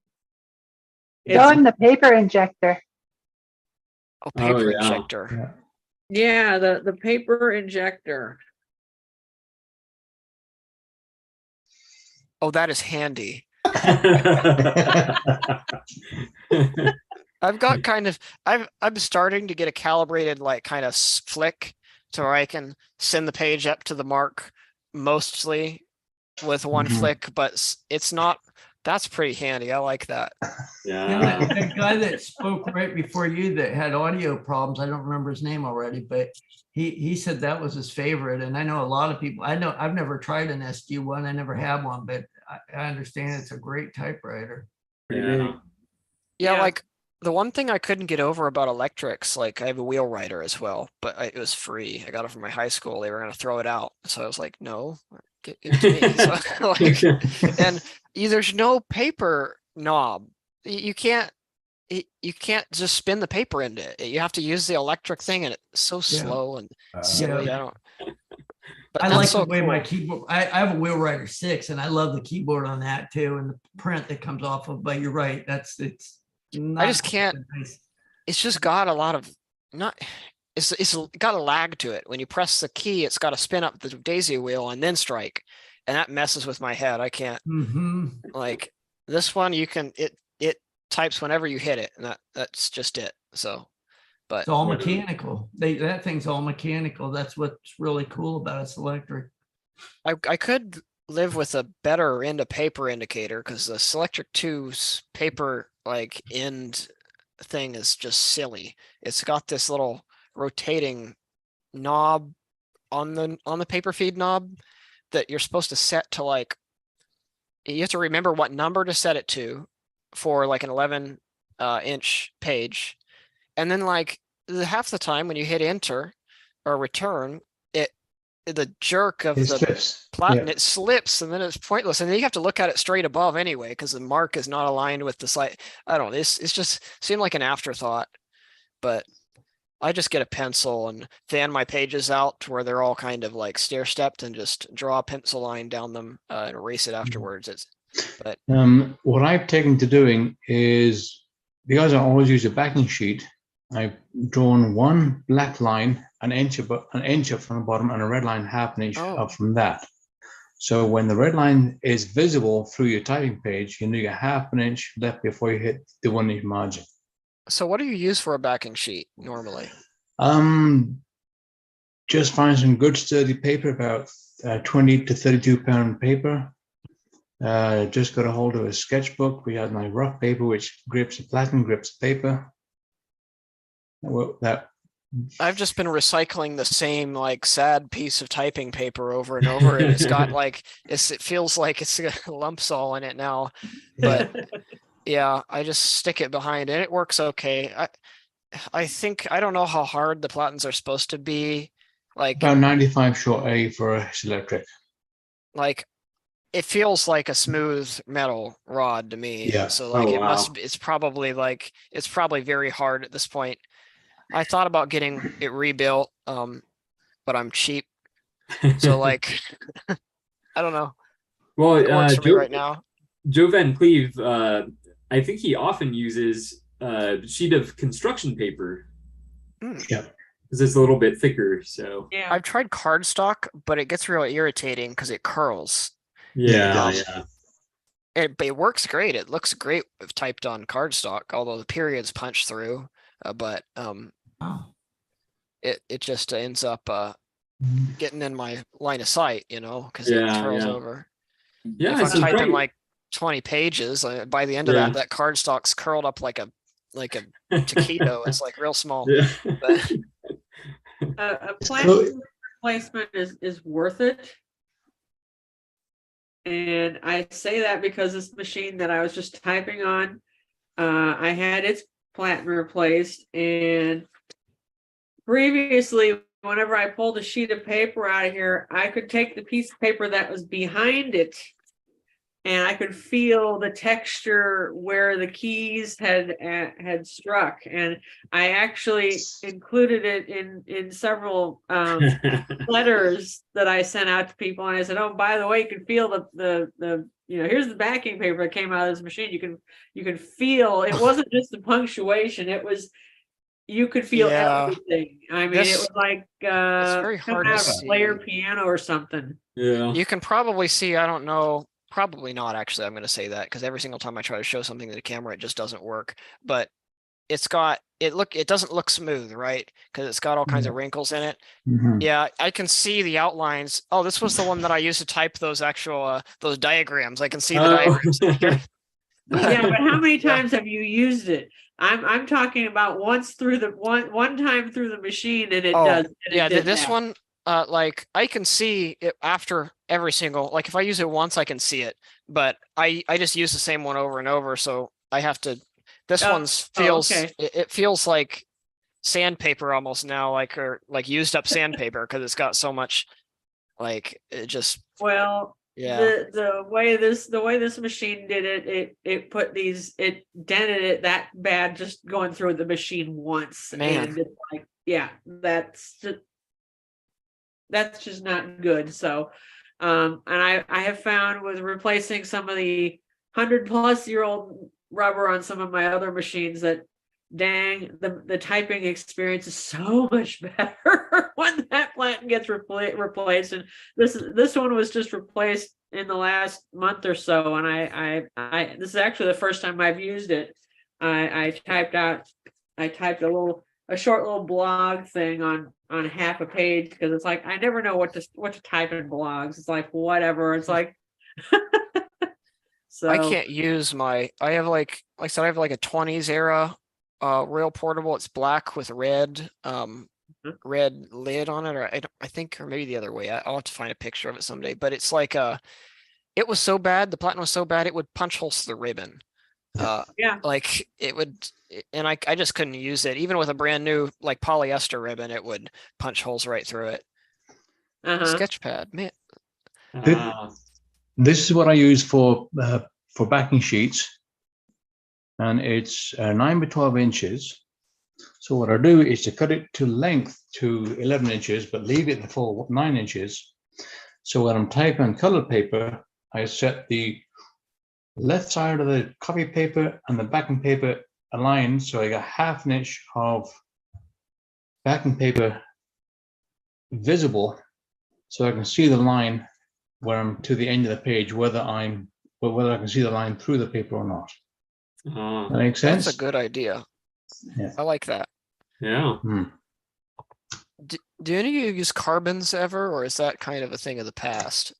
in the paper injector. Oh, paper injector. Yeah, the paper injector. Oh, that is handy. I've got I'm starting to get a calibrated like kind of flick to where I can send the page up to the mark mostly with one flick, but it's not. That's pretty handy. I like that. Yeah. The guy that spoke right before you that had audio problems, I don't remember his name already, but he said that was his favorite. And I know a lot of people, I've never tried an SG1. I never had one, but I understand it's a great typewriter. Yeah, like the one thing I couldn't get over about electrics, like I have a wheel writer as well, but it was free. I got it from my high school. They were going to throw it out. So I was like, no, give it to me. So, and there's no paper knob. You can't, you can't just spin the paper into it. You have to use the electric thing, and it's so slow and silly. Yeah. I don't. But I that's like so the way my cool. keyboard. I have a Wheelwriter 6, and I love the keyboard on that too, and the print that comes off of. But you're right, it's not. I just can't. Nice. It's just got a lot of not. It's got a lag to it. When you press the key, it's got to spin up the daisy wheel and then strike, and that messes with my head. I can't. Like this one, you can it types whenever you hit it, and that's just it. So, but It's all mechanical. That thing's all mechanical. That's what's really cool about it. It's electric. I could live with a better end of paper indicator because the Selectric 2's paper like end thing is just silly. It's got this little rotating knob on the paper feed knob that you're supposed to set to like, you have to remember what number to set it to for like an 11 inch page. And then like half the time when you hit enter or return, the jerk of It the slips. platen, Yeah. it slips, and then it's pointless. And then you have to look at it straight above anyway, because the mark is not aligned with the site. I don't know. It's just seemed like an afterthought, but I just get a pencil and fan my pages out to where they're all kind of like stair stepped and just draw a pencil line down them and erase it afterwards. But What I've taken to doing is, because I always use a backing sheet, I've drawn one black line an inch up from the bottom and a red line half an inch up from that. So when the red line is visible through your typing page, you need a half an inch left before you hit the 1 inch margin. So what do you use for a backing sheet normally? Just find some good sturdy paper, about 20 to 32 pound paper. Just got a hold of a sketchbook. We had my rough paper, which grips the platen, grips the paper. Well, I've just been recycling the same like sad piece of typing paper over and over, and it's got like it feels like it's got lumps all in it now. But yeah, I just stick it behind and it works okay. I think I don't know how hard the platens are supposed to be. Like about 95 short A for a electric. Like it feels like a smooth metal rod to me. Yeah. So like Oh, wow. it's probably very hard at this point. I thought about getting it rebuilt, but I'm cheap. So like, I don't know. Well, It works for me right now. Joe Van Cleve, I think he often uses a sheet of construction paper. Yeah. Because it's a little bit thicker, so. Yeah. I've tried cardstock, but it gets really irritating because it curls. Yeah. But it works great. It looks great if typed on cardstock, although the periods punch through. But it just ends up getting in my line of sight, because it curls over. Yeah, if I'm typing like 20 pages, by the end of that cardstock's curled up like a taquito. It's like real small. Yeah. But, a plastic replacement is worth it. And I say that because this machine that I was just typing on, I had its platen replaced, and previously whenever I pulled a sheet of paper out of here, I could take the piece of paper that was behind it and I could feel the texture where the keys had struck, and I actually included it in several letters that I sent out to people, and I said, oh, by the way, you can feel the here's the backing paper that came out of this machine. You can feel it wasn't just the punctuation, it was you could feel everything. I mean, it was like it's very hard coming to out of a player piano or something. Yeah. You can probably see, I don't know, probably not actually, I'm going to say that because every single time I try to show something to the camera, it just doesn't work. But it doesn't look smooth, right? Because it's got all kinds of wrinkles in it. Mm-hmm. Yeah, I can see the outlines. Oh, this was the one that I used to type those actual those diagrams. I can see the diagrams. Yeah, but how many times have you used it? I'm talking about once through the one time through the machine, and it does. Yeah, this one, like I can see it after every single. Like if I use it once, I can see it, but I just use the same one over and over, so I have to. This one's feels it feels like sandpaper almost now, like used up sandpaper because it's got so much, like it just. Well, Yeah. The way this machine did it, it dented it that bad just going through the machine once. Man. And it's like, yeah, that's just not good. So and I have found with replacing some of the 100+ year old rubber on some of my other machines that dang, the typing experience is so much better when that plant gets replaced. And this one was just replaced in the last month or so, and I this is actually the first time I've used it. I typed a short little blog thing on half a page, because it's like I never know what to type in blogs. It's like whatever. It's like so I can't use I have like I said, I have like a 20s era rail portable. It's black with red red lid on it, or I think, or maybe the other way. I'll have to find a picture of it someday. But it's like it was so bad, the platinum was so bad, it would punch holes through the ribbon. Yeah, like it would, and I just couldn't use it. Even with a brand new like polyester ribbon, it would punch holes right through it. Sketchpad, man. This is what I use for backing sheets, and it's 9 by 12 inches. So what I do is to cut it to length to 11 inches, but leave it the full 9 inches. So when I'm typing on colored paper, I set the left side of the copy paper and the backing paper aligned, so I got half an inch of backing paper visible, so I can see the line when I'm to the end of the page, whether I can see the line through the paper or not. That makes sense? That's a good idea. Yeah. I like that. Yeah. Do any of you use carbons ever, or is that kind of a thing of the past?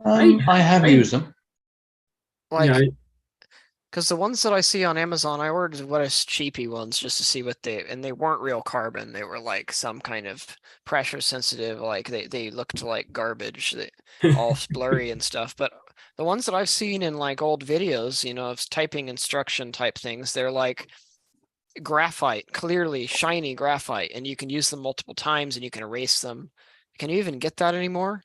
I have used them. Like, because the ones that I see on Amazon, I ordered what is cheapy ones just to see what and they weren't real carbon. They were like some kind of pressure sensitive, like they looked like garbage, all blurry and stuff. But the ones that I've seen in like old videos, of typing instruction type things, they're like graphite, clearly shiny graphite, and you can use them multiple times and you can erase them. Can you even get that anymore?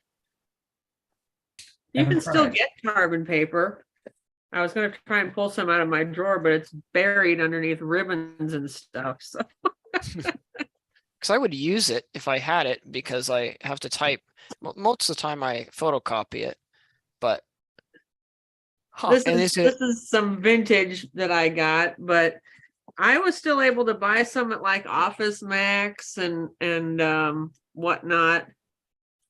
You can still get carbon paper. I was going to try and pull some out of my drawer, but it's buried underneath ribbons and stuff. So, because I would use it if I had it, because I have to type most of the time. I photocopy it, but this is some vintage that I got, but I was still able to buy some at like Office Max and whatnot.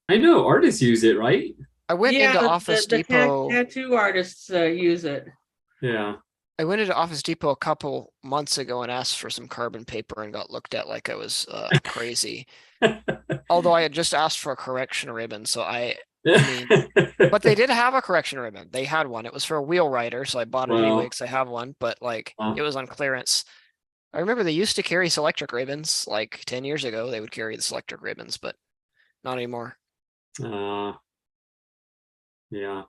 I know artists use it, right? I went into Office Depot. Tattoo artists use it. Yeah. I went into Office Depot a couple months ago and asked for some carbon paper and got looked at like I was crazy. Although I had just asked for a correction ribbon, so I mean, but they did have a correction ribbon. They had one. It was for a wheel writer, so I bought it anyway because I have one. But like, it was on clearance. I remember they used to carry Selectric ribbons like 10 years ago. They would carry the Selectric ribbons, but not anymore. Yeah,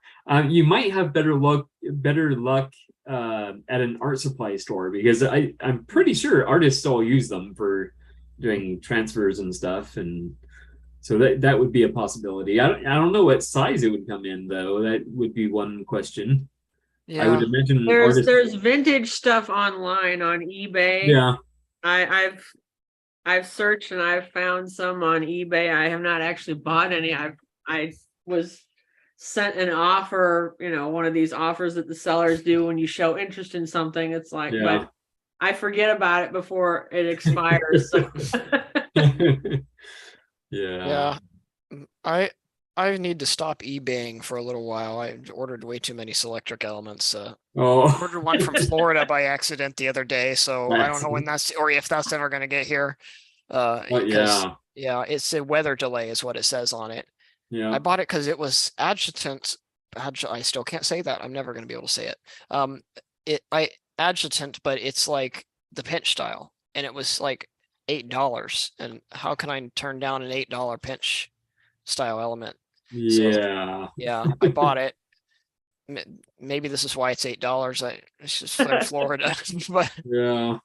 you might have better luck at an art supply store, because I'm pretty sure artists still use them for doing transfers and stuff, and so that would be a possibility. I don't know what size it would come in though. That would be one question. Yeah. I would imagine there's vintage stuff online on eBay. Yeah, I've searched and I've found some on eBay. I have not actually bought any. I was sent an offer, one of these offers that the sellers do when you show interest in something. It's like, but I forget about it before it expires. So. Yeah. I need to stop eBaying for a little while. I ordered way too many Selectric elements. I ordered one from Florida by accident the other day, so I don't know when that's, or if that's ever going to get here. It's a weather delay is what it says on it. Yeah. I bought it because it was adjutant. I still can't say that. I'm never going to be able to say it. Adjutant, but it's like the pinch style, and it was like $8. And how can I turn down an $8 pinch style element? Yeah. So, I bought it. Maybe this is why it's $8. It's just from Florida, but yeah.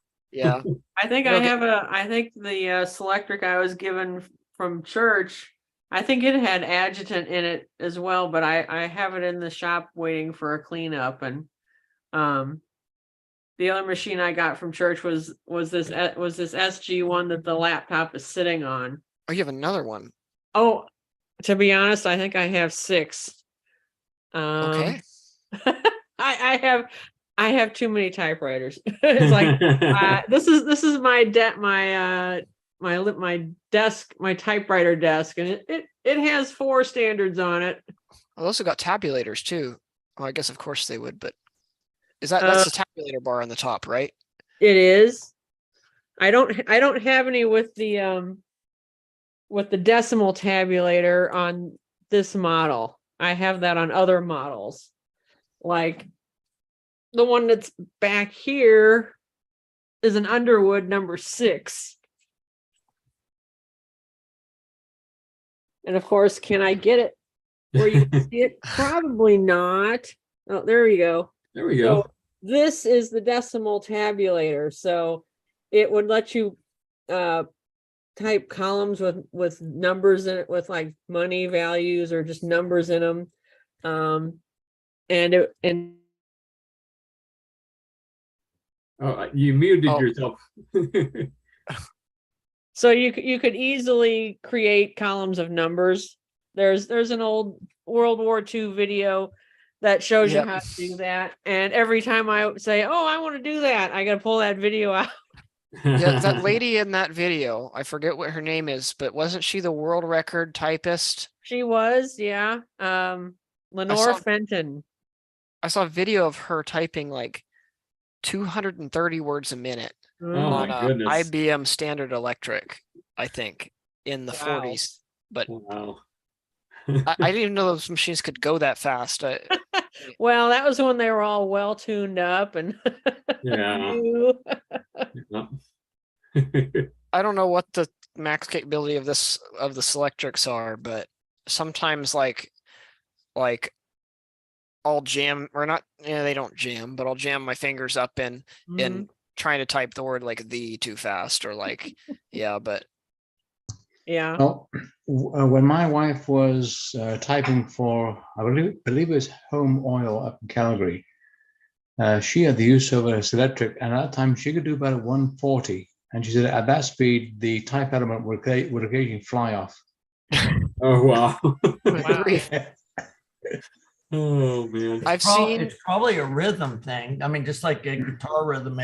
I think I think the Selectric I was given from church I think it had adjutant in it as well, but I have it in the shop waiting for a cleanup. And the other machine I got from church was this SG1 that the laptop is sitting on. Oh, you have another one. Oh, to be honest, I think I have 6. Okay. I have too many typewriters. It's like this is my desk, my typewriter desk, and it has 4 standards on it. I also got tabulators too. Well, I guess of course they would, but that's the tabulator bar on the top, right? It is. I don't have any with the decimal tabulator on this model. I have that on other models. Like the one that's back here is an Underwood number 6. And of course, can I get it where you can see it? Probably not. Oh, there we go. There we go. So this is the decimal tabulator. So it would let you type columns with numbers in it, with like money values or just numbers in them. Oh, you muted yourself. So you could easily create columns of numbers. There's an old World War II video that shows you how to do that. And every time I say, "Oh, I want to do that," I got to pull that video out. Yeah, that lady in that video, I forget what her name is, but wasn't she the world record typist? She was, yeah. Lenore Fenton. I saw a video of her typing like 230 words a minute on my a goodness. IBM Standard Electric, I think, in the 40s. But wow. I didn't even know those machines could go that fast. Well, that was when they were all well tuned up and Yeah. I don't know what the max capability of the Selectrics are, but sometimes like I'll jam or not, they don't jam, but I'll jam my fingers up in trying to type the word like "the" too fast or like but yeah. Well, when my wife was typing for, I believe it was Home Oil up in Calgary, she had the use of a Selectric, and at that time she could do about 140. And she said at that speed, the type element would occasionally fly off. Oh, wow. Wow. Oh, man. It's probably a rhythm thing. I mean, just like a guitar rhythm,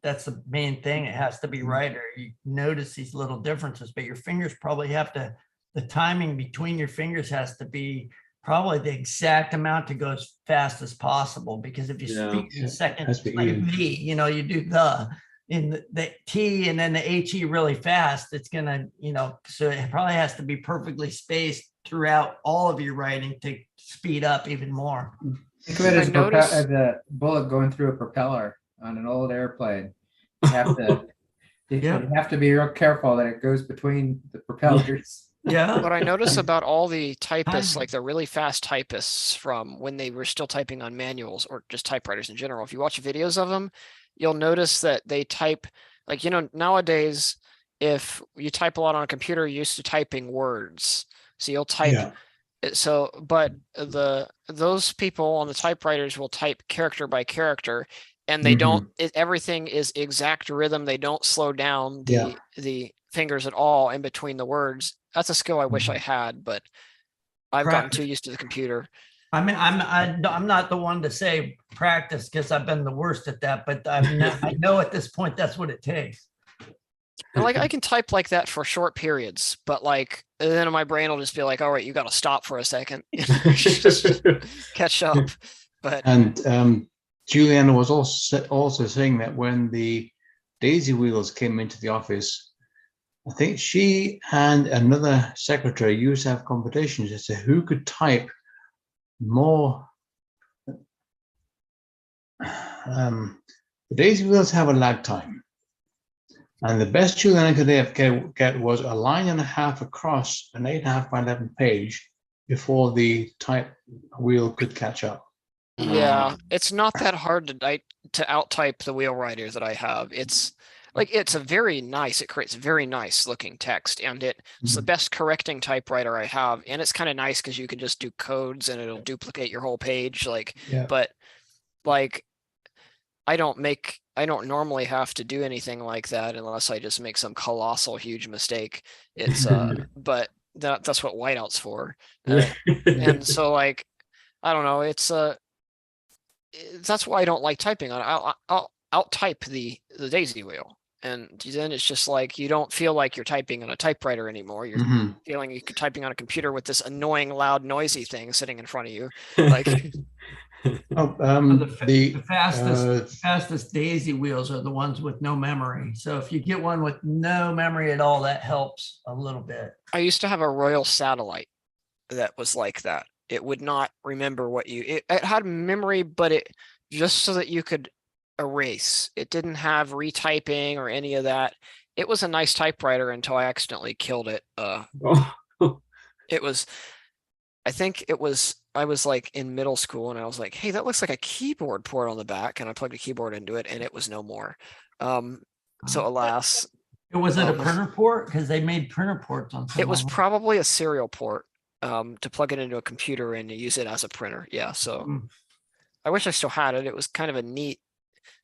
that's the main thing. It has to be right, or you notice these little differences, but your fingers probably the timing between your fingers has to be probably the exact amount to go as fast as possible. Because if you speak in second, like V, you do the T and then the HE really fast, it's gonna, so it probably has to be perfectly spaced throughout all of your writing to speed up even more. Think of it as a bullet going through a propeller on an old airplane. You have to you have to be real careful that it goes between the propellers. Yeah. What I notice about all the typists, like the really fast typists from when they were still typing on manuals or just typewriters in general, if you watch videos of them, you'll notice that they type like, nowadays, if you type a lot on a computer, you're used to typing words. So you'll type. So, but those people on the typewriters will type character by character, and they don't. Everything is exact rhythm. They don't slow down the fingers at all in between the words. That's a skill I wish I had, but I've gotten too used to the computer. I mean, I'm not the one to say practice because I've been the worst at that, but I know at this point that's what it takes. And like I can type like that for short periods, but like then my brain will just be like, "All right, you got to stop for a second, just catch up." But Juliana was also saying that when the daisy wheels came into the office, I think she and another secretary used to have competitions as to who could type more. The daisy wheels have a lag time. And the best Juliana could get was a line and a half across an 8.5 by 11 page before the type wheel could catch up. Yeah, it's not that hard to out type the wheel writer that I have. like it's a very nice, it creates very nice looking text, and it's the best correcting typewriter I have. And it's kind of nice because you can just do codes and it'll duplicate your whole page. Like, but like I don't normally have to do anything like that unless I just make some colossal huge mistake. It's but that's what whiteout's for. And so like, I don't know, it's that's why I don't like typing on it. I'll type the daisy wheel, and then it's just like you don't feel like you're typing on a typewriter anymore. You're feeling you're typing on a computer with this annoying, loud, noisy thing sitting in front of you. Like the fastest daisy wheels are the ones with no memory. So if you get one with no memory at all, that helps a little bit. I used to have a Royal Satellite that was like that. It would not remember what it had memory, but it just so that you could erase. It didn't have retyping or any of that. It was a nice typewriter until I accidentally killed it. It was, I think it was, I was like in middle school and I was like, hey, that looks like a keyboard port on the back. And I plugged a keyboard into it and it was no more. So alas. Was it a printer port? Because they made printer ports on some It was probably a serial port to plug it into a computer and to use it as a printer. Yeah. So I wish I still had it. It was kind of a neat,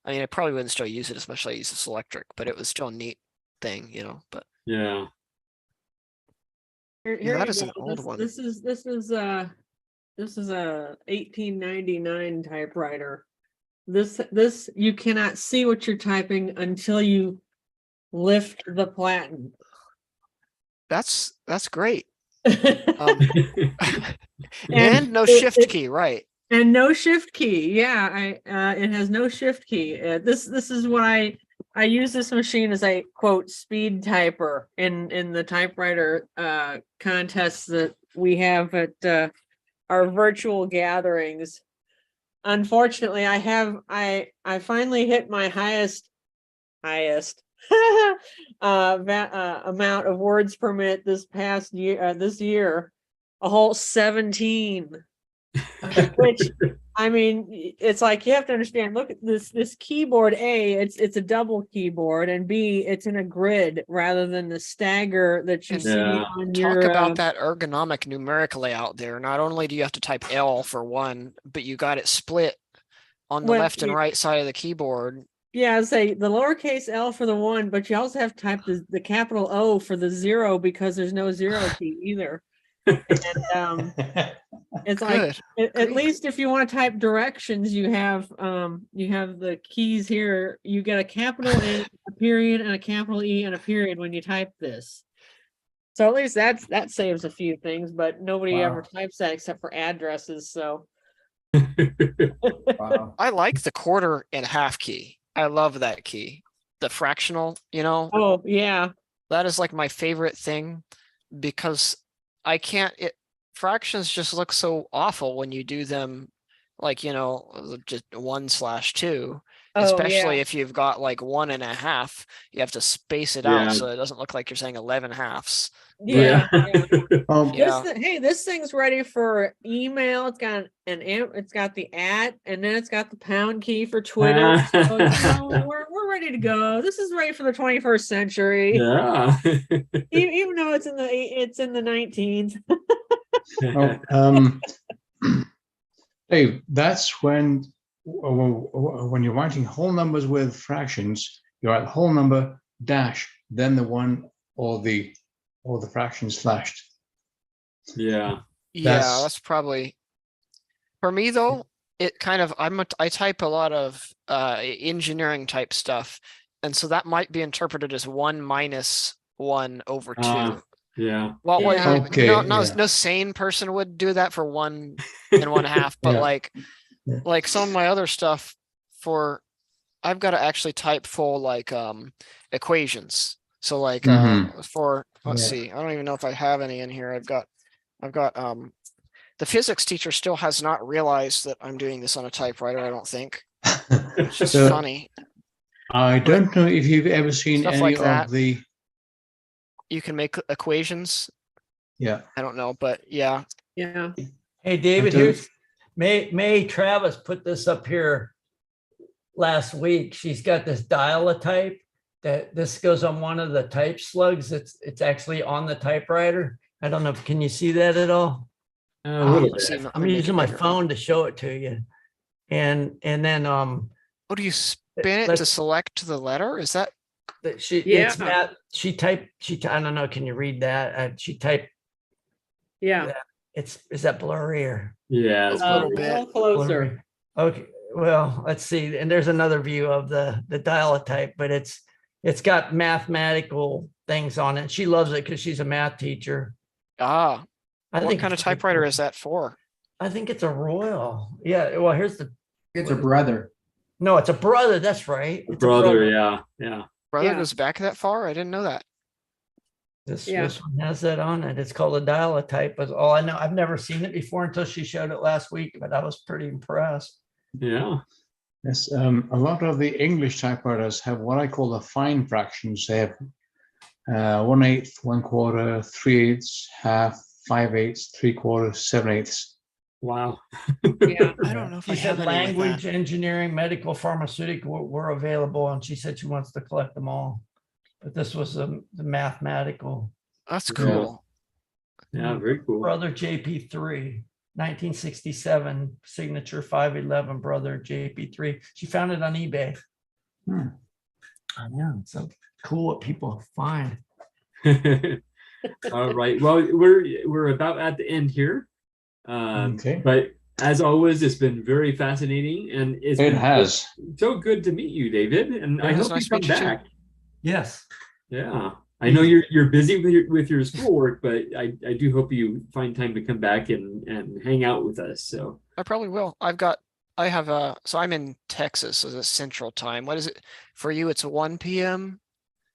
I mean, I probably wouldn't still use it, especially I use this electric, but it was still a neat thing, you know, but Here that you is go. an old one. This is a 1899 typewriter. This you cannot see what you're typing until you lift the platen. That's great. And no shift key, right? And no shift key. Yeah, it has no shift key. This is what I use this machine as a quote speed typer in the typewriter contests that we have at our virtual gatherings. Unfortunately, I finally hit my highest amount of words per minute this past year. This year, a whole 17. Which, I mean, it's like you have to understand. Look at this keyboard. A, it's a double keyboard, and B, it's in a grid rather than the stagger that you see on your. Talk about that ergonomic numeric layout there. Not only do you have to type L for one, but you got it split on the left and right side of the keyboard. Yeah, say the lowercase L for the one, but you also have to type the capital O for the 0 because there's no 0 key either. And it's like at least if you want to type directions, you have the keys here. You get a capital A, a period, and a capital E and a period when you type this. So at least that saves a few things, but nobody ever types that except for addresses. So I like the quarter and half key. I love that key. The fractional, you know. Oh yeah. That is like my favorite thing because fractions just look so awful when you do them like, you know, just 1/2, especially if you've got like 1.5, you have to space it out so it doesn't look like you're saying 11/2. Yeah. This thing's ready for email. It's got it's got the @ and then it's got the pound key for Twitter. So, you know, we're ready to go. This is ready for the 21st century. Yeah. Even though it's in the 19s. Dave, that's when you're writing whole numbers with fractions, you write whole number dash, then the one or the fractions slashed. Yeah. That's probably for me though. It kind of I type a lot of engineering type stuff, and so that might be interpreted as 1 minus 1 over 2. Yeah. Well, no sane person would do that for 1 and 1/2, but like some of my other stuff I've got to actually type full like equations. So like let's see, I don't even know if I have any in here. I've got the physics teacher still has not realized that I'm doing this on a typewriter, I don't think. It's just funny. I don't know if you've ever seen Stuff any like that. of the. You can make equations. Yeah. I don't know, but yeah. Yeah. Hey, David, here's May Travis put this up here last week. She's got this dial-a-type that this goes on one of the type slugs. It's actually on the typewriter. I don't know. Can you see that at all? A little bit. I'm using my phone to show it to you. And then do you spin it to select the letter? Is that it's Matt, I don't know, can you read that? She typed is that blurry or yeah, it's a little closer. Blurry. Okay, well, let's see. And there's another view of the dial-a-type, but it's got mathematical things on it. She loves it because she's a math teacher. What kind of typewriter is that for? I think it's a Royal. Yeah, well, it's a Brother. No, it's a Brother. That's right. It's Brother, yeah. Brother goes back that far? I didn't know that. This one has that on it. It's called a dial-a-type. Is all I know. I've never seen it before until she showed it last week, but I was pretty impressed. Yeah. Yes, a lot of the English typewriters have what I call the fine fractions. They have 1/8, 1/4, 3/8, half, 5/8, 3/4, 7/8. Wow. Yeah, I don't know if She said language, engineering, medical, pharmaceutical were available, and she said she wants to collect them all. But this was the mathematical. That's cool. Yeah, very cool. Brother JP3, 1967, signature 511, Brother JP3. She found it on eBay. I know, it's so cool what people find. All right. Well, we're about at the end here. But as always, it's been very fascinating, and it has so good to meet you, David. And I hope you come back. Yes. Yeah. I know you're busy with your schoolwork, but I do hope you find time to come back and hang out with us. So I probably will. So I'm in Texas, so it's Central Time. What is it for you? It's 1 p.m.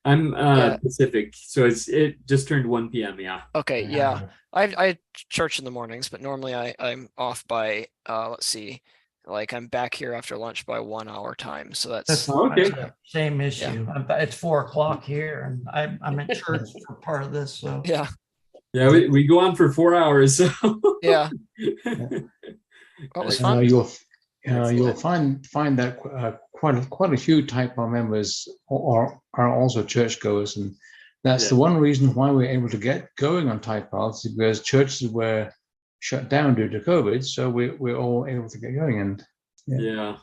I'm Pacific, so it just turned 1 p.m. Yeah. Okay. Yeah. I church in the mornings, but normally I'm off by let's see, like I'm back here after lunch by 1 hour time. So that's okay. Same issue. Yeah. It's 4 o'clock here, and I'm at church for part of this. So yeah. Yeah, we go on for 4 hours. So. Yeah. What was fun? You'll find that quite a few typo members are also churchgoers, and that's the one reason why we're able to get going on Typewriter, because churches were shut down due to COVID, so we're all able to get going. And yeah.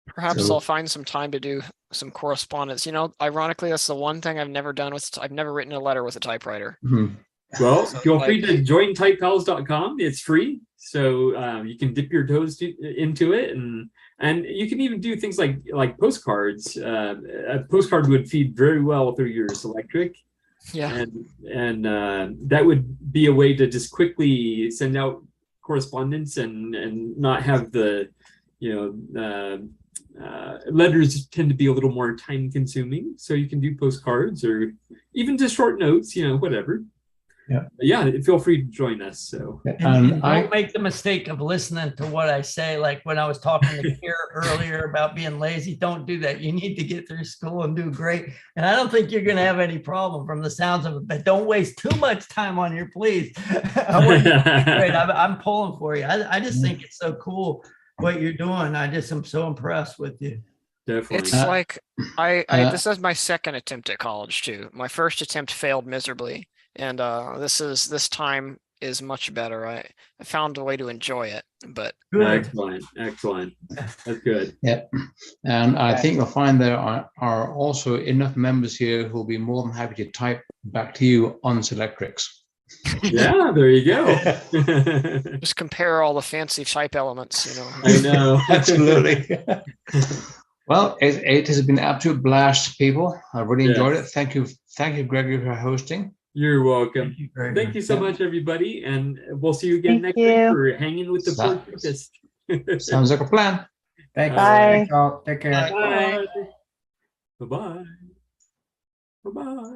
Perhaps I'll find some time to do some correspondence. Ironically, that's the one thing I've never done I've never written a letter with a typewriter. Mm-hmm. Well, feel free to join typepals.com. It's free, so you can dip your toes into it, and you can even do things like postcards. A postcard would feed very well through your Selectric. Yeah, and that would be a way to just quickly send out correspondence and not have the letters tend to be a little more time consuming. So you can do postcards or even just short notes, whatever. Yeah, feel free to join us. So don't make the mistake of listening to what I say. Like when I was talking to Kira earlier about being lazy, don't do that. You need to get through school and do great. And I don't think you're going to have any problem from the sounds of it, but don't waste too much time on your please. I'm pulling for you. I just think it's so cool what you're doing. I'm so impressed with you. Definitely. It's like this is my second attempt at college too. My first attempt failed miserably. And this time is much better. I found a way to enjoy it, but excellent. That's good. Yeah, and I think you'll find there are also enough members here who'll be more than happy to type back to you on Selectrics. Yeah, there you go. Just compare all the fancy type elements, I know. Absolutely. Well, it has been an absolute blast, people. I really enjoyed it. Thank you, Gregory, for hosting. You're welcome. Thank you so much, everybody. And we'll see you again next week for hanging with the Portuguese. Sounds like a plan. Thanks. Bye. Take care. Bye. Bye-bye. Bye-bye.